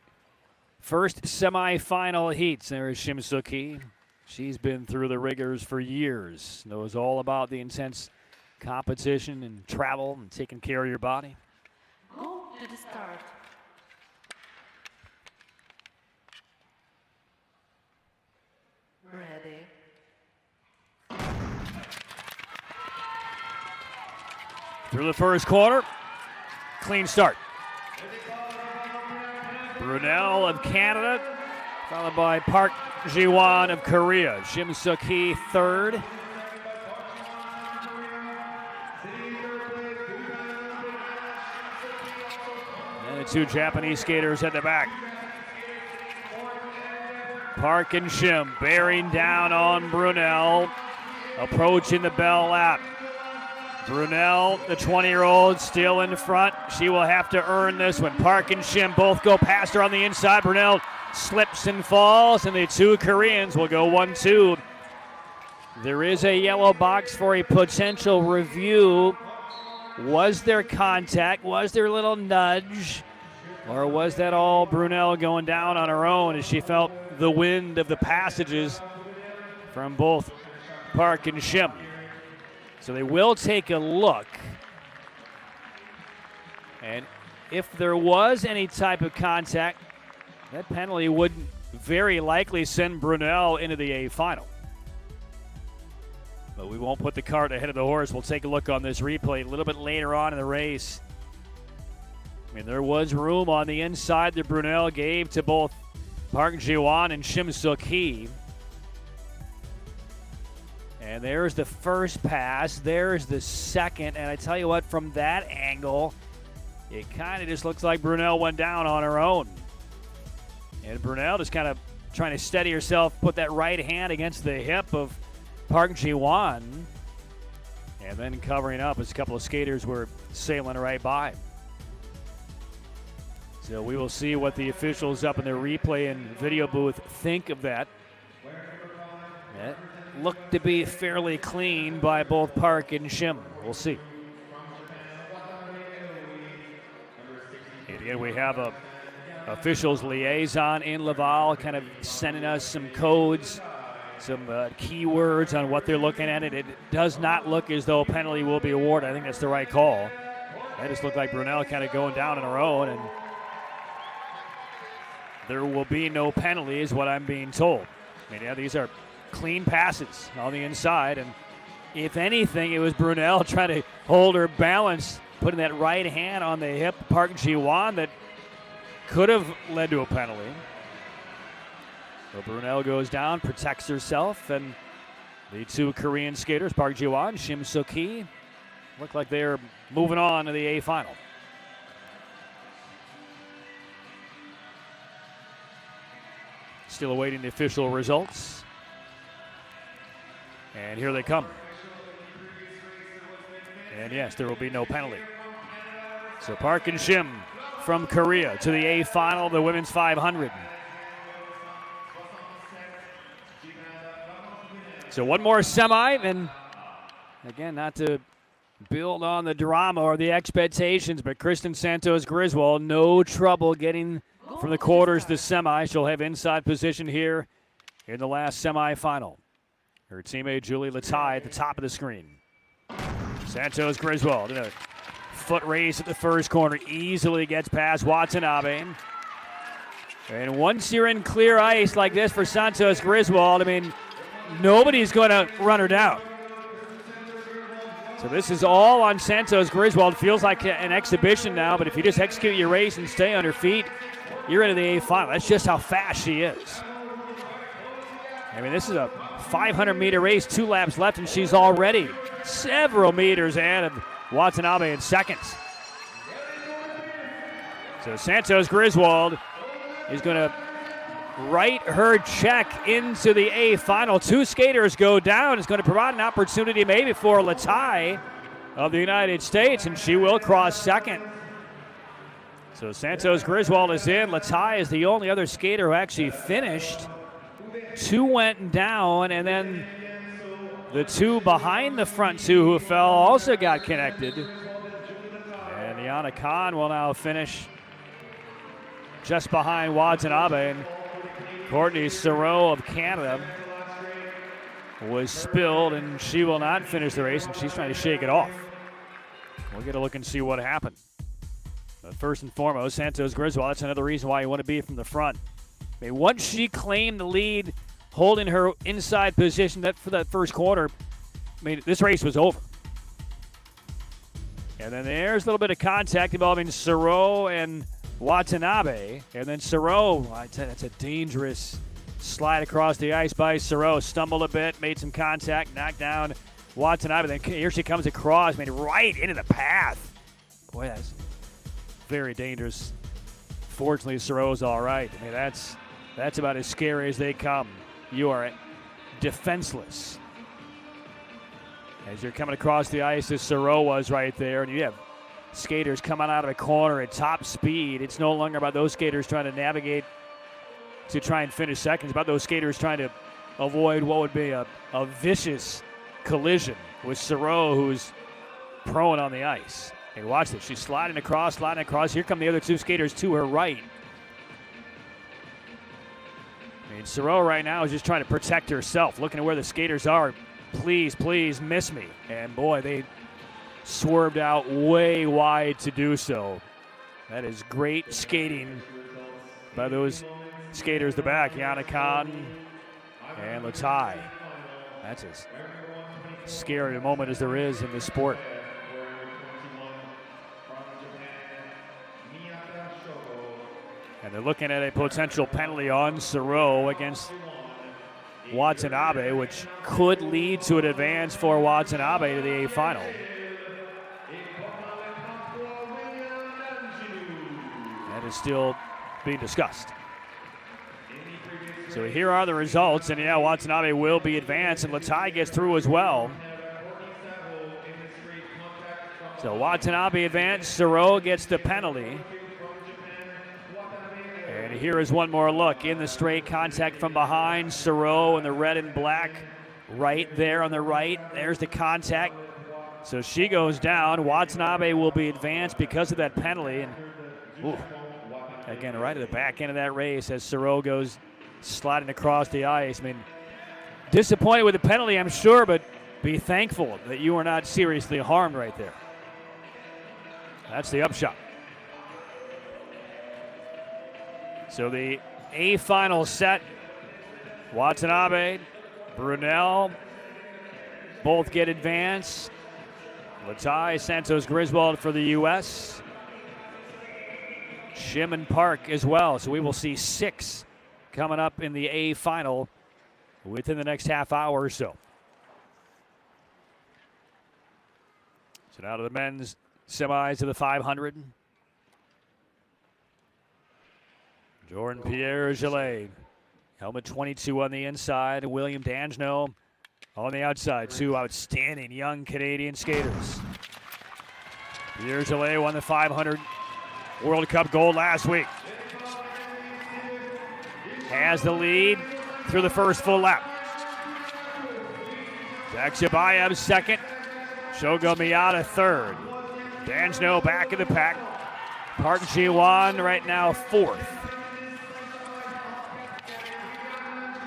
[SPEAKER 1] first semifinal heats. There is Shimsu Ki. She's been through the rigors for years, knows all about the intense competition and travel and taking care of your body.
[SPEAKER 2] Go to the start. Ready.
[SPEAKER 1] Through the first quarter, clean start. Brunel of Canada, followed by Park Ji-won of Korea. Shimsu Ki third. And the two Japanese skaters at the back. Park and Shim bearing down on Brunel, approaching the bell lap. Brunel, the 20-year-old, still in front. She will have to earn this one. Park and Shim both go past her on the inside. Brunel slips and falls, and the two Koreans will go 1-2 There is a yellow box for a potential review. Was there contact? Was there a little nudge? Or was that all Brunel going down on her own as she felt the wind of the passages from both Park and Shim? So they will take a look. And if there was any type of contact, that penalty would very likely send Brunel into the A final. But we won't put the cart ahead of the horse. We'll take a look on this replay a little bit later on in the race. I mean, there was room on the inside that Brunel gave to both Park Ji-won and Shim Suk-hee. And there's the first pass. There's the second. And I tell you what, from that angle, it kind of just looks like Brunel went down on her own. And Brunel just kind of trying to steady herself, put that right hand against the hip of Park Ji-won, and then covering up as a couple of skaters were sailing right by. So we will see what the officials up in their replay and video booth think of that. That looked to be fairly clean by both Park and Shim. We'll see. And again, we have a officials liaison in Laval kind of sending us some codes, some keywords on what they're looking at. It does not look as though a penalty will be awarded. I think that's the right call. That just looked like Brunel kind of going down on her own, and there will be no penalty is what I'm being told. I mean, yeah, these are clean passes on the inside, and if anything, it was Brunel trying to hold her balance, putting that right hand on the hip of Park Ji-won that could have led to a penalty. So Brunel goes down, protects herself, and the two Korean skaters, Park Ji-won, Shim Suk-hee, look like they're moving on to the A final. Still awaiting the official results. And here they come. And yes, there will be no penalty. So Park and Shim from Korea to the A final, the women's 500. So one more semi, and again, not to build on the drama or the expectations, but Kristen Santos Griswold, no trouble getting from the quarters to semi. She'll have inside position here in the last semifinal. Her teammate Julie Latai at the top of the screen. Santos Griswold in a foot race at the first corner, easily gets past Watanabe. And once you're in clear ice like this for Santos Griswold, I mean, nobody's going to run her down. So this is all on Santos Griswold. Feels like an exhibition now, but if you just execute your race and stay on her feet, you're into the A final. That's just how fast she is. I mean, this is a 500-meter race, 2 laps left, and she's already several meters ahead of Watanabe in seconds. So Santos Griswold is going to write her check into the A final. 2 skaters go down. It's going to provide an opportunity maybe for Latai of the United States, and she will cross second. So Santos Griswold is in. Latai is the only other skater who actually finished. 2 went down, and then the 2 behind the front 2 who fell also got connected. And Yana Khan will now finish just behind Watanabe. And Courtney Sereau of Canada was spilled, and she will not finish the race, and she's trying to shake it off. We'll get a look and see what happened. But first and foremost, Santos Griswold, that's another reason why you want to be from the front. I mean, once she claimed the lead, holding her inside position for that first quarter, I mean, this race was over. And then there's a little bit of contact involving Sereau and Watanabe. And then Sereau, I tell you, that's a dangerous slide across the ice by Sereau. Stumbled a bit, made some contact, knocked down Watanabe. Then here she comes across, made right into the path. Boy, that's very dangerous. Fortunately, Sereau's all right. I mean, that's about as scary as they come. You are defenseless. As you're coming across the ice, as Sereau was right there, and you have skaters coming out of the corner at top speed. It's no longer about those skaters trying to navigate to try and finish second. It's about those skaters trying to avoid what would be a vicious collision with Soro, who's prone on the ice. And watch this. She's sliding across. Here come the other two skaters to her right. I mean, Soro right now is just trying to protect herself, looking at where the skaters are. Please, please miss me. And boy, they swerved out way wide to do so. That is great skating by those skaters, the back, Yana Khan and Latai. That's as scary a moment as there is in this sport. And they're looking at a potential penalty on Soro against Watanabe, which could lead to an advance for Watanabe to the A final. That is still being discussed. So here are the results, and yeah, Watanabe will be advanced, and Latai gets through as well. So Watanabe advanced, Soro gets the penalty. And here is one more look in the straight contact from behind. Soro in the red and black right there on the right. There's the contact. So she goes down. Watanabe will be advanced because of that penalty. And ooh, again, right at the back end of that race as Soro goes sliding across the ice. I mean, disappointed with the penalty, I'm sure, but be thankful that you were not seriously harmed right there. That's the upshot. So the A final set, Watanabe, Brunel, both get advanced. Latai, Santos Griswold for the U.S. Shim and Park as well. So we will see 6 coming up in the A final within the next half hour or so. So now to the men's semis of the 500. Jordan Pierre-Gillet, helmet 22 on the inside. William Dangeno on the outside. 2 outstanding young Canadian skaters. Pierre-Gillet won the 500 World Cup gold last week. Has the lead through the first full lap. Zakshibayev second. Shogo Miyata third. Dangeno back in the pack. Park Ji-won right now fourth.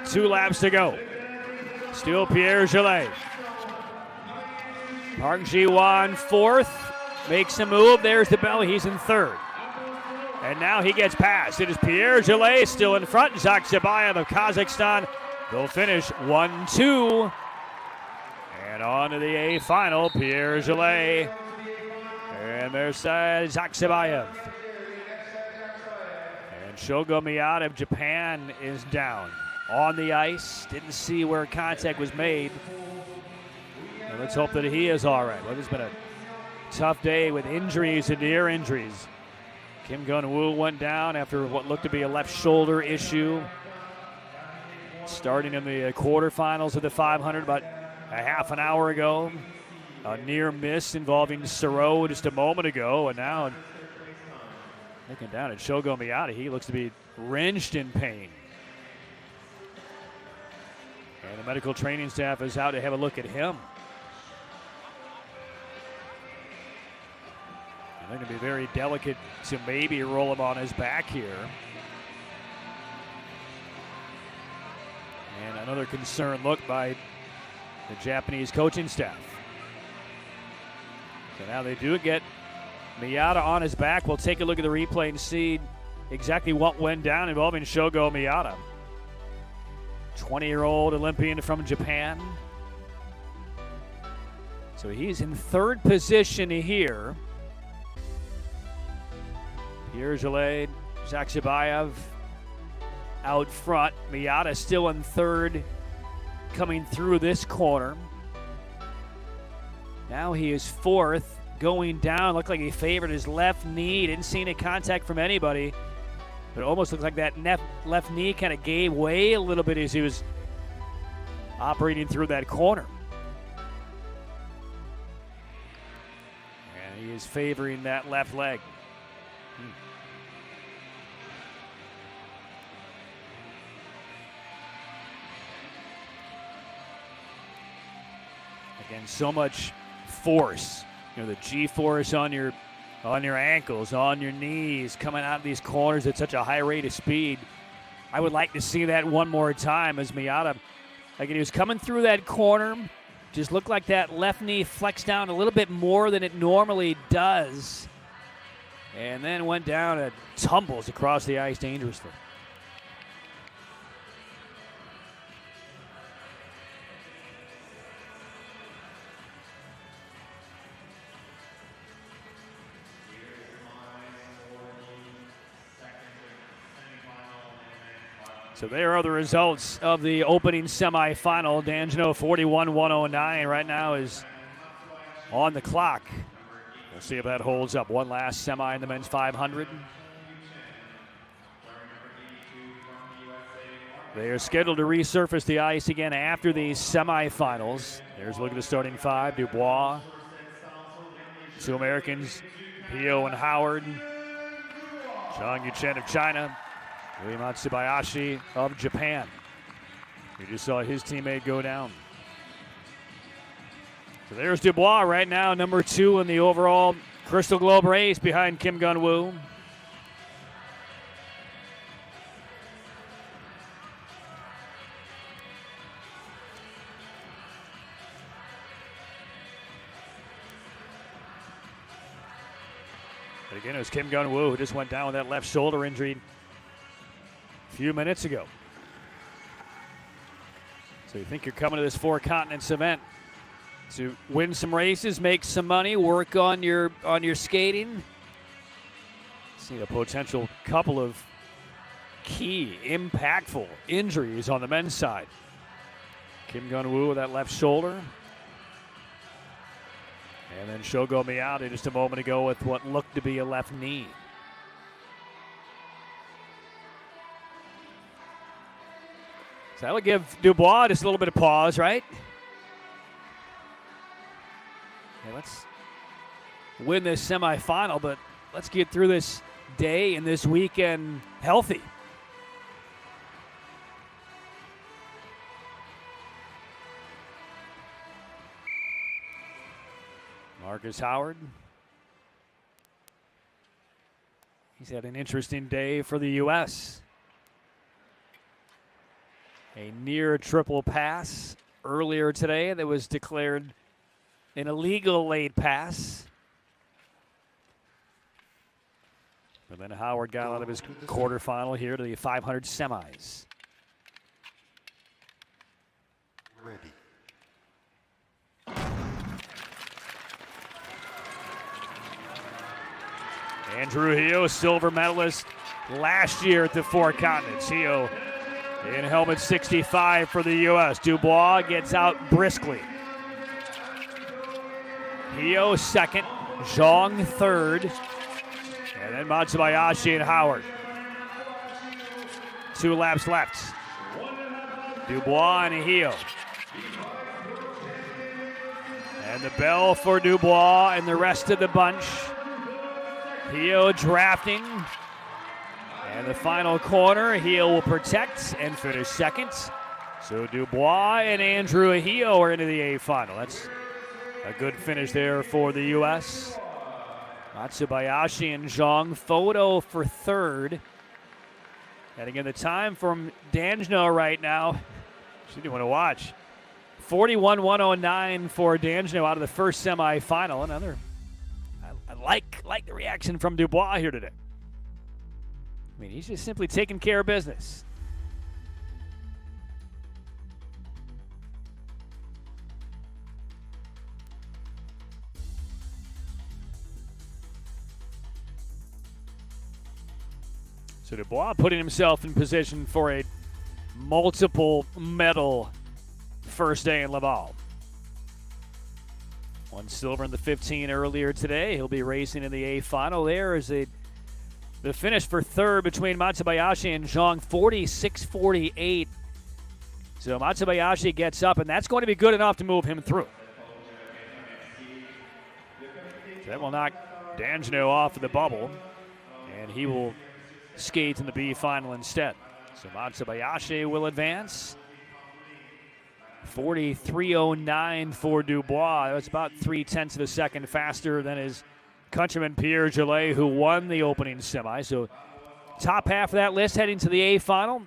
[SPEAKER 1] 2 laps to go. Still Pierre-Gillet. Park Ji-won fourth. Makes a move. There's the bell. He's in third. And now he gets past. It is Pierre-Gillet still in front. Zakshibayev of Kazakhstan. They'll finish 1-2. And on to the A final. Pierre-Gillet. And there's Zakshibayev. And Shogo Miyata of Japan is down. On the ice, didn't see where contact was made. And let's hope that he is all right. Well, it's been a tough day with injuries and ear injuries. Kim Gun-woo went down after what looked to be a left shoulder issue. Starting in the quarterfinals of the 500 about a half an hour ago. A near miss involving Soro just a moment ago. And now looking down at Shogo Miyata, he looks to be wrenched in pain. And the medical training staff is out to have a look at him. And they're going to be very delicate to maybe roll him on his back here. And another concerned look by the Japanese coaching staff. So now they do get Miyata on his back. We'll take a look at the replay and see exactly what went down involving Shogo Miyata. 20-year-old Olympian from Japan. So he's in third position here. Pierre-Gillet, Zakshibayev out front. Miyata still in third coming through this corner. Now he is fourth going down. Looked like he favored his left knee. Didn't see any contact from anybody. But it almost looked like that left knee kind of gave way a little bit as he was operating through that corner. And he is favoring that left leg. Again, so much force. You know, the G-force on your ankles, on your knees, coming out of these corners at such a high rate of speed. I would like to see that one more time as Miata, like he was coming through that corner, just looked like that left knee flexed down a little bit more than it normally does, and then went down and tumbles across the ice dangerously. So there are the results of the opening semifinal. D'Angelo 41-109 right now is on the clock. We'll see if that holds up. One last semi in the men's 500. They are scheduled to resurface the ice again after these semifinals. There's a look at the starting five. Dubois, two Americans, Hio and Howard, Zhang Yuchen of China, William Matsubayashi of Japan. We just saw his teammate go down. So there's Dubois right now, number 2 in the overall Crystal Globe race behind Kim Gun-woo. But again, it was Kim Gun-woo who just went down with that left shoulder injury a few minutes ago. So you think you're coming to this Four Continents event to win some races, make some money, work on your skating. See a potential couple of key, impactful injuries on the men's side. Kim Gun-woo with that left shoulder. And then Shogo Miyata just a moment ago with what looked to be a left knee. So that'll give Dubois just a little bit of pause, right? Yeah, let's win this semifinal, but let's get through this day and this weekend healthy. Marcus Howard. He's had an interesting day for the U.S. A near triple pass earlier today that was declared an illegal late pass. And then Howard got out of his quarterfinal here to the 500 semis.
[SPEAKER 4] Ready.
[SPEAKER 1] Andrew Hio, silver medalist last year at the Four Continents. Hio in helmet 65 for the U.S. Dubois gets out briskly. Hio second, Zhang third, and then Matsubayashi and Howard. 2 laps left. Dubois and Hio. And the bell for Dubois and the rest of the bunch. Hio drafting. And the final corner, Hio will protect and finish second. So Dubois and Andrew Hio are into the A final. That's a good finish there for the U.S. Matsubayashi and Zhang photo for third. And again, the time from D'Angelo right now, she didn't want to watch. 41-109 for D'Angelo out of the first semifinal. Another, I like the reaction from Dubois here today. I mean, he's just simply taking care of business. So Dubois putting himself in position for a multiple medal first day in Laval. 1 silver in the 15 earlier today. He'll be racing in the A final. There is the finish for third between Matsubayashi and Zhang, 46-48. So Matsubayashi gets up, and that's going to be good enough to move him through. So that will knock D'Angelo off of the bubble, and he will skate in the B final instead. So Matsubayashi will advance. 43.09 for Dubois. That's about 0.3 of a second faster than his countryman Pierre Gillet, who won the opening semi. So top half of that list heading to the A final.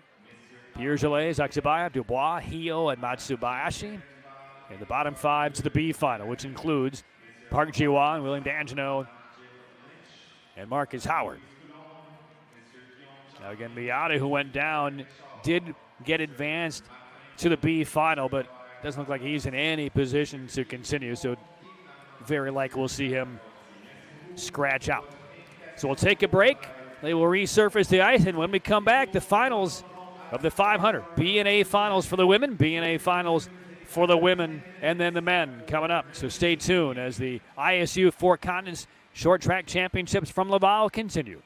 [SPEAKER 1] Pierre Gillet, Zaksubaya, Dubois, Hio, and Matsubayashi. And the bottom 5 to the B final, which includes Park Ji-won, William D'Angelo, and Marcus Howard. Now again, Miata, who went down, did get advanced to the B final, but doesn't look like he's in any position to continue, so very likely we'll see him scratch out. So we'll take a break. They will resurface the ice, and when we come back, the finals of the 500. B and A finals for the women, B and A finals for the women, and then the men coming up. So stay tuned as the ISU Four Continents Short Track Championships from Laval continue.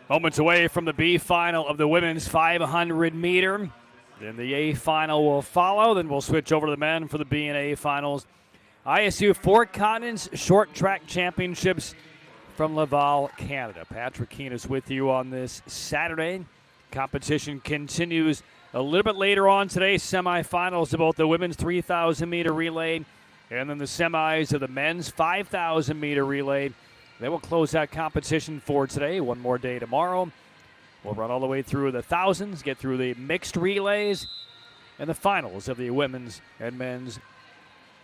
[SPEAKER 1] Moments away from the B final of the women's 500 meter. Then the A final will follow. Then we'll switch over to the men for the B and A finals. ISU Four Continents Short Track Championships from Laval, Canada. Patrick Keane is with you on this Saturday. Competition continues a little bit later on today. Semifinals of both the women's 3,000 meter relay and then the semis of the men's 5,000 meter relay. They will close out competition for today. One more day tomorrow. We'll run all the way through the thousands, get through the mixed relays, and the finals of the women's and men's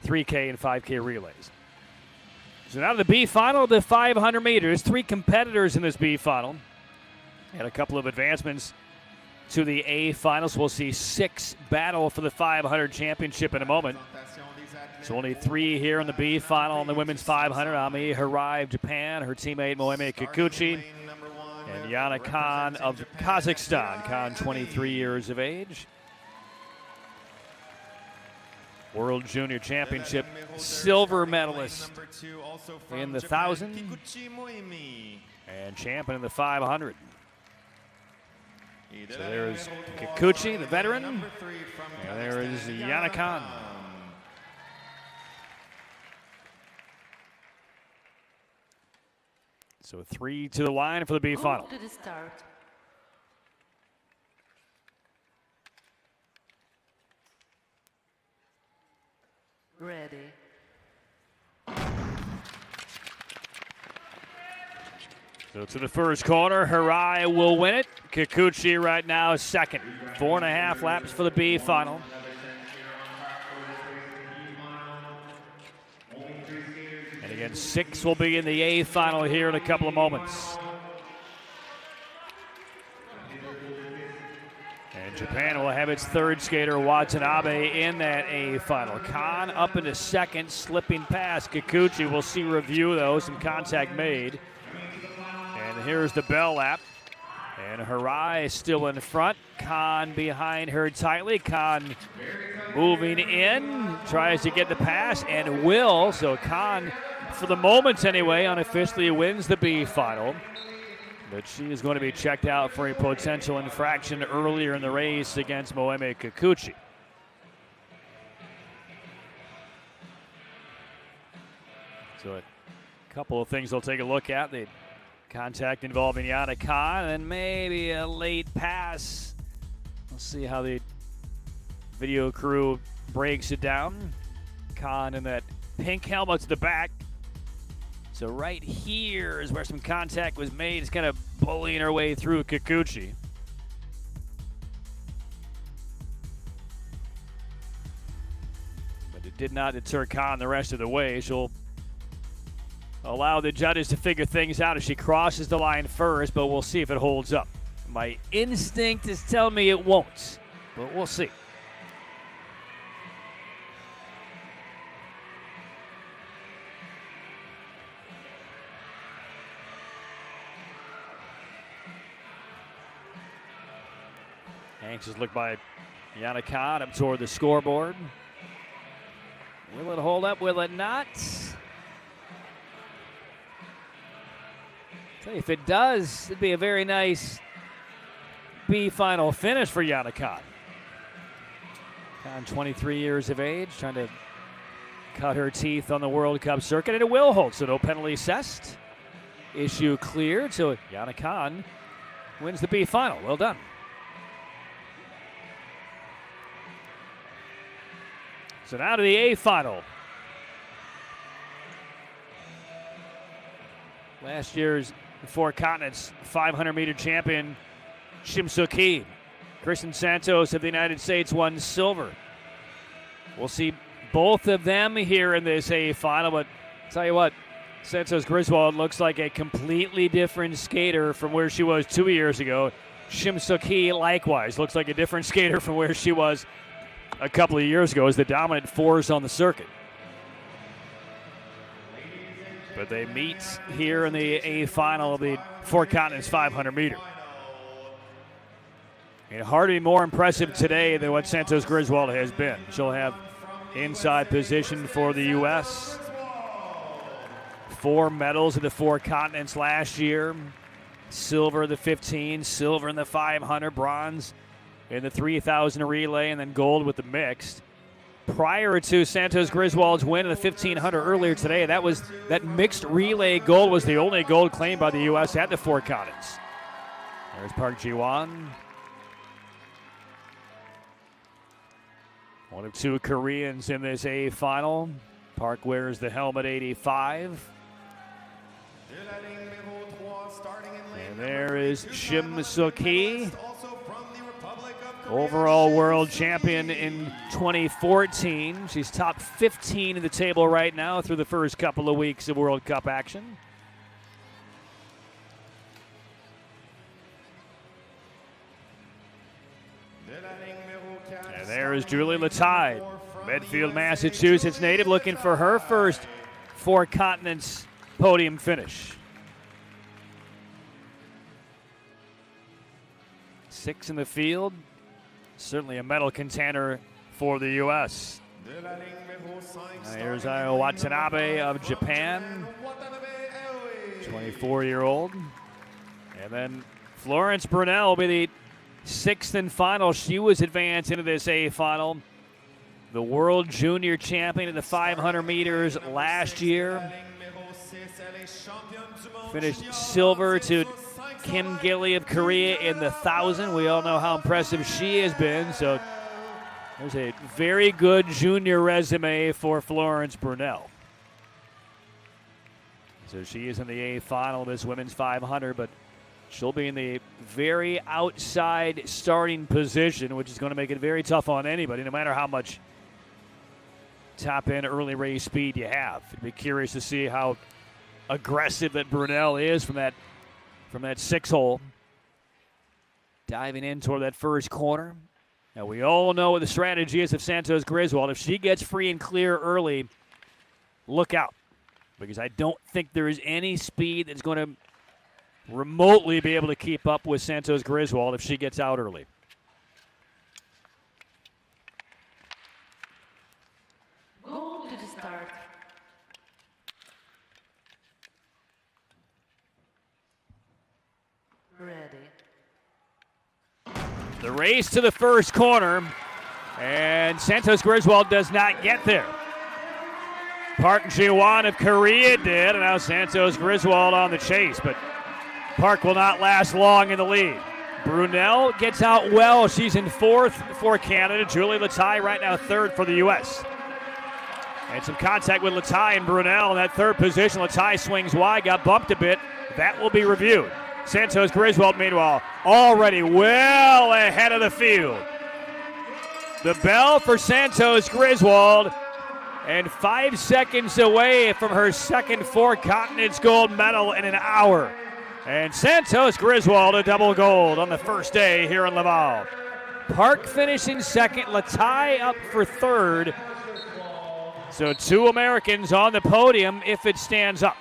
[SPEAKER 1] 3K and 5K relays. So now the B final, the 500 meters. 3 competitors in this B final. And a couple of advancements to the A finals. We'll see 6 battle for the 500 championship in a moment. So only 3 here in the B final in the women's 500. Ami Hirai of Japan, her teammate Moemi Kikuchi, and Yana Khan of Kazakhstan. Khan, 23 years of age. World Junior Championship silver medalist in the 1,000 and champion in the 500. So there's Kikuchi, the veteran, and there is Yana Khan. So 3 to the line for the B final.
[SPEAKER 2] To the start. Ready.
[SPEAKER 1] So to the first corner, Hirai will win it. Kikuchi right now is second. 4.5 laps for the B final. And again, 6 will be in the A final here in a couple of moments. And Japan will have its third skater, Watanabe, in that A final. Khan up into second, slipping past Kikuchi. We'll see review, though, some contact made. And here's the bell lap. And Hirai is still in front. Khan behind her tightly. Khan moving in, tries to get the pass, and will. So Khan, for the moment anyway, unofficially wins the B final. But she is going to be checked out for a potential infraction earlier in the race against Moemi Kikuchi. So a couple of things they'll take a look at. The contact involving Yana Khan and maybe a late pass. We'll see how the video crew breaks it down. Khan in that pink helmet to the back. So right here is where some contact was made. It's kind of bullying her way through Kikuchi. But it did not deter Khan the rest of the way. She'll allow the judges to figure things out as she crosses the line first, but we'll see if it holds up. My instinct is telling me it won't, but we'll see. Anxious look by Yana Khan up toward the scoreboard. Will it hold up? Will it not? Tell you, if it does, it'd be a very nice B final finish for Yana Khan. Khan, 23 years of age, trying to cut her teeth on the World Cup circuit, and it will hold, so no penalty assessed. Issue cleared, so Yana Khan wins the B final. Well done. So now to the A final. Last year's Four Continents 500-meter champion Shim Soo-ki. Kristen Santos of the United States won silver. We'll see both of them here in this A final, but I'll tell you what, Santos Griswold looks like a completely different skater from where she was 2 years ago. Shim Soo-ki likewise looks like a different skater from where she was a couple of years ago as the dominant force on the circuit. But they meet here in the A final of the Four Continents 500 meter. And hard to be more impressive today than what Santos Griswold has been. She'll have inside position for the U.S. 4 medals in the Four Continents last year. silver in the 15, silver in the 500, bronze in the 3,000 relay, and then gold with the mixed. Prior to Santos Griswold's win in the 1,500 earlier today, that mixed relay gold was the only gold claimed by the U.S. at the Four Continents. There's Park Ji-won. One of two Koreans in this A final. Park wears the helmet 85. And there is Shim Soo-ki, overall world champion in 2014. She's top 15 in the table right now through the first couple of weeks of World Cup action. And there is Julie Latai, Medfield, Massachusetts native, looking for her first Four Continents podium finish. 6 in the field. Certainly a medal contender for the U.S. Here's Ayo Watanabe of Japan, 24-year-old. And then Florence Brunel will be the 6th and final. She was advanced into this A final. The world junior champion in the 500 meters last year. Finished silver to Kim Gilly of Korea in the 1,000. We all know how impressive she has been. So there's a very good junior resume for Florence Brunel. So she is in the A final of this women's 500, but she'll be in the very outside starting position, which is going to make it very tough on anybody, no matter how much top-end early race speed you have. I'd be curious to see how aggressive that Brunel is from that 6-hole. Diving in toward that first corner. Now, we all know what the strategy is of Santos Griswold. If she gets free and clear early, look out. Because I don't think there is any speed that's going to remotely be able to keep up with Santos Griswold if she gets out early.
[SPEAKER 2] Go to the start. Ready.
[SPEAKER 1] The race to the first corner, and Santos Griswold does not get there. Park Ji-won of Korea did, and now Santos Griswold on the chase, but Park will not last long in the lead. Brunel gets out well. She's in 4th for Canada. Julie Latai right now 3rd for the U.S. And some contact with Latai and Brunel in that 3rd position. Latai swings wide, got bumped a bit. That will be reviewed. Santos Griswold, meanwhile, already well ahead of the field. The bell for Santos Griswold, and 5 seconds away from her second Four Continents gold medal in an hour. And Santos Griswold a double gold on the first day here in Laval. Park finishing 2nd, Latai up for 3rd. So 2 Americans on the podium if it stands up.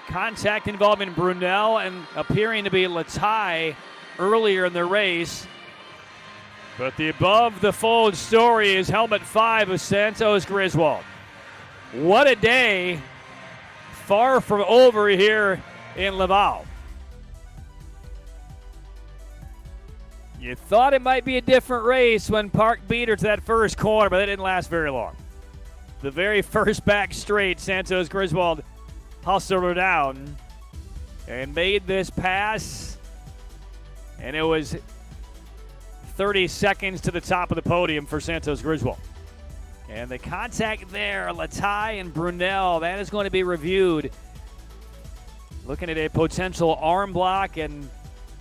[SPEAKER 1] Contact involving Brunel and appearing to be Latai earlier in the race. But the above-the-fold story is helmet 5 of Santos Griswold. What a day. Far from over here in Laval. You thought it might be a different race when Park beat her to that first corner, but that didn't last very long. The very first back straight, Santos Griswold hustled her down and made this pass, and it was 30 seconds to the top of the podium for Santos Griswold. And the contact there, Latai and Brunel, that is going to be reviewed. Looking at a potential arm block, and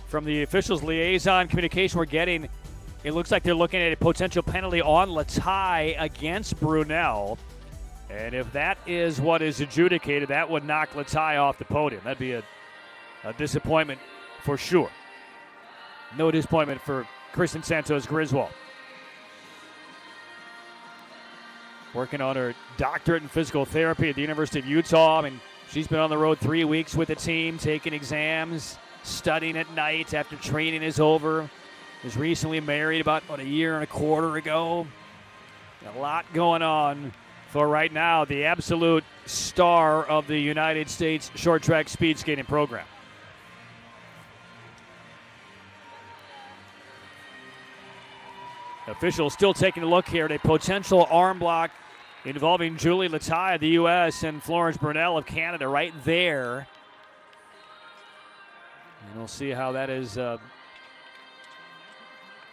[SPEAKER 1] from the officials' liaison communication we're getting, it looks like they're looking at a potential penalty on Latai against Brunel. And if that is what is adjudicated, that would knock Latai off the podium. That'd be a disappointment for sure. No disappointment for Kristen Santos Griswold. Working on her doctorate in physical therapy at the University of Utah. I mean, she's been on the road 3 weeks with the team, taking exams, studying at night after training is over. Was recently married about a year and a quarter ago. A lot going on for right now, the absolute star of the United States short track speed skating program. Officials still taking a look here at a potential arm block involving Julie Latai of the U.S. and Florence Brunel of Canada right there. And we'll see how that is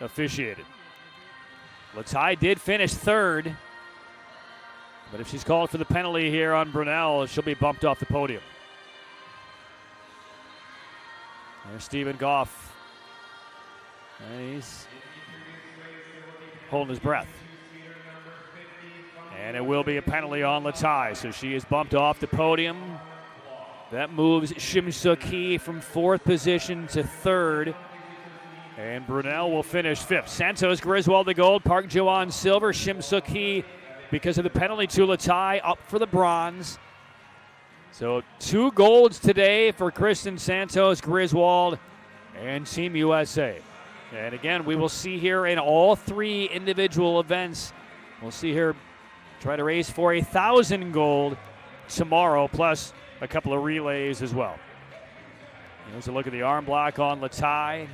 [SPEAKER 1] officiated. Latai did finish third, but if she's called for the penalty here on Brunel, she'll be bumped off the podium. There's Stephen Goff. And he's holding his breath. And it will be a penalty on Latai, so she is bumped off the podium. That moves Shim Suk-hee from fourth position to third. And Brunel will finish fifth. Santos Griswold the gold, Park Ji-won silver, Shim Suk-hee, because of the penalty to Latai, up for the bronze. So 2 golds today for Kristen Santos Griswold and Team USA. And again, we will see here in all 3 individual events, we'll see her try to race for 1,000 gold tomorrow, plus a couple of relays as well. Here's a look at the arm block on Latai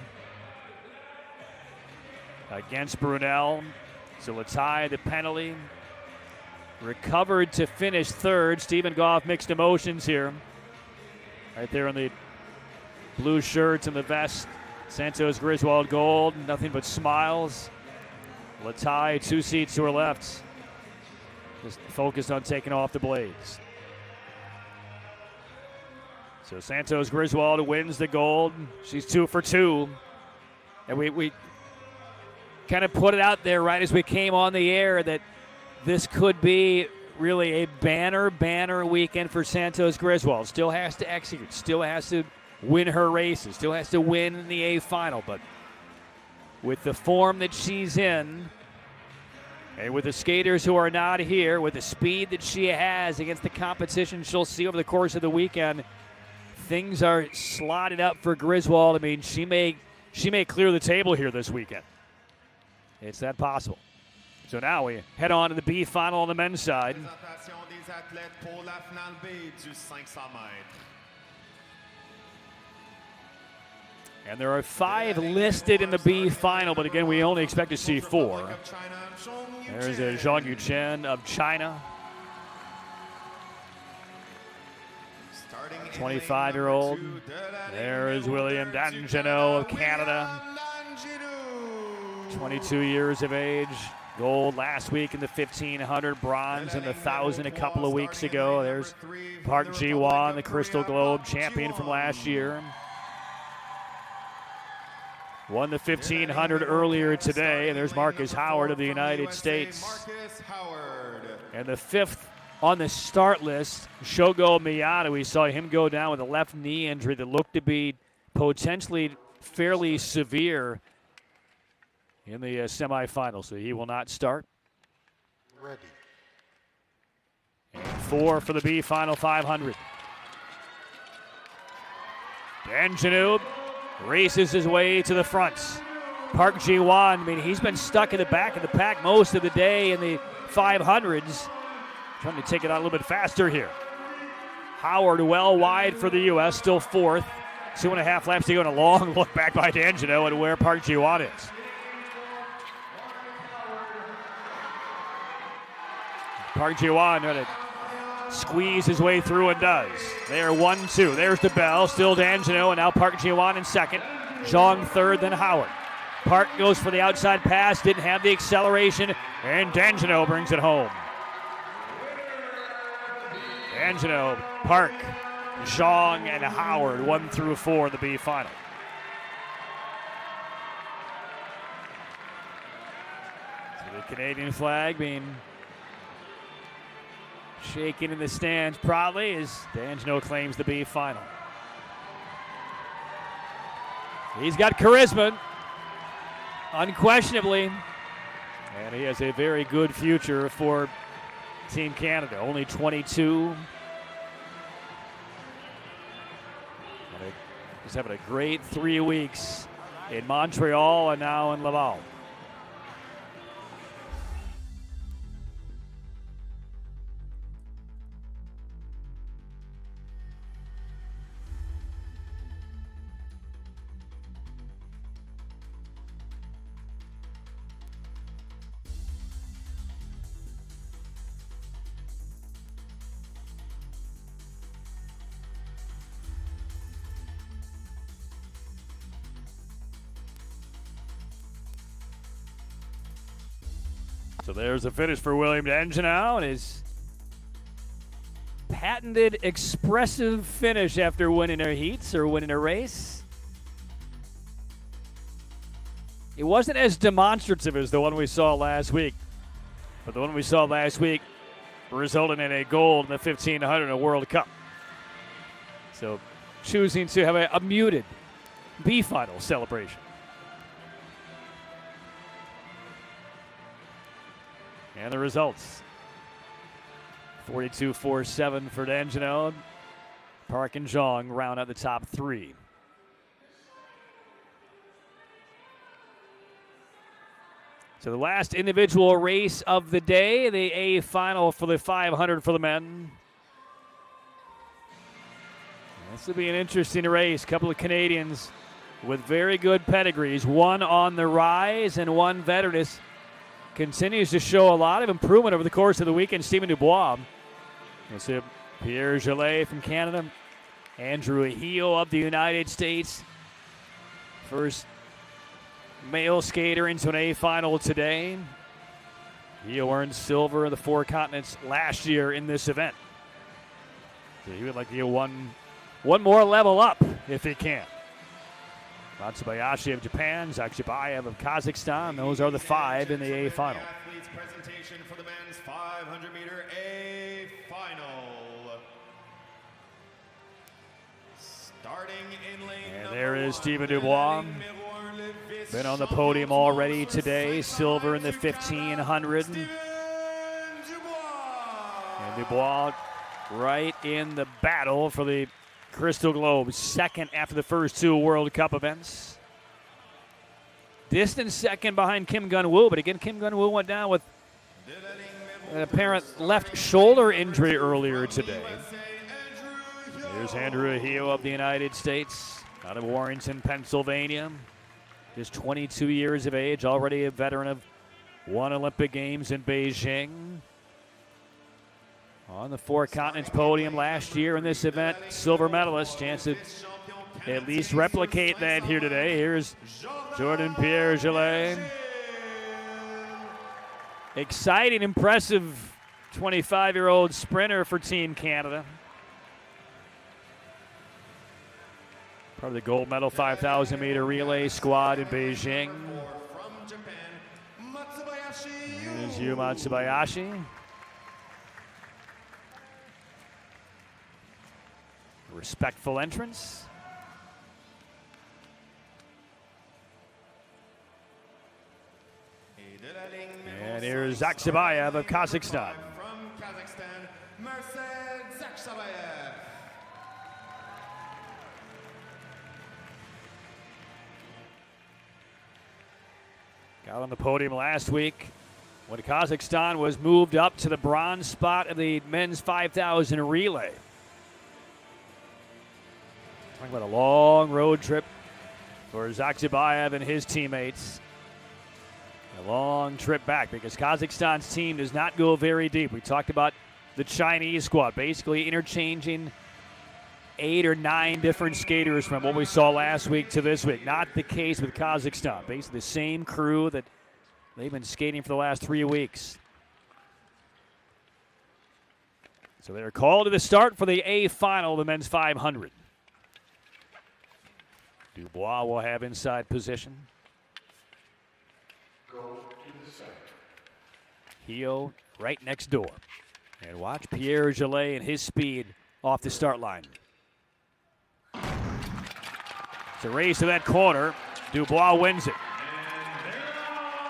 [SPEAKER 1] against Brunel. So Latai, the penalty, recovered to finish third. Stephen Goff, mixed emotions here. Right there in the blue shirts and the vest. Santos Griswold gold, nothing but smiles. Latai, 2 seats to her left, just focused on taking off the blades. So Santos Griswold wins the gold. She's 2 for 2. And we kind of put it out there right as we came on the air that this could be really a banner weekend for Santos Griswold. Still has to execute, still has to win her races, still has to win in the A final. But with the form that she's in, and with the skaters who are not here, with the speed that she has against the competition she'll see over the course of the weekend, things are slotted up for Griswold. I mean, she may clear the table here this weekend. It's that possible. So now we head on to the B final on the men's side. And there are 5 listed in the B final, but again, we only expect to see 4. There's a Zhang Yuchen of China. 25-year-old. There is William Danjano of Canada. 22 years of age. Gold last week in the 1500, bronze in the 1000 a couple of weeks ago. There's Park Ji-won, the Crystal Globe champion from last year. Won the 1500 earlier today. And there's Marcus Howard of the United States. And the 5th on the start list, Shogo Miyata. We saw him go down with a left knee injury that looked to be potentially fairly severe in the semifinals, so he will not start.
[SPEAKER 4] Ready.
[SPEAKER 1] And 4 for the B final 500. Danjanu races his way to the front. Park Ji-won, I mean, he's been stuck in the back of the pack most of the day in the 500s. Trying to take it out a little bit faster here. Howard well wide for the U.S., still 4th. 2.5 laps to go, and a long look back by Danjanu at where Park Ji-won is. Park Ji-won trying to squeeze his way through and does. They are 1-2. There's the bell. Still Danjanu, and now Park Ji-won in second. Zhang third, then Howard. Park goes for the outside pass, didn't have the acceleration, and Danjanu brings it home. Danjanu, Park, Zhang, and Howard, 1 through 4 in the B final. So the Canadian flag being shaken in the stands proudly as Danjanu claims the B final. He's got charisma, unquestionably, and he has a very good future for Team Canada. Only 22. He's having a great 3 weeks in Montreal and now in Laval. So there's a finish for William Dangenau and his patented expressive finish after winning a heats or winning a race. It wasn't as demonstrative as the one we saw last week, but the one we saw last week resulted in a gold in the 1500 in a World Cup. So choosing to have a muted B-final celebration. And the results. 42-47 for Dangenau. Park and Zhang round out the top three. So the last individual race of the day, the A final for the 500 for the men. This will be an interesting race. A couple of Canadians with very good pedigrees. One on the rise and one veteranous. Continues to show a lot of improvement over the course of the weekend. Stephen Dubois. You'll see Pierre Gillet from Canada. Andrew Heel of the United States. First male skater into an A final today. Heel earned silver in the Four Continents last year in this event. So he would like to get one more level up if he can. Matsubayashi of Japan, Zakshibayev of Kazakhstan. Those are the five in the A final.
[SPEAKER 5] Athletes presentation for the men's 500-meter A final. Starting in lane
[SPEAKER 1] And
[SPEAKER 5] number
[SPEAKER 1] there is
[SPEAKER 5] one,
[SPEAKER 1] Stephen Dubois.
[SPEAKER 5] Miroir Levis,
[SPEAKER 1] Been on the podium already today.
[SPEAKER 5] champion
[SPEAKER 1] Silver in the
[SPEAKER 5] for
[SPEAKER 1] 1500.
[SPEAKER 5] Stephen Dubois.
[SPEAKER 1] And Dubois right in the battle for the Crystal Globe, second after the first two World Cup events. Distant second behind Kim Gun-woo, but again, Kim Gun-woo went down with an apparent left shoulder injury earlier today. Here's Andrew Hio of the United States, out of Warrenton, Pennsylvania. Just 22 years of age, already a veteran of one Olympic Games in Beijing. On the Four Continents podium last year in this event, silver medalist. Chance to at least replicate that here today. Here's Jordan Pierre Gillet. Exciting, impressive 25-year-old sprinter for Team Canada. Part of the gold medal 5,000-meter relay squad in Beijing. Here's Yu Matsubayashi. Respectful entrance. And here's Zakshibayev of Kazakhstan.
[SPEAKER 5] From Kazakhstan, Merced Zakshibayev.
[SPEAKER 1] Got on the podium last week when Kazakhstan was moved up to the bronze spot of the men's 5,000 relay. Talking about a long road trip for Zakshibayev and his teammates. A long trip back because Kazakhstan's team does not go very deep. We talked about the Chinese squad basically interchanging 8 or 9 different skaters from what we saw last week to this week. Not the case with Kazakhstan. Basically the same crew that they've been skating for the last 3 weeks. So they're called to the start for the A final of the men's 500. Dubois will have inside position.
[SPEAKER 4] Go to the center.
[SPEAKER 1] Hio right next door. And watch Pierre Gillet and his speed off the start line. It's a race to that corner. Dubois wins it.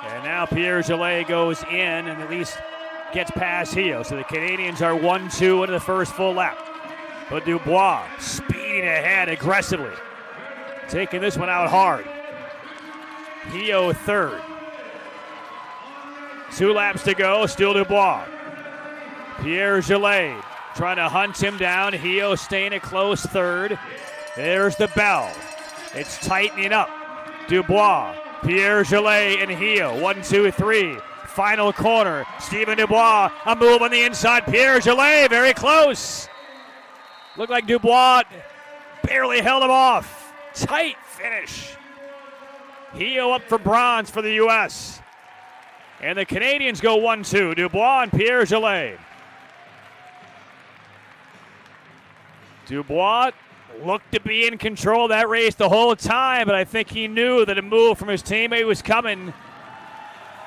[SPEAKER 1] And now Pierre Gillet goes in and at least gets past Hio. So the Canadians are 1-2 into the first full lap. But Dubois speeding ahead aggressively. Taking this one out hard. Hio third. 2 laps to go, still Dubois. Pierre Gillet trying to hunt him down. Hio staying a close third. There's the bell. It's tightening up. Dubois, Pierre Gillet, and Hio. 1, 2, 3. Final corner. Stephen Dubois, a move on the inside. Pierre Gillet, very close. Looked like Dubois barely held him off. Tight finish. Hio up for bronze for the U.S. And the Canadians go 1-2. Dubois and Pierre Gillet. Dubois looked to be in control of that race the whole time, but I think he knew that a move from his teammate was coming.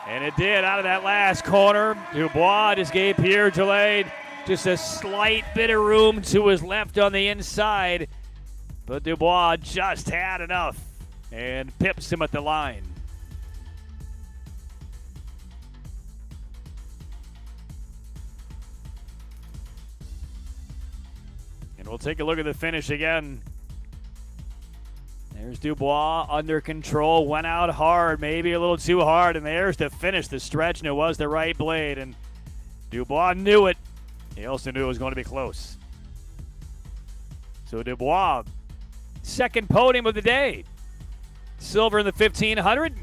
[SPEAKER 1] And it did out of that last corner. Dubois just gave Pierre Gillet just a slight bit of room to his left on the inside. But Dubois just had enough and pips him at the line. And we'll take a look at the finish again. There's Dubois under control, went out hard, maybe a little too hard, and there's the finish, the stretch, and it was the right blade. And Dubois knew it. He also knew it was going to be close. So Dubois, second podium of the day. Silver in the 1500,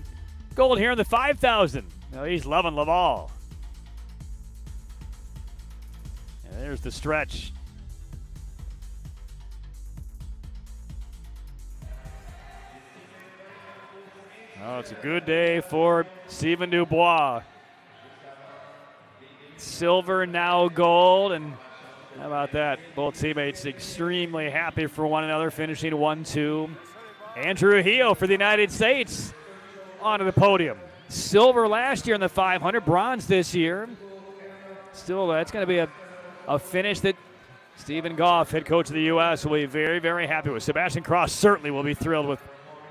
[SPEAKER 1] gold here in the 5000. Now he's loving Laval. And there's the stretch. Oh, it's a good day for Steven Dubois. Silver, now gold, and how about that? Both teammates extremely happy for one another, finishing 1-2. Andrew Hio for the United States onto the podium. Silver last year in the 500, bronze this year. Still, that's going to be a finish that Stephen Goff, head coach of the U.S., will be very, very happy with. Sebastian Cross certainly will be thrilled with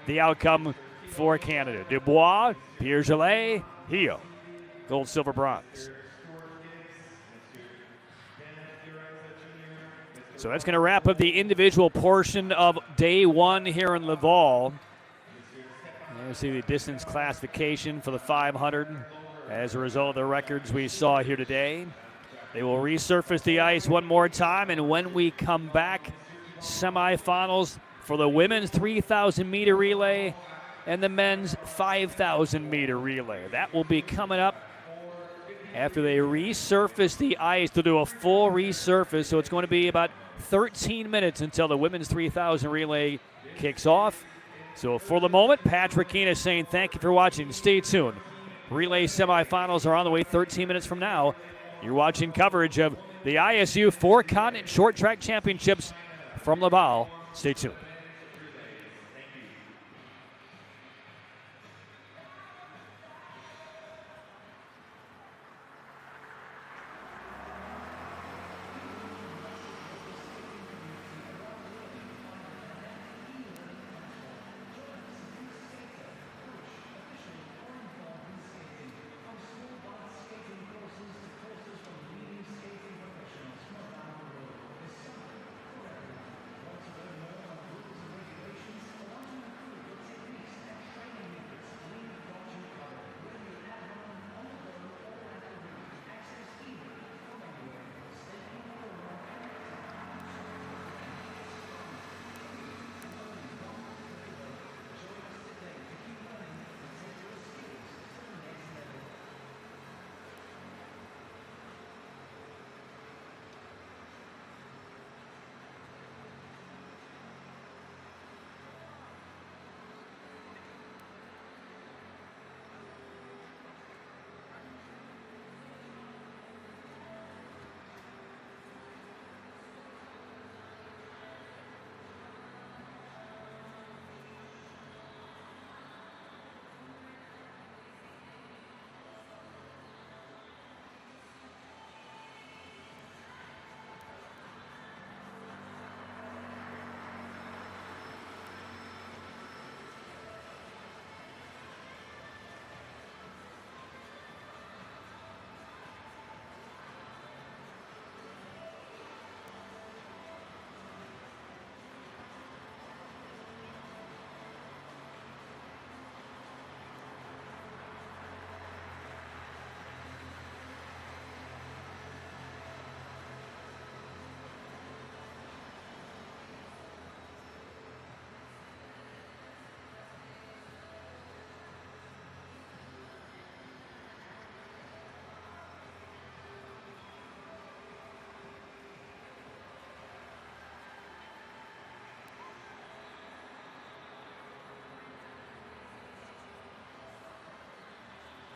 [SPEAKER 1] the outcome for Canada. Dubois, Pierre Gillet, Hio. Gold, silver, bronze. So that's going to wrap up the individual portion of day one here in Laval. You see the distance classification for the 500 as a result of the records we saw here today. They will resurface the ice one more time, and when we come back, semifinals for the women's 3,000-meter relay and the men's 5,000-meter relay. That will be coming up after they resurface the ice. They'll do a full resurface, so it's going to be about 13 minutes until the women's 3,000 relay kicks off. So for the moment, Patrick Keane is saying thank you for watching. Stay tuned. Relay semifinals are on the way 13 minutes from now. You're watching coverage of the ISU Four-Continent Short Track Championships from Laval. Stay tuned.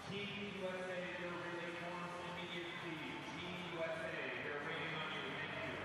[SPEAKER 3] Team USA, your relay forms immediately. Team USA, they're waiting on you. Thank you.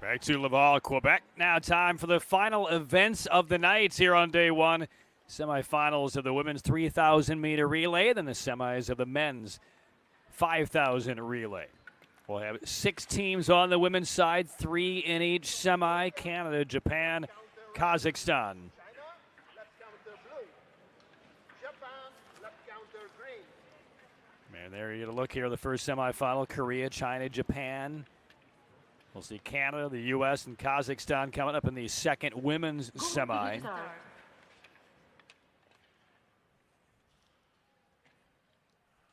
[SPEAKER 1] Back to Laval, Quebec. Now time for the final events of the night here on day one. Semifinals of the women's 3,000 meter relay, then the semis of the men's 5,000 relay. We'll have 6 teams on the women's side, 3 in each semi. Canada, Japan, Kazakhstan. And there you look here, the first semifinal, Korea, China, Japan. We'll see Canada, the U.S., and Kazakhstan coming up in the second women's semi.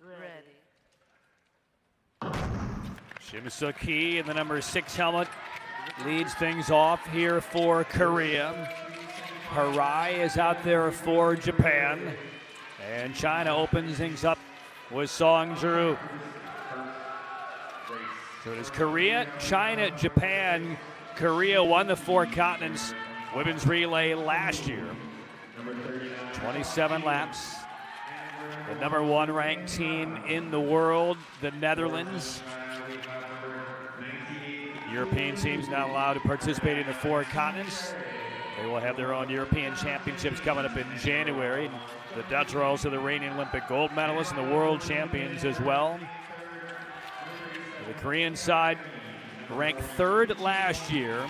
[SPEAKER 2] Ready.
[SPEAKER 1] Shim Suk-hee in the number 6 helmet leads things off here for Korea. Harai is out there for Japan. And China opens things up with Song Jiru. So it is Korea, China, Japan. Korea won the 4 continents women's relay last year. 27 laps. The number 1 ranked team in the world, the Netherlands. European teams not allowed to participate in the 4 continents. They will have their own European championships coming up in January. The Dutch are also the reigning Olympic gold medalists and the world champions as well. The Korean side ranked 3rd last year.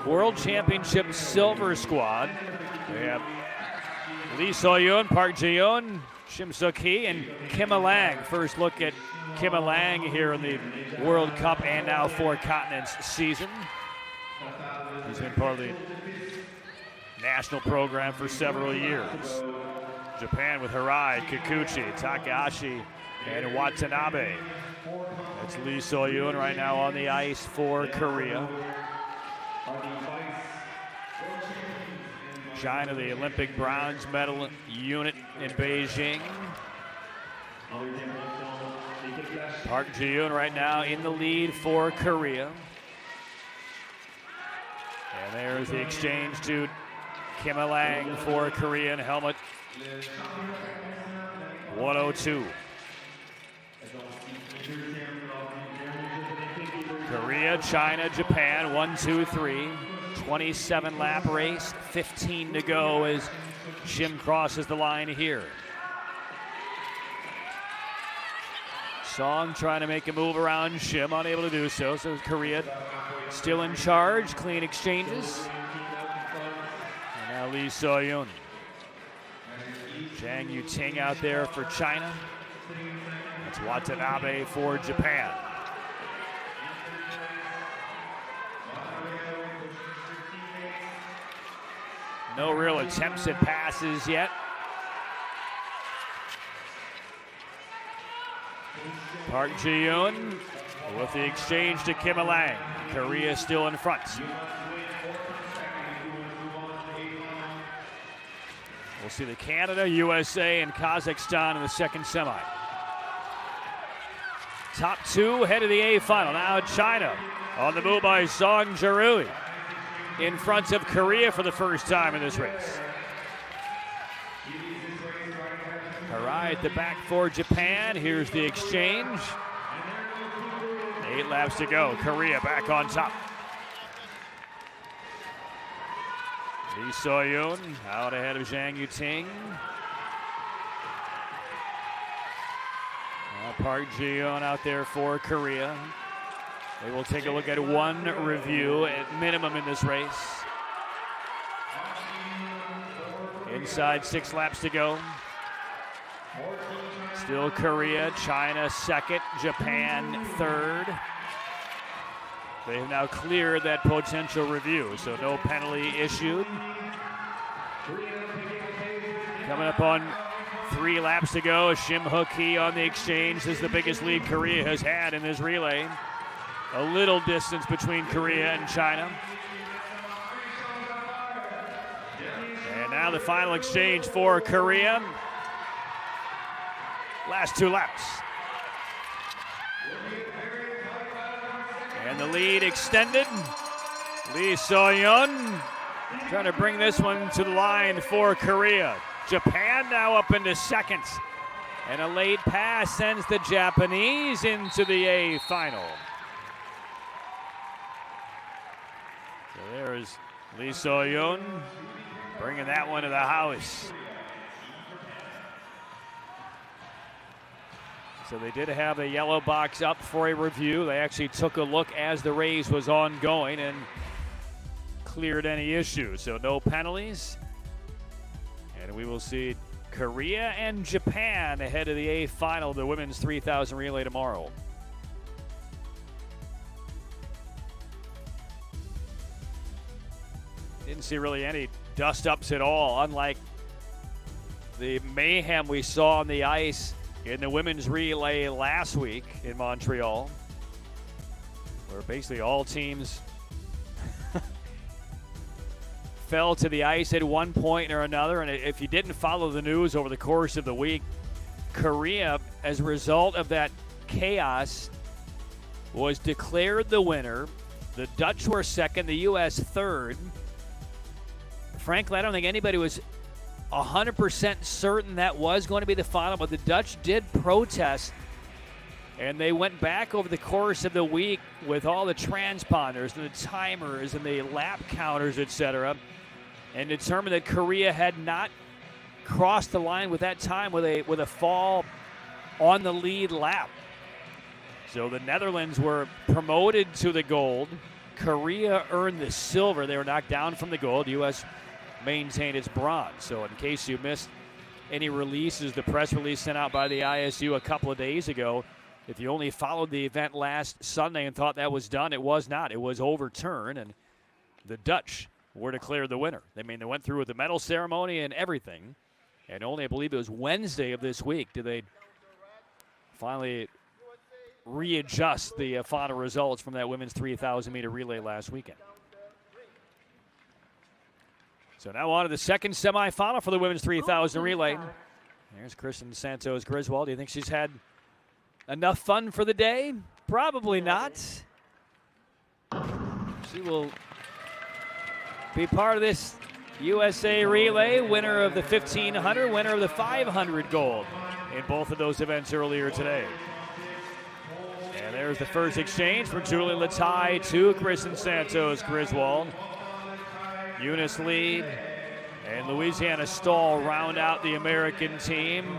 [SPEAKER 1] World Championship silver squad. We have Lee So-yeon, Park Ji-yeon, Shim Suk-hee, and Kim Il-lang. First look at Kim Il-lang here in the World Cup and now 4 continents season. He's been part of the national program for several years. Japan with Harai, Kikuchi, Takahashi, and Watanabe. That's Lee So-yeon right now on the ice for Korea. China, the Olympic bronze medal unit in Beijing. Park Ji-yeon right now in the lead for Korea. And there's the exchange to Kim Il-lang for Korean helmet 102. Korea, China, Japan, 1, 2, 3. 27 lap race, 15 to go as Shim crosses the line here. Song trying to make a move around Shim, unable to do so. So Korea still in charge, clean exchanges. And now Lee So-yeon. Zhang Yuting out there for China. That's Watanabe for Japan. No real attempts at passes yet. Park Ji-yeon with the exchange to Kim Il-lang. Korea still in front. We'll see the Canada, USA, and Kazakhstan in the second semi. Top 2 head of the A final. Now China on the move by Song Jiru in front of Korea for the first time in this race. Harai at the back for Japan. Here's the exchange. 8 laps to go. Korea back on top. Lee So-yeon out ahead of Zhang Yuting. Park Ji-yeon out there for Korea. They will take a look at 1 review at minimum in this race. Inside 6 laps to go. Still Korea, China second, Japan third. They have now cleared that potential review, so no penalty issued. Coming up on 3 laps to go, Shim Suk-hee on the exchange. This is the biggest lead Korea has had in this relay. A little distance between Korea and China. And now the final exchange for Korea. Last 2 laps. And the lead extended. Lee So-yeon trying to bring this one to the line for Korea. Japan now up into second. And a late pass sends the Japanese into the A final. There's Lee So-yoon bringing that one to the house. So they did have a yellow box up for a review. They actually took a look as the race was ongoing and cleared any issues. So no penalties. And we will see Korea and Japan ahead of the A final of the women's 3,000 relay tomorrow. Didn't see really any dust-ups at all, unlike the mayhem we saw on the ice in the women's relay last week in Montreal, where basically all teams fell to the ice at one point or another. And if you didn't follow the news over the course of the week, Korea, as a result of that chaos, was declared the winner. The Dutch were second, the U.S. third. Frankly, I don't think anybody was 100% certain that was going to be the final, but the Dutch did protest, and they went back over the course of the week with all the transponders and the timers and the lap counters, etc., and determined that Korea had not crossed the line with that time with a fall on the lead lap. So the Netherlands were promoted to the gold. Korea earned the silver. They were knocked down from the gold. U.S. maintained its bronze. So in case you missed any releases, the press release sent out by the ISU a couple of days ago, if you only followed the event last Sunday and thought that was done, it was not. It was overturned, and the Dutch were declared the winner. They went through with the medal ceremony and everything, and only, I believe it was Wednesday of this week, did they finally readjust the final results from that women's 3,000-meter relay last weekend. So now on to the second semifinal for the women's 3,000 relay. There's Kristen Santos Griswold. Do you think she's had enough fun for the day? Probably not. She will be part of this USA relay, winner of the 1,500, winner of the 500 gold in both of those events earlier today. And there's the first exchange from Julie Latai to Kristen Santos Griswold. Eunice Lee and Louisiana Stahl round out the American team.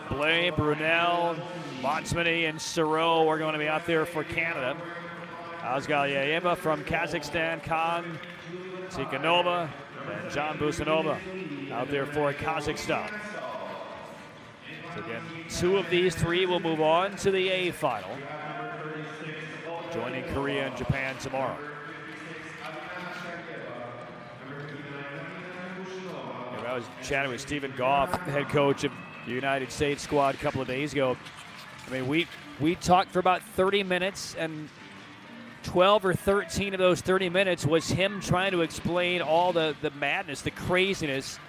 [SPEAKER 1] Blais, Brunel, Motsmany, and Siro are going to be out there for Canada. Azgalyaeva from Kazakhstan, Khan, Tikhanova, and John Busanova out there for Kazakhstan. So again, two of these three will move on to the A final, joining Korea and Japan tomorrow. I was chatting with Stephen Goff, head coach of the United States squad, a couple of days ago. I mean, we talked for about 30 minutes, and 12 or 13 of those 30 minutes was him trying to explain all the madness, the craziness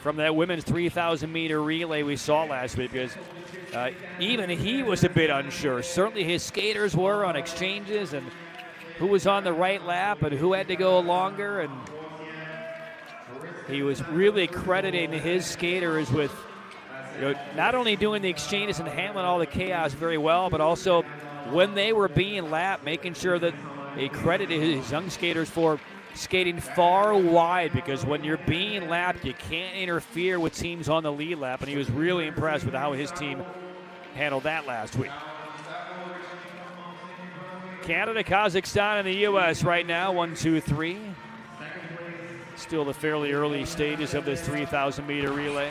[SPEAKER 1] from that women's 3,000-meter relay we saw last week, because even he was a bit unsure. Certainly his skaters were on exchanges and who was on the right lap and who had to go longer, and he was really crediting his skaters with not only doing the exchanges and handling all the chaos very well, but also when they were being lapped, making sure that he credited his young skaters for skating far wide, because when you're being lapped, you can't interfere with teams on the lead lap, and he was really impressed with how his team handled that last week. Canada, Kazakhstan, and the U.S. right now, 1, 2, 3. Still the fairly early stages of this 3,000-meter relay.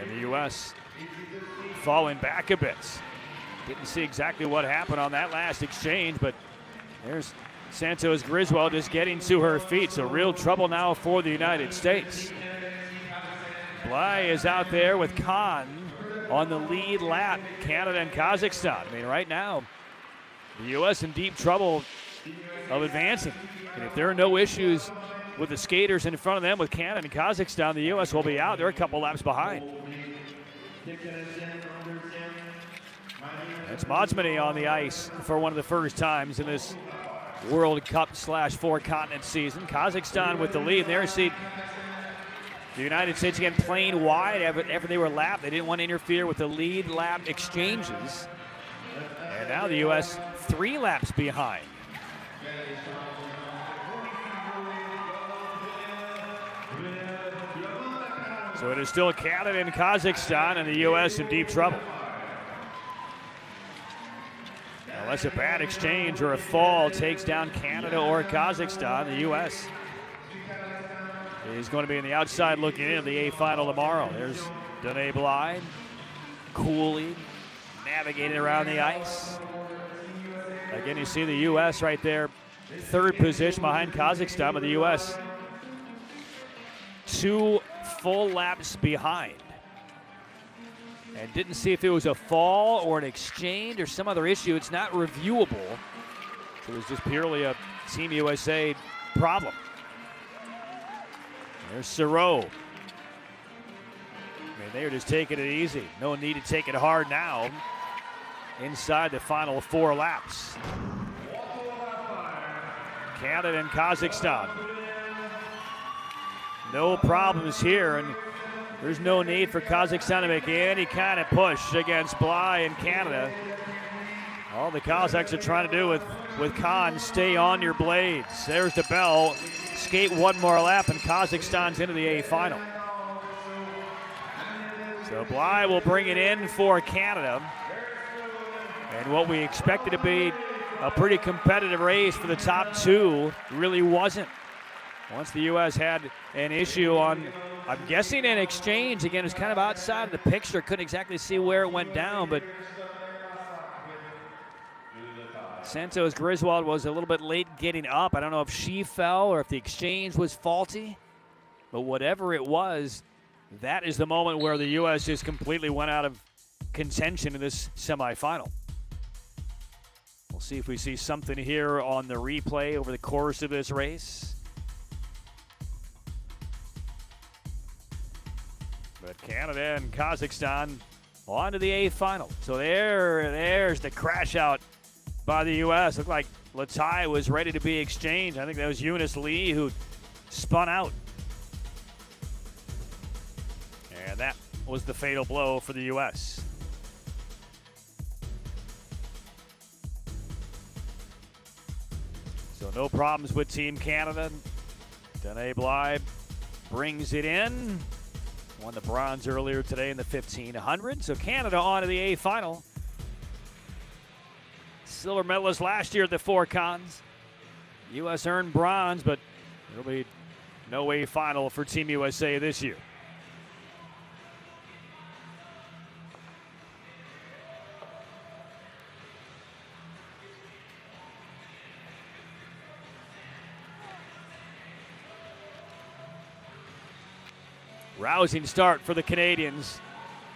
[SPEAKER 1] And the U.S. falling back a bit. Didn't see exactly what happened on that last exchange, but there's Santos Griswold just getting to her feet, so real trouble now for the United States. Blais is out there with Khan on the lead lap, Canada and Kazakhstan. I mean, right now, the U.S. in deep trouble of advancing. And if there are no issues with the skaters in front of them with Canada and Kazakhstan, the U.S. will be out. They're a couple laps behind. It's Motsmany on the ice for one of the first times in this World Cup / four-continent season. Kazakhstan with the lead. There you see the United States again playing wide after they were lapped. They didn't want to interfere with the lead lap exchanges. And now the U.S. 3 laps behind. So it is still Canada and Kazakhstan, and the U.S. in deep trouble. Unless a bad exchange or a fall takes down Canada or Kazakhstan, the U.S. is going to be on the outside looking in the A final tomorrow. There's Danae Blythe, coolly navigating around the ice. Again, you see the U.S. right there, third position behind Kazakhstan, but the U.S. 2 full laps behind. And didn't see if it was a fall or an exchange or some other issue. It's not reviewable. So it was just purely a Team USA problem. There's Siro. I mean, they're just taking it easy. No need to take it hard now. Inside the final 4 laps. Canada and Kazakhstan. No problems here, and there's no need for Kazakhstan to make any kind of push against Bly and Canada. All the Kazakhs are trying to do with Khan, stay on your blades. There's the bell. Skate 1 more lap, and Kazakhstan's into the A final. So Bly will bring it in for Canada. And what we expected to be a pretty competitive race for the top 2 really wasn't. Once the U.S. had an issue on, I'm guessing, an exchange. Again, it's kind of outside of the picture. Couldn't exactly see where it went down, but Santos Griswold was a little bit late getting up. I don't know if she fell or if the exchange was faulty, but whatever it was, that is the moment where the U.S. just completely went out of contention in this semifinal. We'll see if we see something here on the replay over the course of this race. But Canada and Kazakhstan on to the A final. So there's the crash out by the U.S. Looked like Latai was ready to be exchanged. I think that was Eunice Lee who spun out. And that was the fatal blow for the U.S. So no problems with Team Canada. Danae Blythe brings it in. Won the bronze earlier today in the 1500. So Canada on to the A final. Silver medalist last year at the 4 cons. U.S. earned bronze, but there'll be no A final for Team USA this year. Rousing start for the Canadians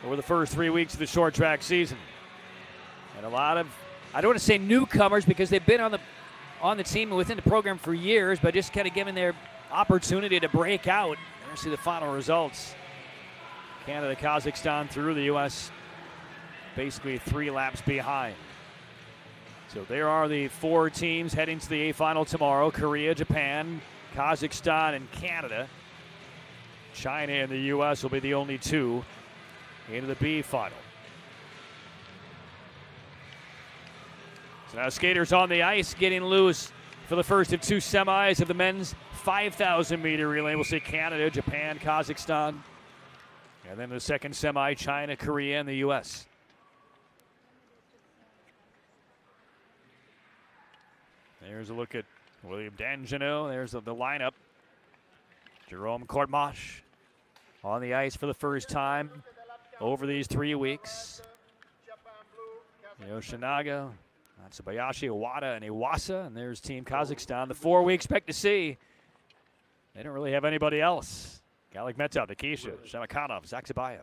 [SPEAKER 1] over the first 3 weeks of the short track season. And a lot of, I don't want to say newcomers because they've been on the team within the program for years, but just kind of given their opportunity to break out. And see the final results. Canada, Kazakhstan through, the U.S. basically 3 laps behind. So there are the 4 teams heading to the A final tomorrow: Korea, Japan, Kazakhstan, and Canada. China and the U.S. will be the only 2 into the B final. So now skaters on the ice getting loose for the first of 2 semis of the men's 5,000 meter relay. We'll see Canada, Japan, Kazakhstan. And then the second semi, China, Korea, and the U.S. There's a look at William Danjano. There's the lineup. Jerome Courtmache on the ice for the first time over these 3 weeks. Yoshinaga, Tsubayashi, Iwata, and Iwasa. And there's Team Kazakhstan. The 4 we expect to see. They don't really have anybody else. Galikmetov, Nikisha, Shamakanov, Zaksabayev.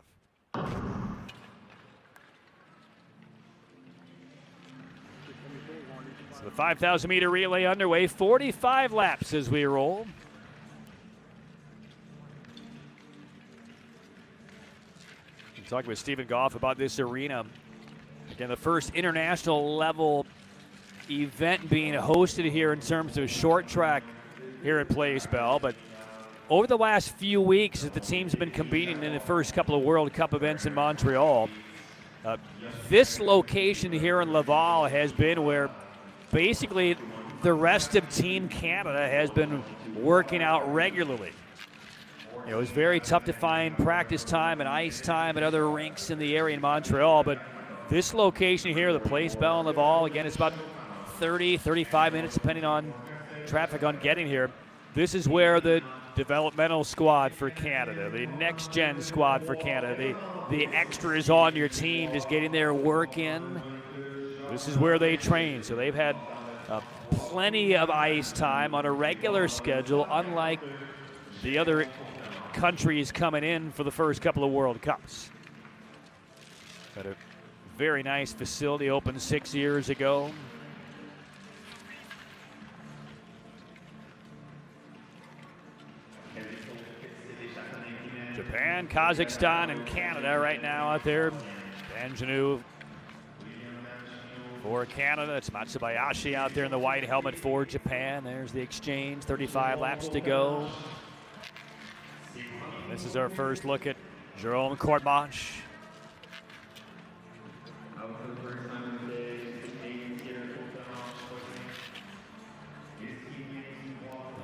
[SPEAKER 1] So the 5,000 meter relay underway. 45 laps as we roll. Talking with Stephen Goff about this arena. Again, the first international level event being hosted here in terms of short track here at Place Bell. But over the last few weeks, as the teams have been competing in the first couple of World Cup events in Montreal, this location here in Laval has been where basically the rest of Team Canada has been working out regularly. It was very tough to find practice time and ice time at other rinks in the area in Montreal, but this location here, the Place Bell in Laval, again, it's about 30, 35 minutes depending on traffic on getting here. This is where the developmental squad for Canada, the next-gen squad for Canada, the extras on your team just getting their work in. This is where they train, so they've had plenty of ice time on a regular schedule, unlike the other countries coming in for the first couple of World Cups. Got a very nice facility, opened 6 years ago. Japan, Kazakhstan, and Canada right now out there. Danjanu for Canada. It's Matsubayashi out there in the white helmet for Japan. There's the exchange, 35 laps to go. This is our first look at Jerome Courtemanche.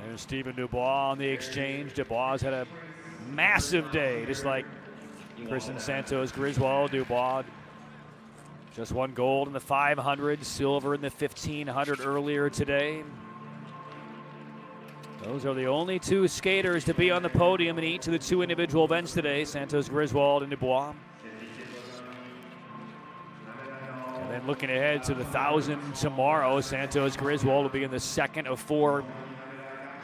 [SPEAKER 1] There's Stephen Dubois on the exchange. Dubois has had a massive day, just like Kristen Santos Griswold. Dubois just won gold in the 500, silver in the 1500 earlier today. Those are the only two skaters to be on the podium in each of the two individual events today, Santos Griswold and Dubois. And then looking ahead to the 1,000 tomorrow, Santos Griswold will be in the second of 4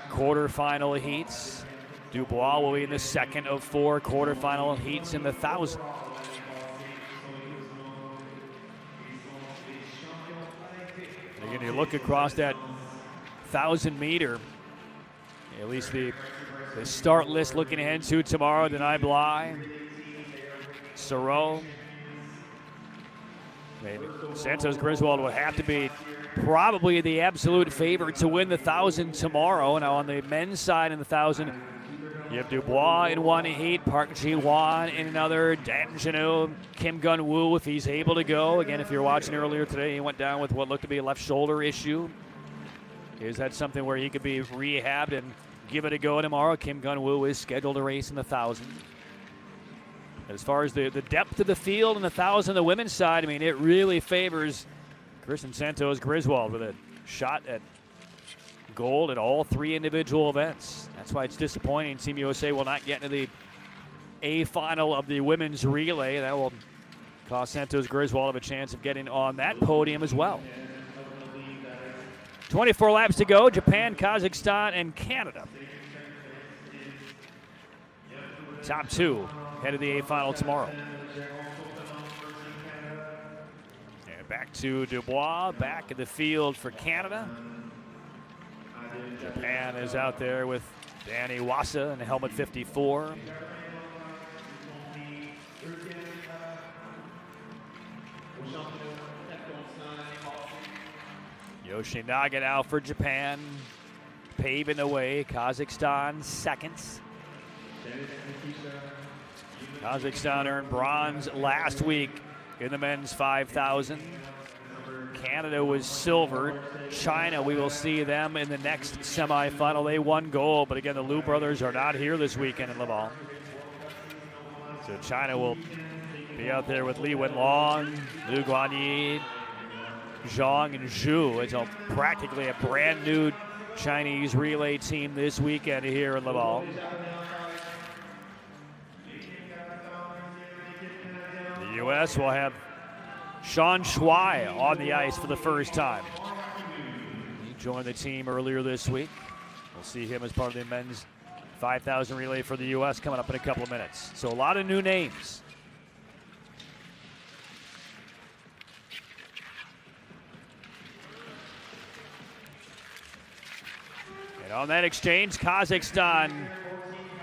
[SPEAKER 1] quarterfinal heats. Dubois will be in the second of 4 quarterfinal heats in the 1,000. Again, you look across that 1,000 meter, at least the start list looking ahead to tomorrow, Denai Bly, Sorrow. Maybe Santos Griswold would have to be probably the absolute favorite to win the 1,000 tomorrow. Now on the men's side in the 1,000, you have Dubois in one heat, Park Ji-won in another, Danjanu, Kim Gun-woo if he's able to go. Again, if you're watching earlier today, he went down with what looked to be a left shoulder issue. Is that something where he could be rehabbed and give it a go tomorrow? Kim Gun-woo is scheduled to race in the 1,000. As far as the depth of the field in the 1,000, the women's side, I mean, it really favors Kristen Santos Griswold with a shot at gold at all 3 individual events. That's why it's disappointing Team USA will not get into the A final of the women's relay. That will cost Santos Griswold a chance of getting on that podium as well. 24 laps to go, Japan, Kazakhstan, and Canada. Top 2 headed the A final tomorrow. And back to Dubois, back in the field for Canada. Japan is out there with Danny Wasa in helmet 54. Yoshinaga now for Japan, paving the way. Kazakhstan seconds. Kazakhstan earned bronze last week in the men's 5,000. Canada was silver. China, we will see them in the next semifinal. They won gold, but again, the Liu brothers are not here this weekend in Laval. So China will be out there with Li Wenlong, Liu Guanyi, Zhang, and Zhu. It's practically a brand new Chinese relay team this weekend here in Laval. The U.S. will have Sean Shuai on the ice for the first time. He joined the team earlier this week. We'll see him as part of the men's 5,000 relay for the U.S. coming up in a couple of minutes. So a lot of new names. And on that exchange, Kazakhstan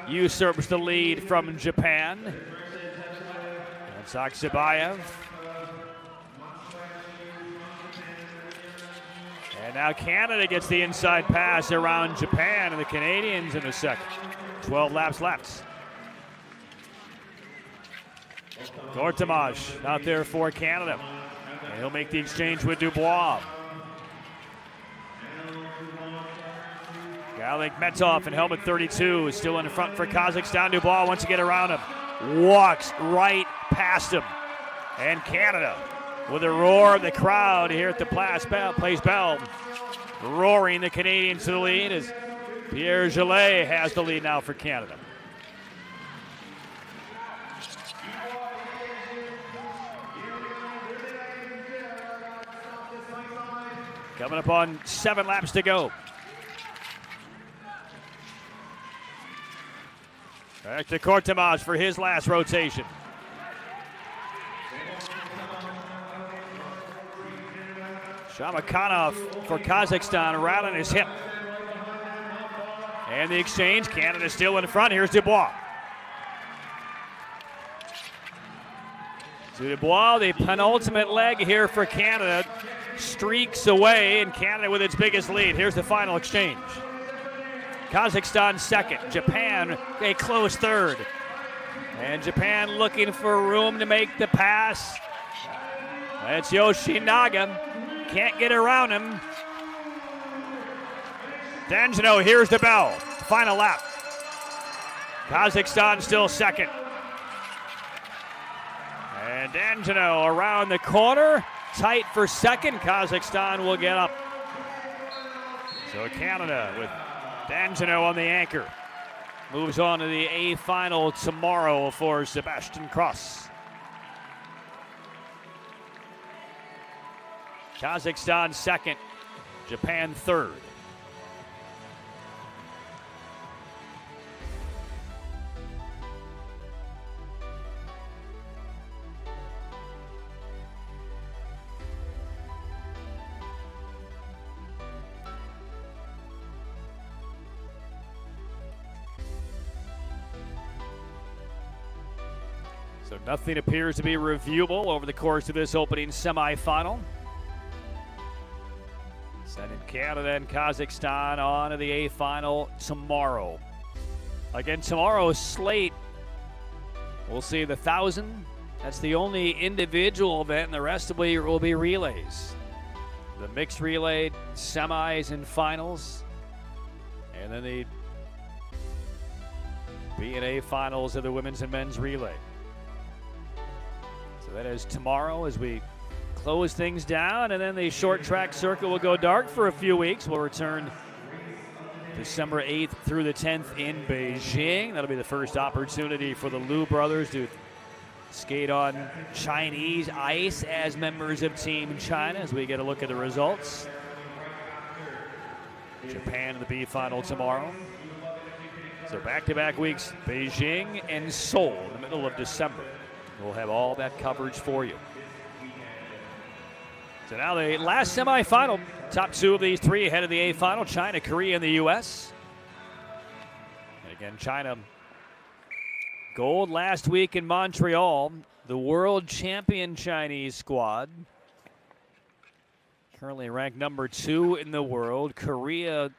[SPEAKER 1] usurps the lead from Japan. That's Aksabayev. And now Canada gets the inside pass around Japan, and the Canadians in the second. 12 laps left. Courtemanche out there for Canada. And he'll make the exchange with Dubois. Alek Metov in helmet 32 is still in front for Kazakhstan. Dubois wants to get around him. Walks right past him. And Canada, with a roar of the crowd here at the Place Bell, roaring the Canadians to the lead as Pierre Gillet has the lead now for Canada. Coming up on 7 laps to go. Back to Kortemaz for his last rotation. Shamakhanov for Kazakhstan, rattling his hip. And the exchange, Canada still in front. Here's Dubois. So Dubois, the penultimate leg here for Canada, streaks away, and Canada with its biggest lead. Here's the final exchange. Kazakhstan second, Japan a close third. And Japan looking for room to make the pass. That's Yoshinaga. Can't get around him. Danjano, here's the bell. Final lap. Kazakhstan still second. And Danjano around the corner. Tight for second. Kazakhstan will get up. So Canada with Danjano on the anchor moves on to the A final tomorrow for Sebastian Cross. Kazakhstan second, Japan third. So nothing appears to be reviewable over the course of this opening semifinal. Sending Canada and Kazakhstan on to the A final tomorrow. Again, tomorrow's slate, we'll see the 1,000. That's the only individual event, and the rest will be relays. The mixed relay, semis, and finals. And then the B and A finals of the women's and men's relay. So that is tomorrow as we close things down, and then the short track circuit will go dark for a few weeks. We'll return December 8th through the 10th in Beijing. That'll be the first opportunity for the Liu brothers to skate on Chinese ice as members of Team China as we get a look at the results. Japan in the B final tomorrow. So back-to-back weeks, Beijing and Seoul in the middle of December. We'll have all that coverage for you. So now the last semifinal, top two of these three ahead of the A final, China, Korea, and the U.S. And again, China, gold last week in Montreal. The world champion Chinese squad, currently ranked number 2 in the world. Korea,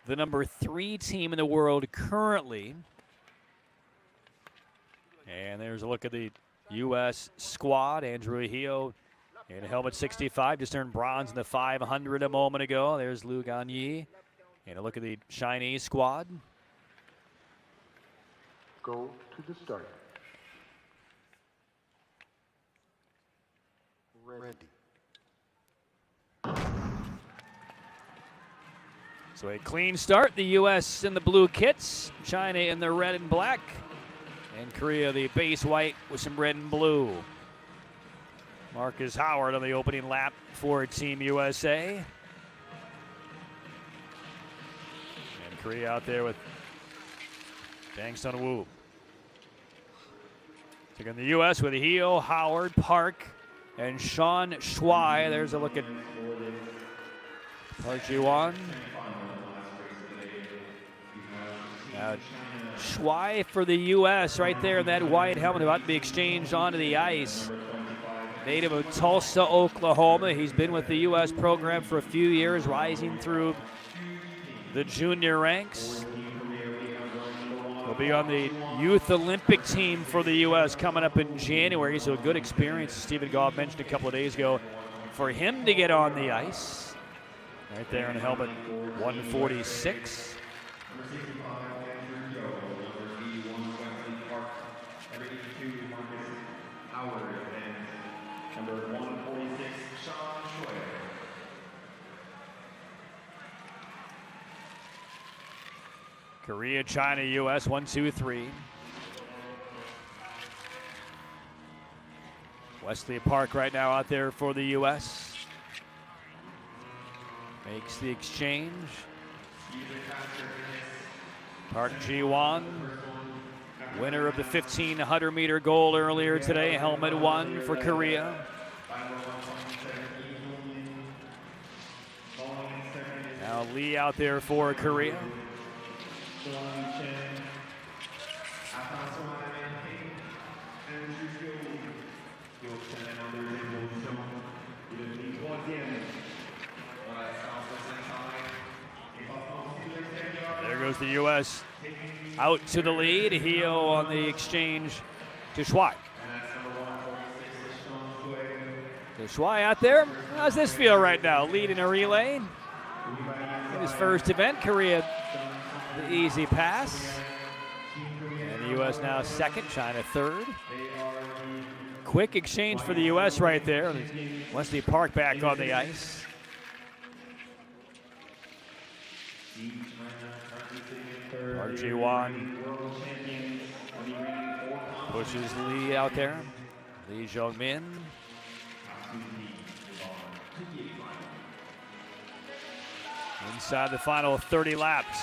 [SPEAKER 1] the number 3 team in the world currently. And there's a look at the U.S. squad. Andrew Hio in helmet 65, just earned bronze in the 500 a moment ago. There's Liu Ganyi. And a look at the Chinese squad.
[SPEAKER 4] Go to the start. Ready.
[SPEAKER 1] So a clean start. The U.S. in the blue kits, China in the red and black, and Korea the base white with some red and blue. Marcus Howard on the opening lap for Team USA. And Korea out there with Dang Sun Woo. Taking the U.S. with Hio, Howard, Park, and Sean Shuai. There's a look at Park Ji-won. Shuai for the U.S. right there in that white helmet about to be exchanged onto the ice. Native of Tulsa, Oklahoma. He's been with the U.S. program for a few years, rising through the junior ranks. He'll be on the Youth Olympic team for the U.S. coming up in January, so a good experience, as Stephen Goff mentioned a couple of days ago, for him to get on the ice. Right there in helmet 146.
[SPEAKER 3] Number 65, Andrew Yo. Number 81, Wesley Park. Number 82, Marcus Howard. And number 146, Sean Choi.
[SPEAKER 1] Korea, China, U.S. 1, 2, 3. Wesley Park right now out there for the U.S. Makes the exchange. Park Ji-won, winner of the 1,500 meter gold earlier today, helmet 1 for Korea. Now Lee out there for Korea. There goes the U.S. out to the lead. Hio on the exchange to Shuai. So Shuai out there. How's this feel right now? Leading a relay. In his first event, Korea, the easy pass. And the U.S. now second, China third. Quick exchange for the U.S. right there. Wesley Park back on the ice. Park Ji-won pushes Lee out there. Lee Jong-min. Inside the final 30 laps.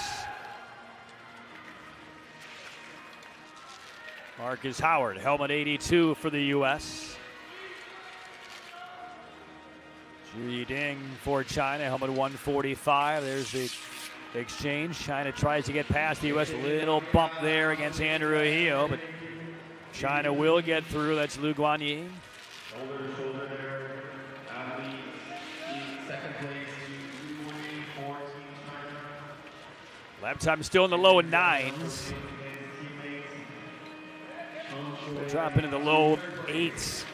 [SPEAKER 1] Marcus Howard, helmet 82 for the U.S. Ju Yiding for China, helmet 145. There's the exchange. China tries to get past the U.S. Little bump there against Andrew Hio, but China will get through. That's Lu Guanyi.
[SPEAKER 3] Shoulder to shoulder there. Athlete, second place, 2:14.
[SPEAKER 1] Lap time still in the low 9s. We'll drop into the low 8s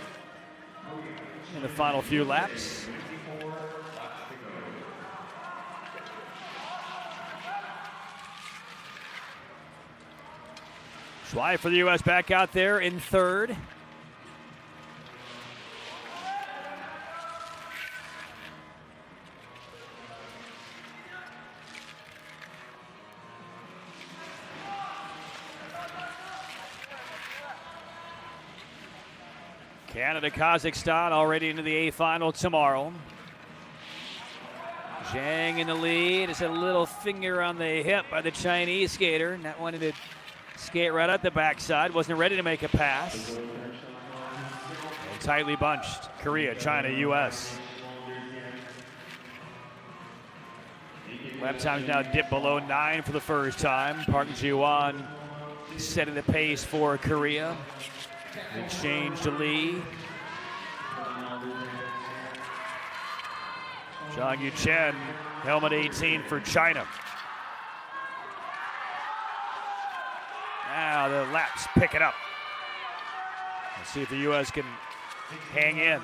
[SPEAKER 1] in the final few laps. Shuai for the U.S. back out there in third. Canada, Kazakhstan already into the A final tomorrow. Zhang in the lead. It's a little finger on the hip by the Chinese skater. Not wanting to skate right at the backside. Wasn't ready to make a pass. And tightly bunched. Korea, China, U.S. Lap times now dipped below 9 for the first time. Park Ji-won setting the pace for Korea. Exchange to Lee. Zhang Yuchen, helmet 18 for China. Now the laps pick it up. Let's see if the U.S. can hang in.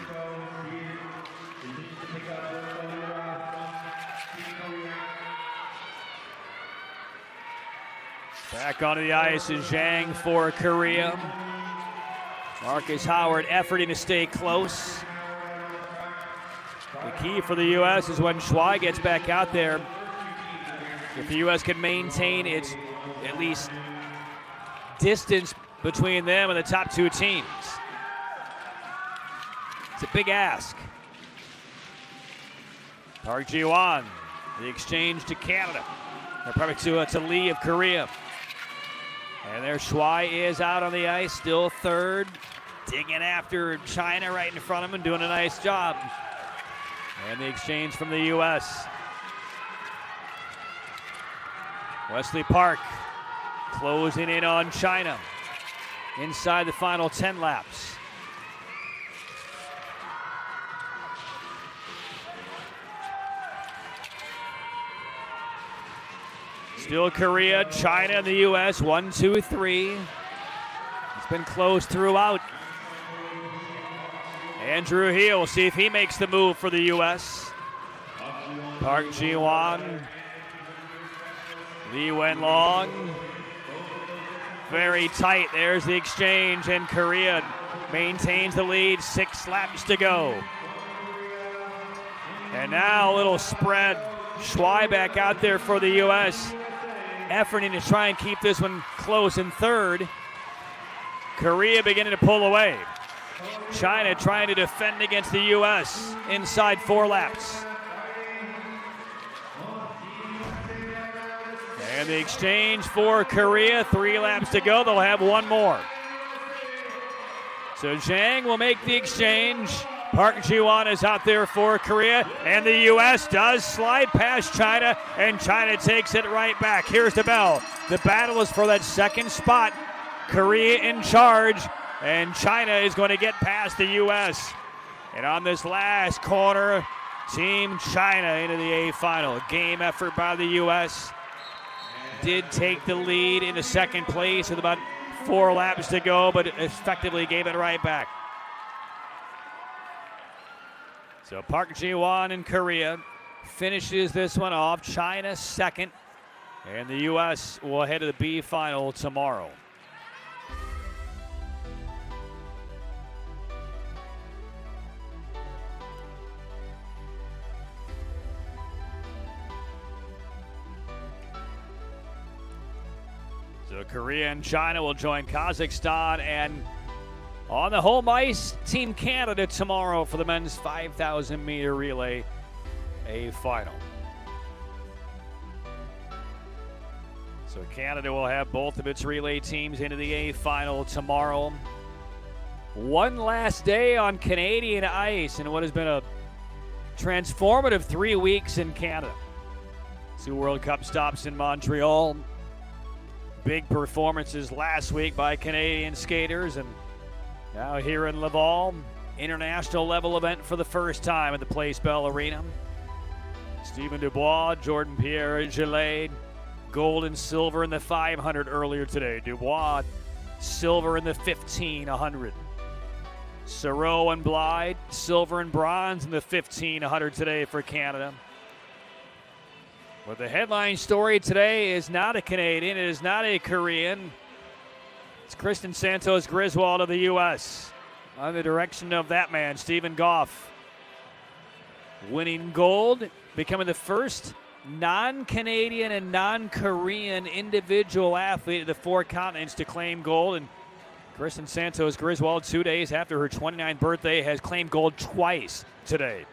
[SPEAKER 1] Back onto the ice is Zhang for Korea. Marcus Howard efforting to stay close. The key for the U.S. is when Shuai gets back out there. If the U.S. can maintain its at least distance between them and the top two teams. It's a big ask. Park Ji-won, the exchange to Canada. Or probably to Lee of Korea. And there Shuai is out on the ice, still third. Digging after China right in front of him, doing a nice job. And the exchange from the U.S. Wesley Park closing in on China inside the final 10 laps. Still Korea, China, and the U.S. 1, 2, 3. It's been close throughout. Andrew Hio, we'll see if he makes the move for the U.S. Park Ji-won Lee Wenlong. Very tight. There's the exchange, and Korea maintains the lead. 6 laps to go. And now a little spread. Schweibeck out there for the U.S. efforting to try and keep this one close in third. Korea beginning to pull away. China trying to defend against the U.S. inside 4 laps. And the exchange for Korea, 3 laps to go. They'll have 1 more. So Zhang will make the exchange. Park Ji-won is out there for Korea, and the U.S. does slide past China, and China takes it right back. Here's the bell. The battle is for that second spot. Korea in charge, and China is going to get past the U.S. And on this last corner, Team China into the A final. Game effort by the U.S. Did take the lead into second place with about 4 laps to go, but effectively gave it right back. So Park Ji-won in Korea finishes this one off. China second, and the U.S. will head to the B final tomorrow. So Korea and China will join Kazakhstan and on the home ice, Team Canada tomorrow for the men's 5,000 meter relay, A final. So Canada will have both of its relay teams into the A final tomorrow. One last day on Canadian ice in what has been a transformative 3 weeks in Canada. 2 World Cup stops in Montreal. Big performances last week by Canadian skaters, and now here in Laval, international level event for the first time at the Place Bell Arena. Stephen Dubois, Jordan Pierre-Gillet, gold and silver in the 500 earlier today. Dubois, silver in the 1500. Sereau and Blythe, silver and bronze in the 1500 today for Canada. But the headline story today is not a Canadian, it is not a Korean. It's Kristen Santos Griswold of the U.S. under the direction of that man, Stephen Goff. Winning gold, becoming the first non-Canadian and non-Korean individual athlete of the 4 continents to claim gold. And Kristen Santos Griswold, 2 days after her 29th birthday, has claimed gold twice today.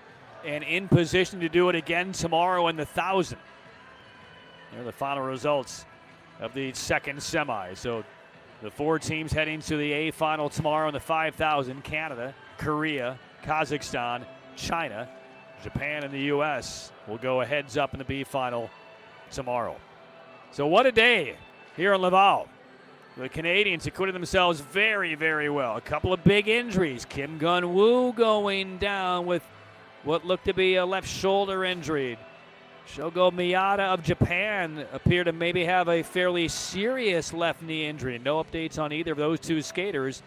[SPEAKER 1] And in position to do it again tomorrow in the 1,000. Here are the final results of the second semi. So the 4 teams heading to the A final tomorrow in the 5,000, Canada, Korea, Kazakhstan, China, Japan, and the U.S. will go a heads up in the B final tomorrow. So what a day here in Laval. The Canadians acquitted themselves very, very well. A couple of big injuries. Kim Gun-woo going down with what looked to be a left shoulder injury. Shogo Miyata of Japan appeared to maybe have a fairly serious left knee injury. No updates on either of those 2 skaters.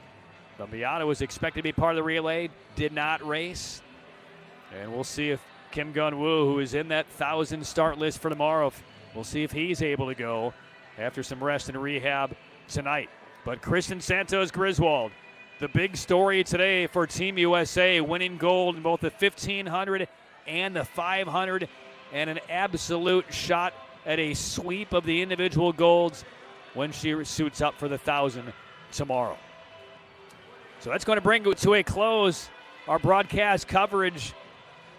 [SPEAKER 1] But Miyata was expected to be part of the relay, did not race. And we'll see if Kim Gun-woo, who is in that 1,000 start list for tomorrow, we'll see if he's able to go after some rest and rehab tonight. But Kristen Santos Griswold, the big story today for Team USA, winning gold in both the 1,500 and the 500. And an absolute shot at a sweep of the individual golds when she suits up for the 1,000 tomorrow. So that's going to bring to a close our broadcast coverage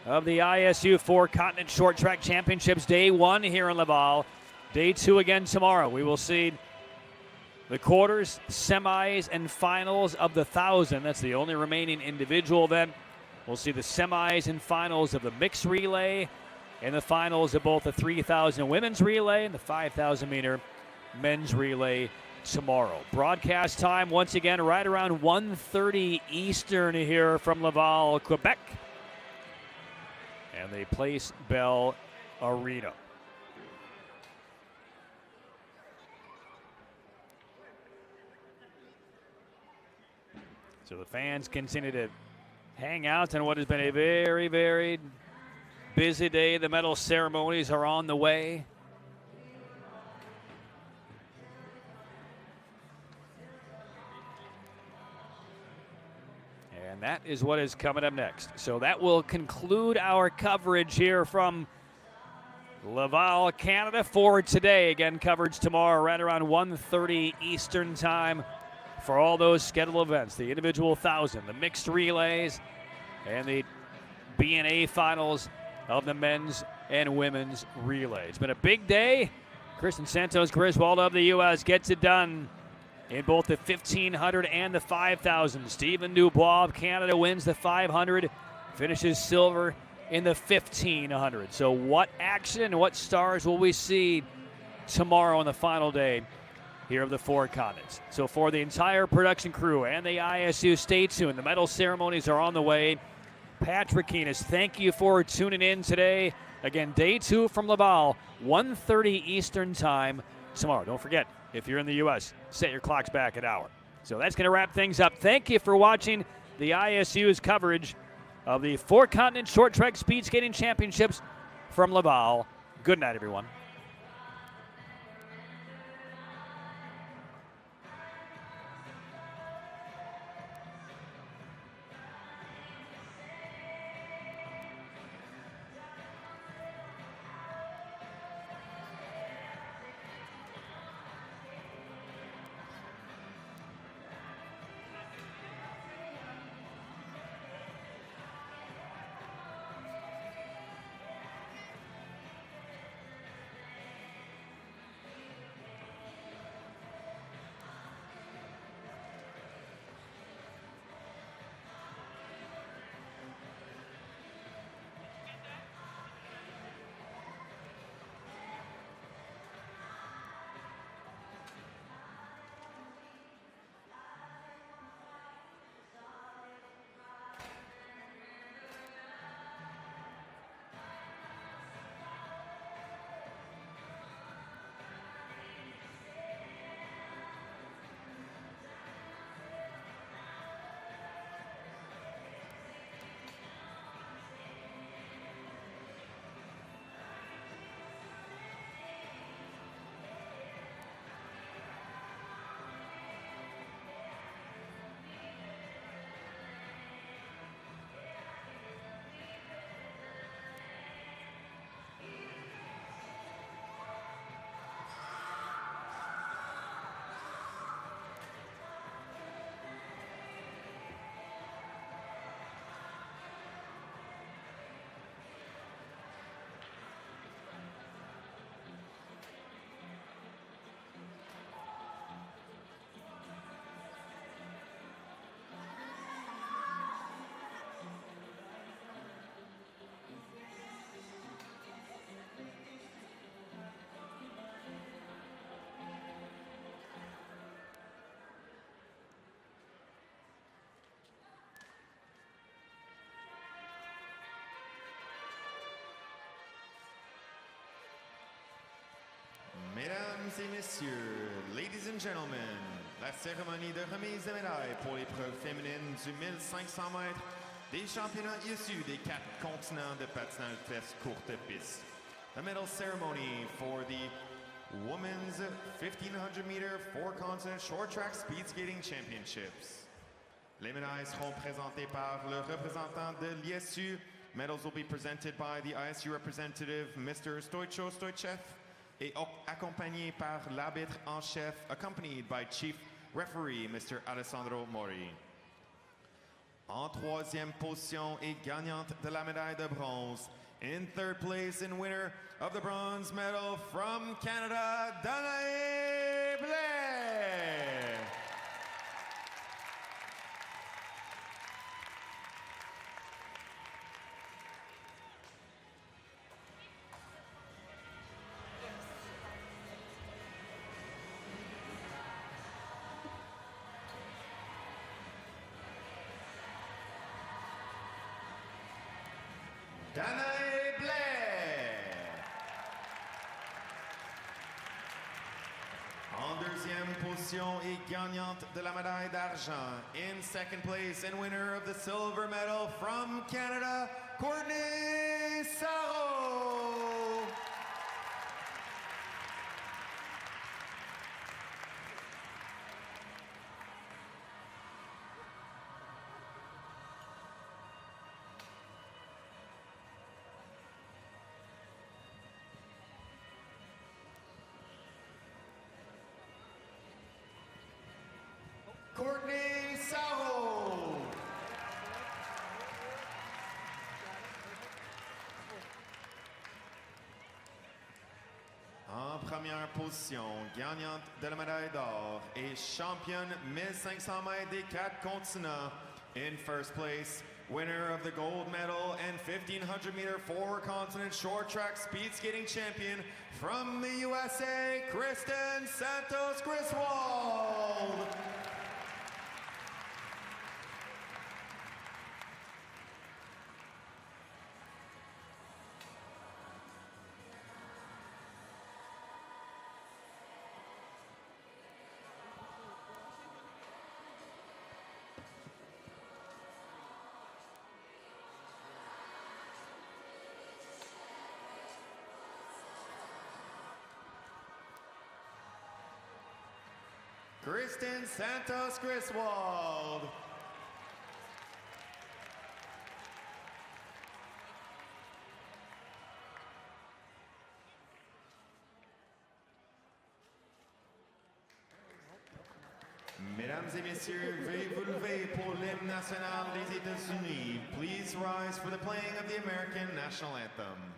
[SPEAKER 1] of the ISU 4 Continent Short Track Championships Day 1 here in Laval. Day 2 again tomorrow. We will see the quarters, semis, and finals of the 1,000. That's the only remaining individual event. We'll see the semis and finals of the mixed relay, and the finals of both the 3,000 women's relay and the 5,000 meter men's relay tomorrow. Broadcast time once again right around 1:30 Eastern here from Laval, Quebec, and the Place Bell Arena. So the fans continue to hang out on what has been a very, very busy day. The medal ceremonies are on the way. And that is what is coming up next. So that will conclude our coverage here from Laval, Canada for today. Again, coverage tomorrow right around 1:30 Eastern time for all those scheduled events. The individual 1,000, the mixed relays, and the B&A finals of the men's and women's relay. It's been a big day. Kristen Santos Griswold of the U.S. gets it done in both the 1,500 and the 5,000. Stephen Dubois of Canada wins the 500, finishes silver in the 1,500. So what action and what stars will we see tomorrow on the final day here of the four continents? So for the entire production crew and the ISU, stay tuned. The medal ceremonies are on the way. Patrick Keenis, thank you for tuning in today. Again, day 2 from Laval, 1:30 Eastern time tomorrow. Don't forget, if you're in the U.S., set your clocks back an hour. So that's going to wrap things up. Thank you for watching the ISU's coverage of the Four Continent Short Track Speed Skating Championships from Laval. Good night, everyone.
[SPEAKER 5] Mesdames et messieurs, ladies and gentlemen, la cérémonie de remise de médailles pour l'épreuve féminine du 1500 mètres des championnats issus des 4 continents de patinage vitesse courte piste. The medal ceremony for the Women's 1,500 meter four-continent short track speed skating championships. Les médailles seront présentées par le représentant de l'ISU. Medals will be presented by the ISU representative, Mr. Stoicho Stoichev, et accompagné par l'arbitre en chef, accompanied by Chief Referee, Mr. Alessandro Mori. En troisième position et gagnante de la médaille de bronze, in third place and winner of the bronze medal from Canada, Danae Blais. Danae Blais. En deuxième position et gagnante de la médaille d'argent. In second place and winner of the silver medal from Canada, Courtney Sarro. première position, gagnante de la médaille d'or et championne 1500 mètres des 4 continents. In first place, winner of the gold medal and 1500 meter 4 continent short track speed skating champion from the USA, Kristen Santos Griswold. Kristen Santos Griswold. Mesdames et messieurs, veuillez vous lever pour l'hymne national des États-Unis. Please rise for the playing of the American national anthem.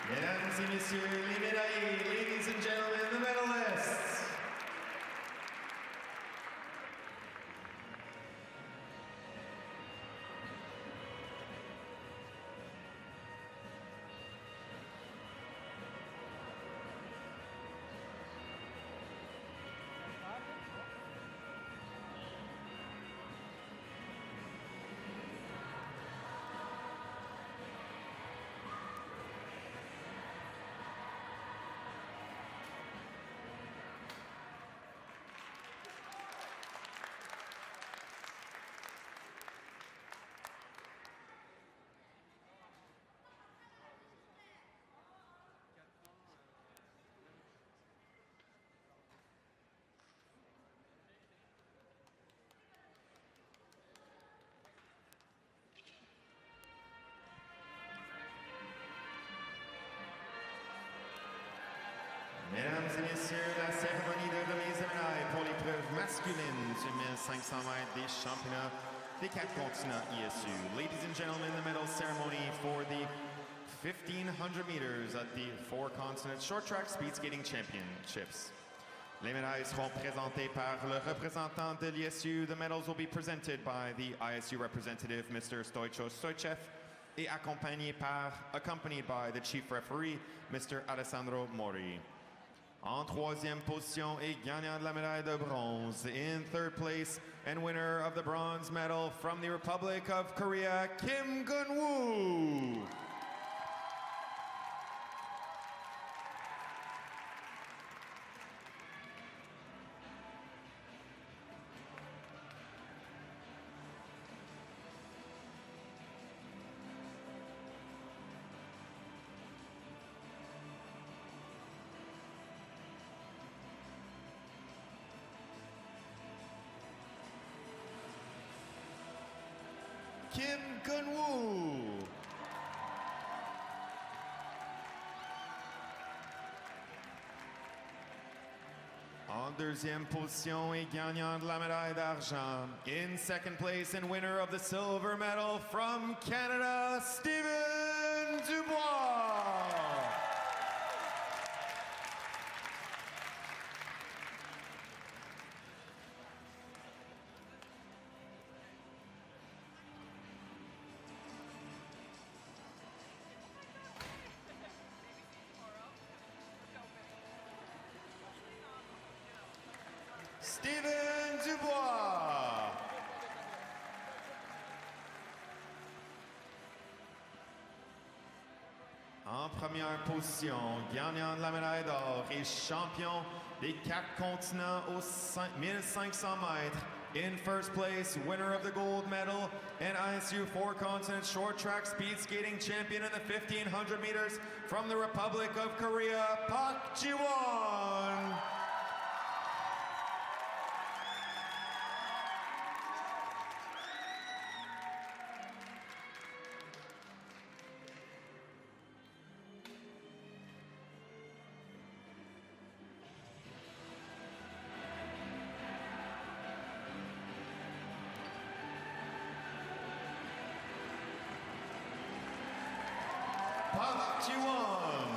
[SPEAKER 5] Mesdames et messieurs, les médaillés, ladies and gentlemen, the medalists. Mesdames et messieurs, la cérémonie de remise de médailles pour l'épreuve masculine sur 1500 mètres des championnats des 4 continents ISU. Ladies and gentlemen, the medal ceremony for the 1500 meters at the 4 continent short track speed skating championships. Les médailles seront présentées par le représentant de l'ISU. The medals will be presented by the ISU representative, Mr. Stoichos Stoichev, et accompanied by the chief referee, Mr. Alessandro Mori. En troisième position et gagnant de la médaille de bronze. In third place and winner of the bronze medal from the Republic of Korea, Kim Gun-woo. Kim Gun-woo. En deuxième position et gagnant de la médaille d'argent. In second place and winner of the silver medal from Canada, Steven Dubois. Steven Dubois. En première position, gagnant de la médaille d'or et champion des 4 continents aux 1500 mètres. In first place, winner of the gold medal and ISU 4 continent short track speed skating champion in the 1500 meters from the Republic of Korea, Park Ji-won. Park Ji-won.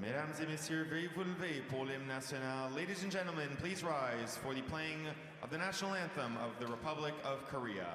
[SPEAKER 5] Mesdames et messieurs, veuillez vous lever pour l'hymne national. Ladies and gentlemen, please rise for the playing of the national anthem of the Republic of Korea.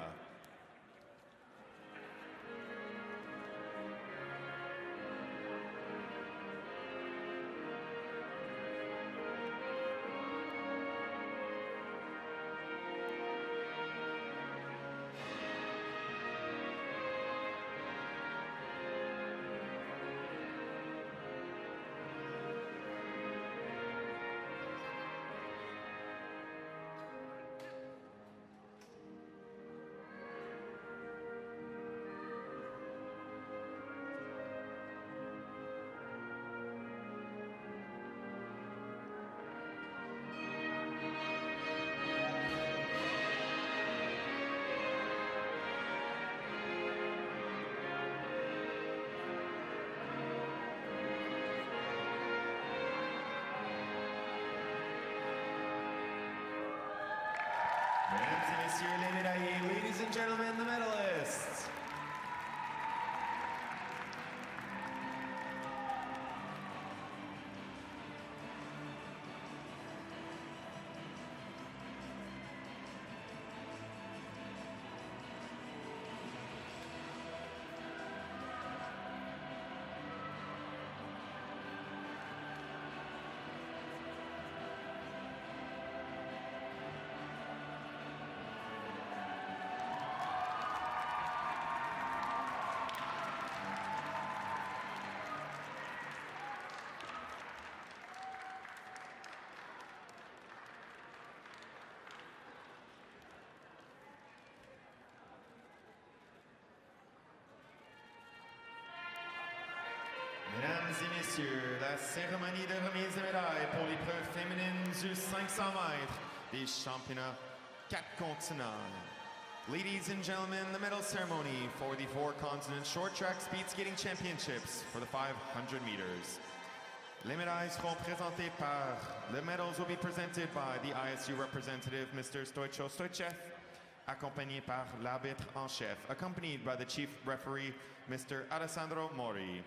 [SPEAKER 5] Mesdames et messieurs les médaillés, ladies and gentlemen, the medalists. Mesdames et messieurs, la cérémonie de remise des médailles pour l'épreuve féminine du 500 mètres des championnats 4 continents. Ladies and gentlemen, the medal ceremony for the 4 continent short track speed skating championships for the 500 meters. Les médailles seront présentées par, the medals will be presented by the ISU representative, Mr. Stoicho Stoichev, accompagné par l'arbitre en chef, accompanied by the chief referee, Mr. Alessandro Mori.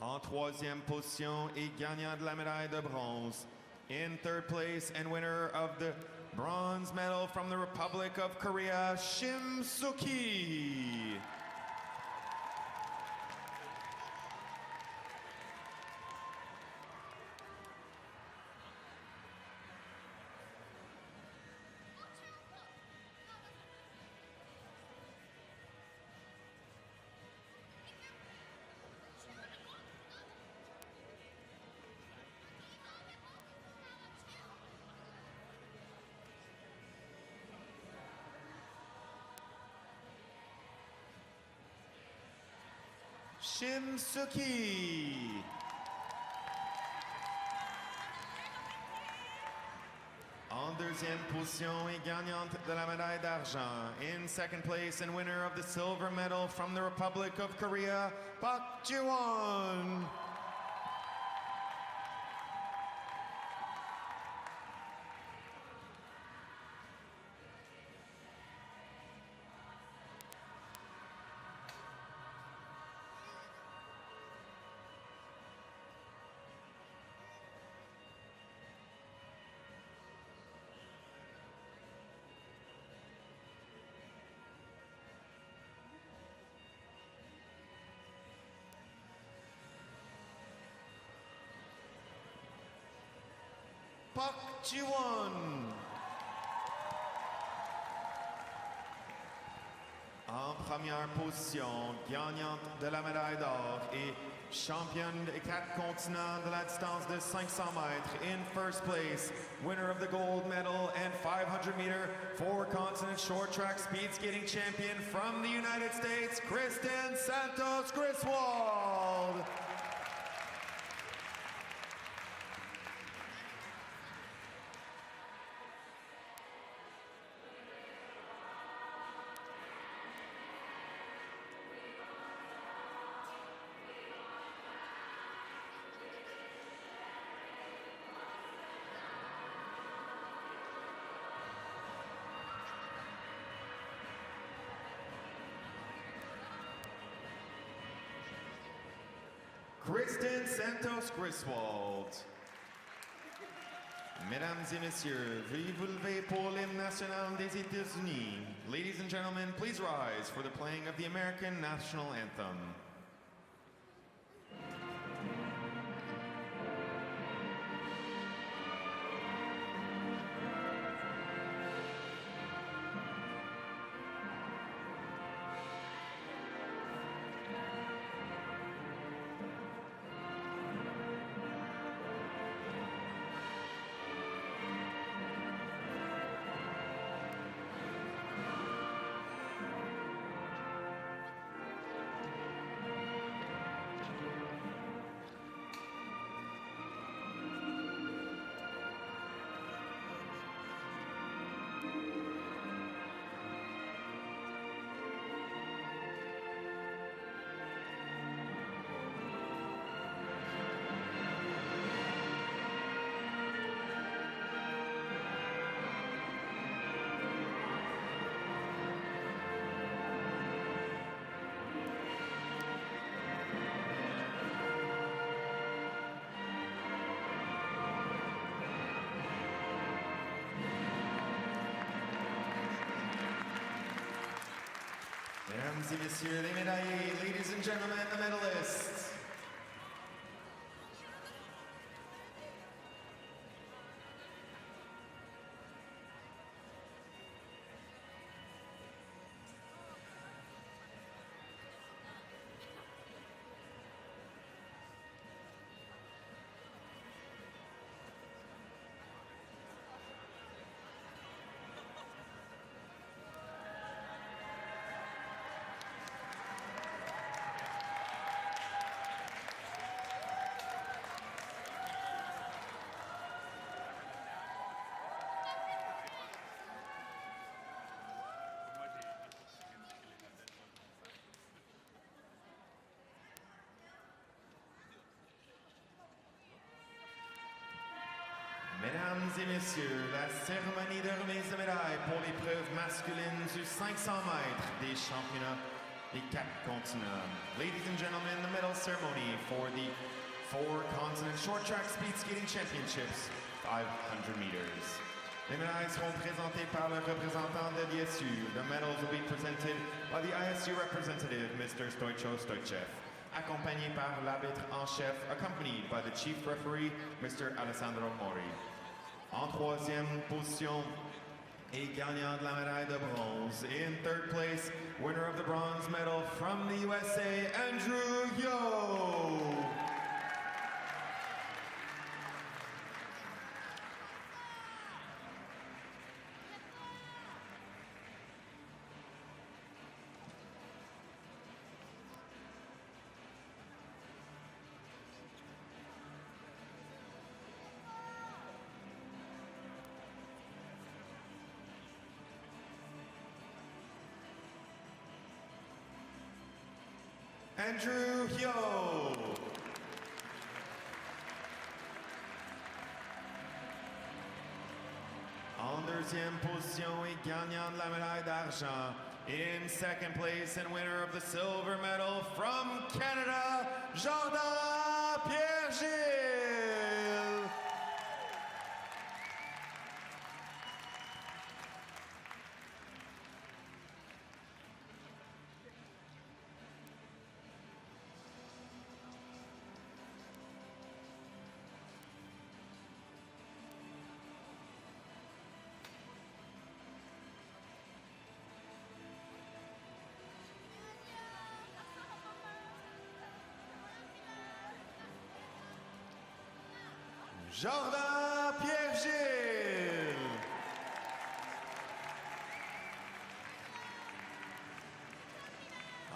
[SPEAKER 5] En troisième position et gagnant de la médaille de bronze. In third place and winner of the bronze medal from the Republic of Korea, Shim Soo-ki. Shim Soo-ki. En deuxième position et gagnante de la médaille d'argent. In second place and winner of the silver medal from the Republic of Korea, Park Ji-won. Park Ji-won. En première position, gagnante de la médaille d'or et championne des 4 continents de la distance de 500 mètres. In first place, winner of the gold medal and 500-meter 4-continent short track speed skating champion from the United States, Kristen Santos Griswold. Kristen Santos Griswold. Mesdames et messieurs, veuillez vous lever pour l'hymne national des États-Unis. Ladies and gentlemen, please rise for the playing of the American National Anthem. Mesdames et messieurs les médaillés, ladies and gentlemen, the medalists. Mesdames et messieurs, la cérémonie de remise de médailles pour l'épreuve masculine du 500 mètres des championnats des 4 continents. Ladies and gentlemen, the medal ceremony for the 4-continent short track speed skating championships, 500 meters. Les médailles seront présentées par le représentant de l'ISU. The medals will be presented by the ISU representative, Mr. Stoicho Stoichev, accompagné par l'arbitre en chef, accompanied by the chief referee, Mr. Alessandro Mori. En troisième position et gagnant de la médaille de bronze. In third place, winner of the bronze medal from the USA, Andrew Yo. Andrew Hyo. En deuxième position et gagnant de la médaille d'argent. In second place and winner of the silver medal from Canada, Jordan Pierre-Gilles. Jordan Pierre-Gilles.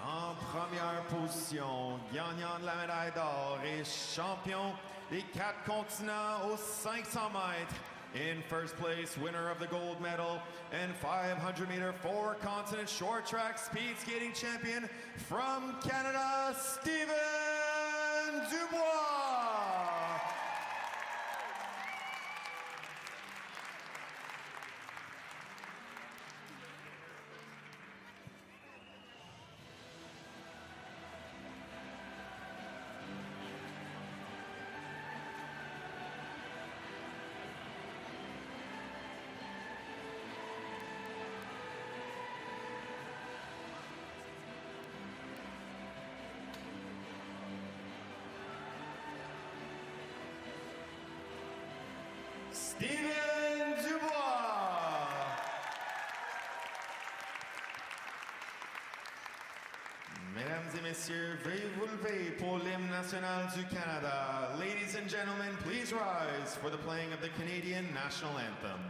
[SPEAKER 5] En première position, gagnant de la médaille d'or et champion des 4 continents aux 500 mètres. In first place, winner of the gold medal and 500-meter four-continent short track speed skating champion from Canada, Steven Dubois. Steven Dubois. Mesdames et messieurs, veuillez vous lever pour l'hymne national du Canada. Ladies and gentlemen, please rise for the playing of the Canadian national anthem.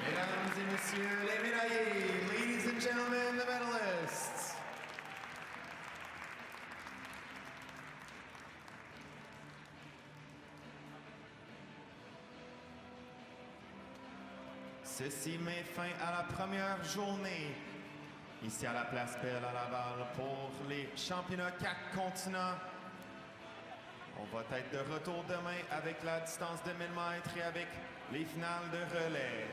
[SPEAKER 5] Mesdames et messieurs les médaillés, ladies and gentlemen, the medalists. Ceci met fin à la première journée ici à la Place Belle à Laval pour les championnats 4 continents. On va être de retour demain avec la distance de 1000 mètres et avec les finales de relais.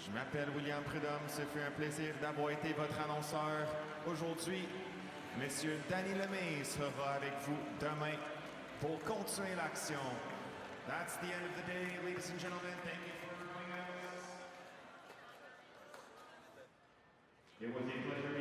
[SPEAKER 5] Je m'appelle William Prudhomme, ce fut un plaisir d'avoir été votre annonceur aujourd'hui. Monsieur Danny Lemay sera avec vous demain pour continuer l'action. That's the end of the day, ladies and gentlemen. Thank you for joining us. It was a pleasure.